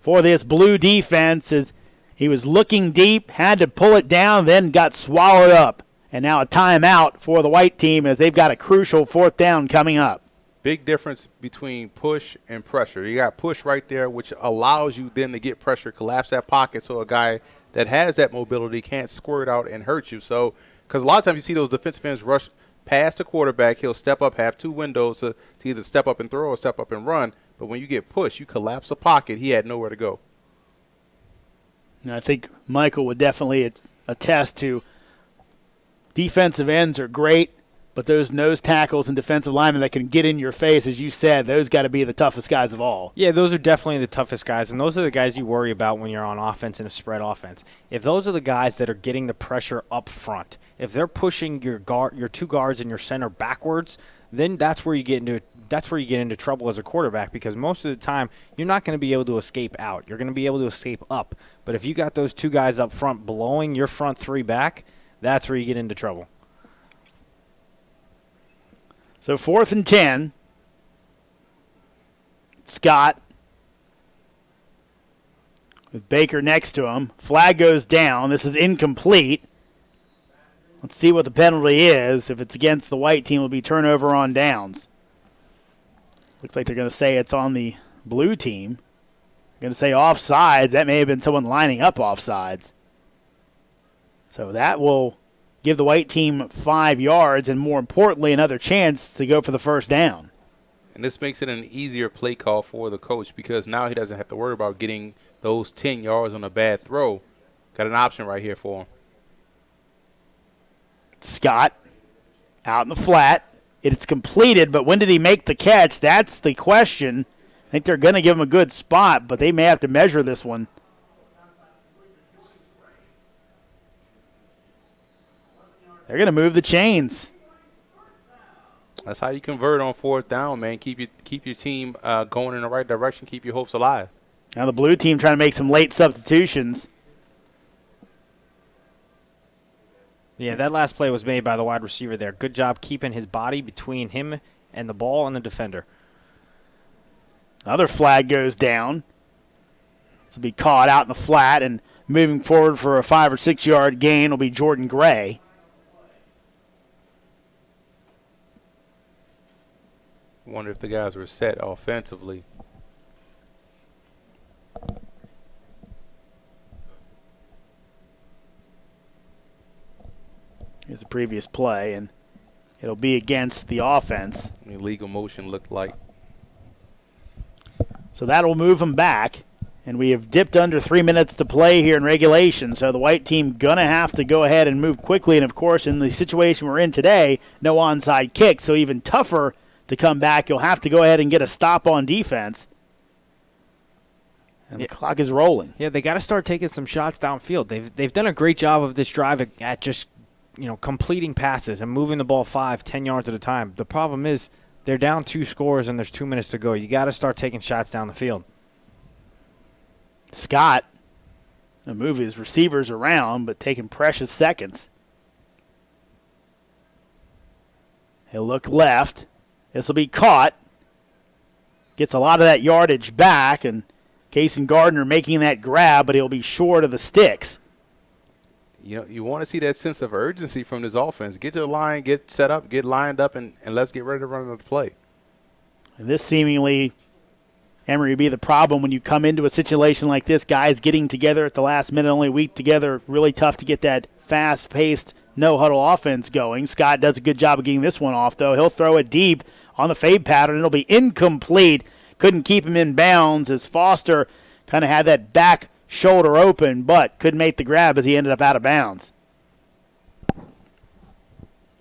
for this blue defense as He was looking deep, had to pull it down, then got swallowed up. And now a timeout for the white team as they've got a crucial 4th down coming up. Big difference between push and pressure. You got push right there, which allows you then to get pressure, collapse that pocket so a guy that has that mobility can't squirt out and hurt you. So, because a lot of times you see those defensive ends rush past the quarterback, he'll step up, have 2 windows to either step up and throw or step up and run. But when you get pushed, you collapse a pocket, he had nowhere to go. And I think Michael would definitely attest to defensive ends are great, but those nose tackles and defensive linemen that can get in your face, as you said, those got to be the toughest guys of all. Yeah, those are definitely the toughest guys, and those are the guys you worry about when you're on offense in a spread offense. If those are the guys that are getting the pressure up front, if they're pushing your 2 guards and your center backwards, then that's where you get into trouble as a quarterback, because most of the time you're not going to be able to escape out. You're going to be able to escape up. But if you got those 2 guys up front blowing your front 3 back, that's where you get into trouble. So 4th and 10. Scott with Baker next to him. Flag goes down. This is incomplete. Let's see what the penalty is. If it's against the white team, it'll be turnover on downs. Looks like they're going to say it's on the blue team. They're going to say offsides. That may have been someone lining up offsides. So that will give the white team 5 yards and, more importantly, another chance to go for the 1st down. And this makes it an easier play call for the coach, because now he doesn't have to worry about getting those 10 yards on a bad throw. Got an option right here for him. Scott out in the flat. It's completed, but when did he make the catch? That's the question. I think they're going to give him a good spot, but they may have to measure this one. They're going to move the chains. That's how you convert on 4th down, man. Keep your team going in the right direction. Keep your hopes alive. Now the blue team trying to make some late substitutions. Yeah, that last play was made by the wide receiver there. Good job keeping his body between him and the ball and the defender. Another flag goes down. This will be caught out in the flat, and moving forward for a 5 or 6 yard gain will be Jordan Gray. Wonder if the guys were set offensively. Here's the previous play, and it'll be against the offense. Illegal motion looked like. So that'll move them back, and we have dipped under 3 minutes to play here in regulation, so the white team going to have to go ahead and move quickly, and, of course, in the situation we're in today, no onside kick, so even tougher to come back. You'll have to go ahead and get a stop on defense. And the clock is rolling. Yeah, they got to start taking some shots downfield. They've done a great job of this drive at just completing passes and moving the ball 5-10 yards at a time. The problem is they're down 2 scores and there's 2 minutes to go. You got to start taking shots down the field. Scott will move his receivers around, but taking precious seconds. He'll look left. This will be caught. Gets a lot of that yardage back, and Cason Gardner making that grab, but he'll be short of the sticks. You want to see that sense of urgency from this offense. Get to the line, get set up, get lined up, and let's get ready to run another play. And this seemingly, Emory, would be the problem when you come into a situation like this. Guys getting together at the last minute, only a week together. Really tough to get that fast-paced, no-huddle offense going. Scott does a good job of getting this one off, though. He'll throw it deep on the fade pattern. It'll be incomplete. Couldn't keep him in bounds as Foster kind of had that back shoulder open, but couldn't make the grab as he ended up out of bounds.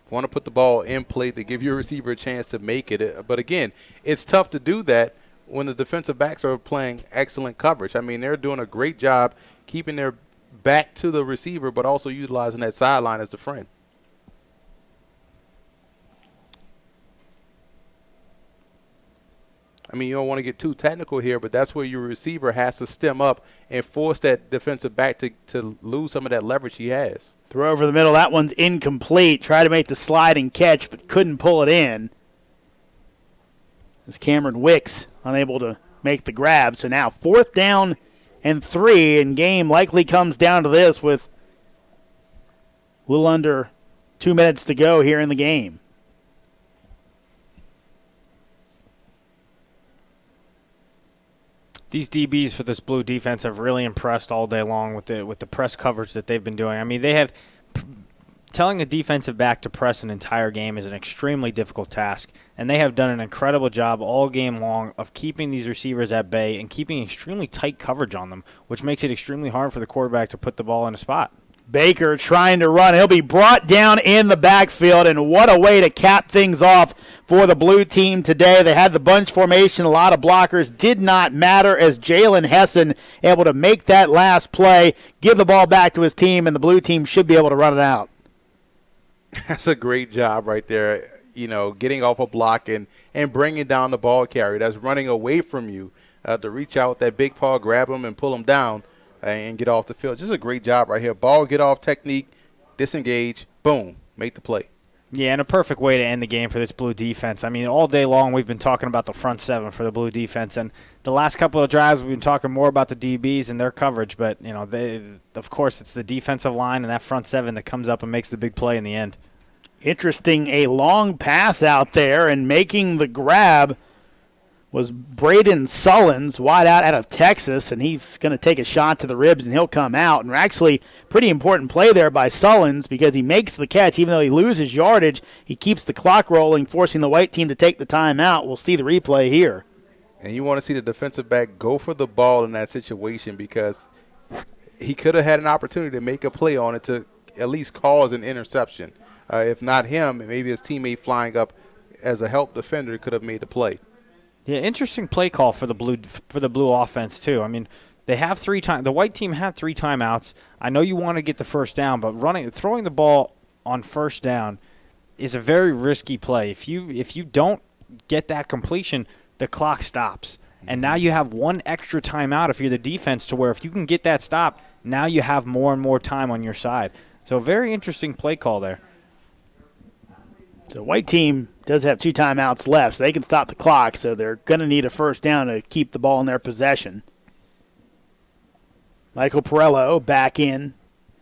Want to put the ball in play to give your receiver a chance to make it. But, again, it's tough to do that when the defensive backs are playing excellent coverage. I mean, they're doing a great job keeping their back to the receiver, but also utilizing that sideline as the friend. I mean, you don't want to get too technical here, but that's where your receiver has to stem up and force that defensive back to lose some of that leverage he has. Throw over the middle. That one's incomplete. Tried to make the sliding catch, but couldn't pull it in. As Cameron Wicks unable to make the grab. So now 4th down 3, and game likely comes down to this with a little under 2 minutes to go here in the game. These DBs for this Blue defense have really impressed all day long with the press coverage that they've been doing. I mean, they have telling a defensive back to press an entire game is an extremely difficult task, and they have done an incredible job all game long of keeping these receivers at bay and keeping extremely tight coverage on them, which makes it extremely hard for the quarterback to put the ball in a spot. Baker trying to run. He'll be brought down in the backfield, and what a way to cap things off for the Blue team today. They had the bunch formation, a lot of blockers. Did not matter as Jalen Hessen able to make that last play, give the ball back to his team, and the Blue team should be able to run it out. That's a great job right there, getting off a block and bringing down the ball carrier that's running away from you to reach out with that big paw, grab him, and pull him down and get off the field. Just a great job right here. Ball get off technique, disengage, boom, make the play. Yeah, and a perfect way to end the game for this Blue defense. I mean, all day long we've been talking about the front seven for the Blue defense, and the last couple of drives we've been talking more about the DBs and their coverage, but, of course it's the defensive line and that front seven that comes up and makes the big play in the end. Interesting, a long pass out there, and making the grab was Braden Sullins, wide out of Texas, and he's going to take a shot to the ribs, and he'll come out. And actually, pretty important play there by Sullins because he makes the catch. Even though he loses yardage, he keeps the clock rolling, forcing the white team to take the timeout. We'll see the replay here. And you want to see the defensive back go for the ball in that situation because he could have had an opportunity to make a play on it to at least cause an interception. If not him, maybe his teammate flying up as a help defender could have made the play. Yeah, interesting play call for the blue offense too. I mean, they have the white team had 3 timeouts. I know you want to get the first down, but throwing the ball on first down is a very risky play. If you don't get that completion, the clock stops. And now you have one extra timeout if you're the defense to where if you can get that stop, now you have more and more time on your side. So very interesting play call there. So white team does have 2 timeouts left, so they can stop the clock, so they're going to need a first down to keep the ball in their possession. Michael Perello back in,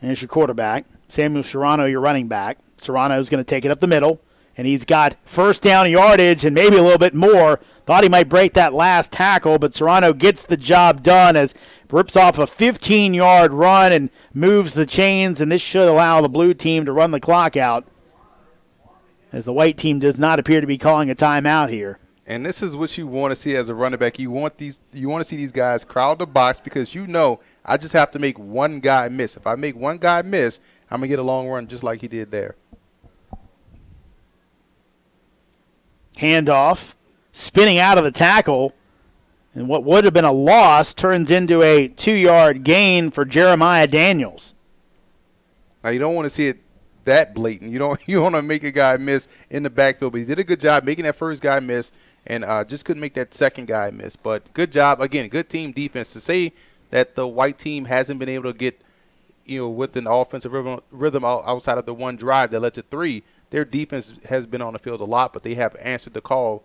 and it's your quarterback. Samuel Serrano, your running back. Serrano's going to take it up the middle, and he's got first down yardage and maybe a little bit more. Thought he might break that last tackle, but Serrano gets the job done as rips off a 15-yard run and moves the chains, and this should allow the blue team to run the clock out, as the white team does not appear to be calling a timeout here. And this is what you want to see as a running back. You want to see these guys crowd the box because I just have to make one guy miss. If I make one guy miss, I'm going to get a long run just like he did there. Handoff, spinning out of the tackle, and what would have been a loss turns into a 2-yard gain for Jeremiah Daniels. Now, you don't want to see it that blatant. You want to make a guy miss in the backfield, but he did a good job making that first guy miss and just couldn't make that second guy miss. But good job. Again, good team defense. To say that the white team hasn't been able to get, with an offensive rhythm outside of the one drive that led to 3, their defense has been on the field a lot, but they have answered the call,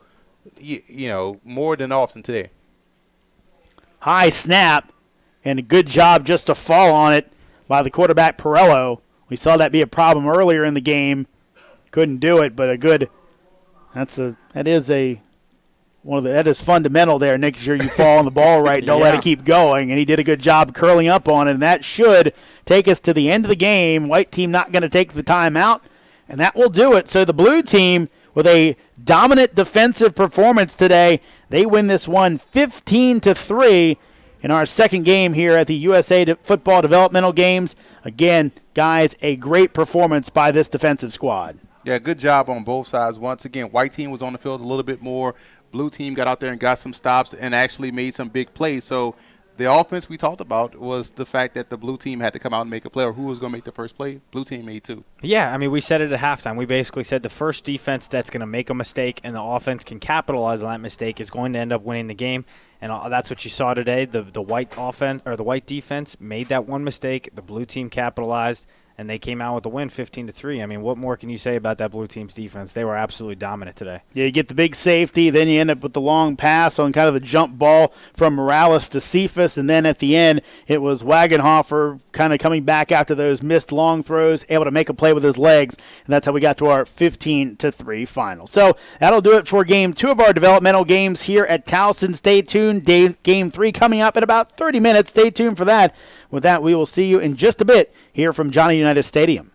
more than often today. High snap, and a good job just to fall on it by the quarterback Perello. We saw that be a problem earlier in the game. Couldn't do it, but that is fundamental there, making sure you fall on the ball right, don't let it keep going. And he did a good job curling up on it, and that should take us to the end of the game. White team not going to take the timeout, and that will do it. So the blue team, with a dominant defensive performance today, they win this one 15-3 in our second game here at the USA Football Developmental Games. Again, guys, a great performance by this defensive squad. Yeah, good job on both sides. Once again, white team was on the field a little bit more. Blue team got out there and got some stops and actually made some big plays. So the offense we talked about was the fact that the blue team had to come out and make a play, or who was going to make the first play? Blue team made 2. Yeah, I mean, we said it at halftime. We basically said the first defense that's going to make a mistake and the offense can capitalize on that mistake is going to end up winning the game. And that's what you saw today. The white offense or the white defense made that one mistake. The blue team capitalized, and they came out with the win 15-3. I mean, what more can you say about that Blue Team's defense? They were absolutely dominant today. Yeah, you get the big safety, then you end up with the long pass on kind of the jump ball from Morales to Cephas, and then at the end it was Wagenhofer kind of coming back after those missed long throws, able to make a play with his legs, and that's how we got to our 15-3 final. So that'll do it for Game 2 of our developmental games here at Towson. Stay tuned. Game 3 coming up in about 30 minutes. Stay tuned for that. With that, we will see you in just a bit here from Johnny Unitas Stadium.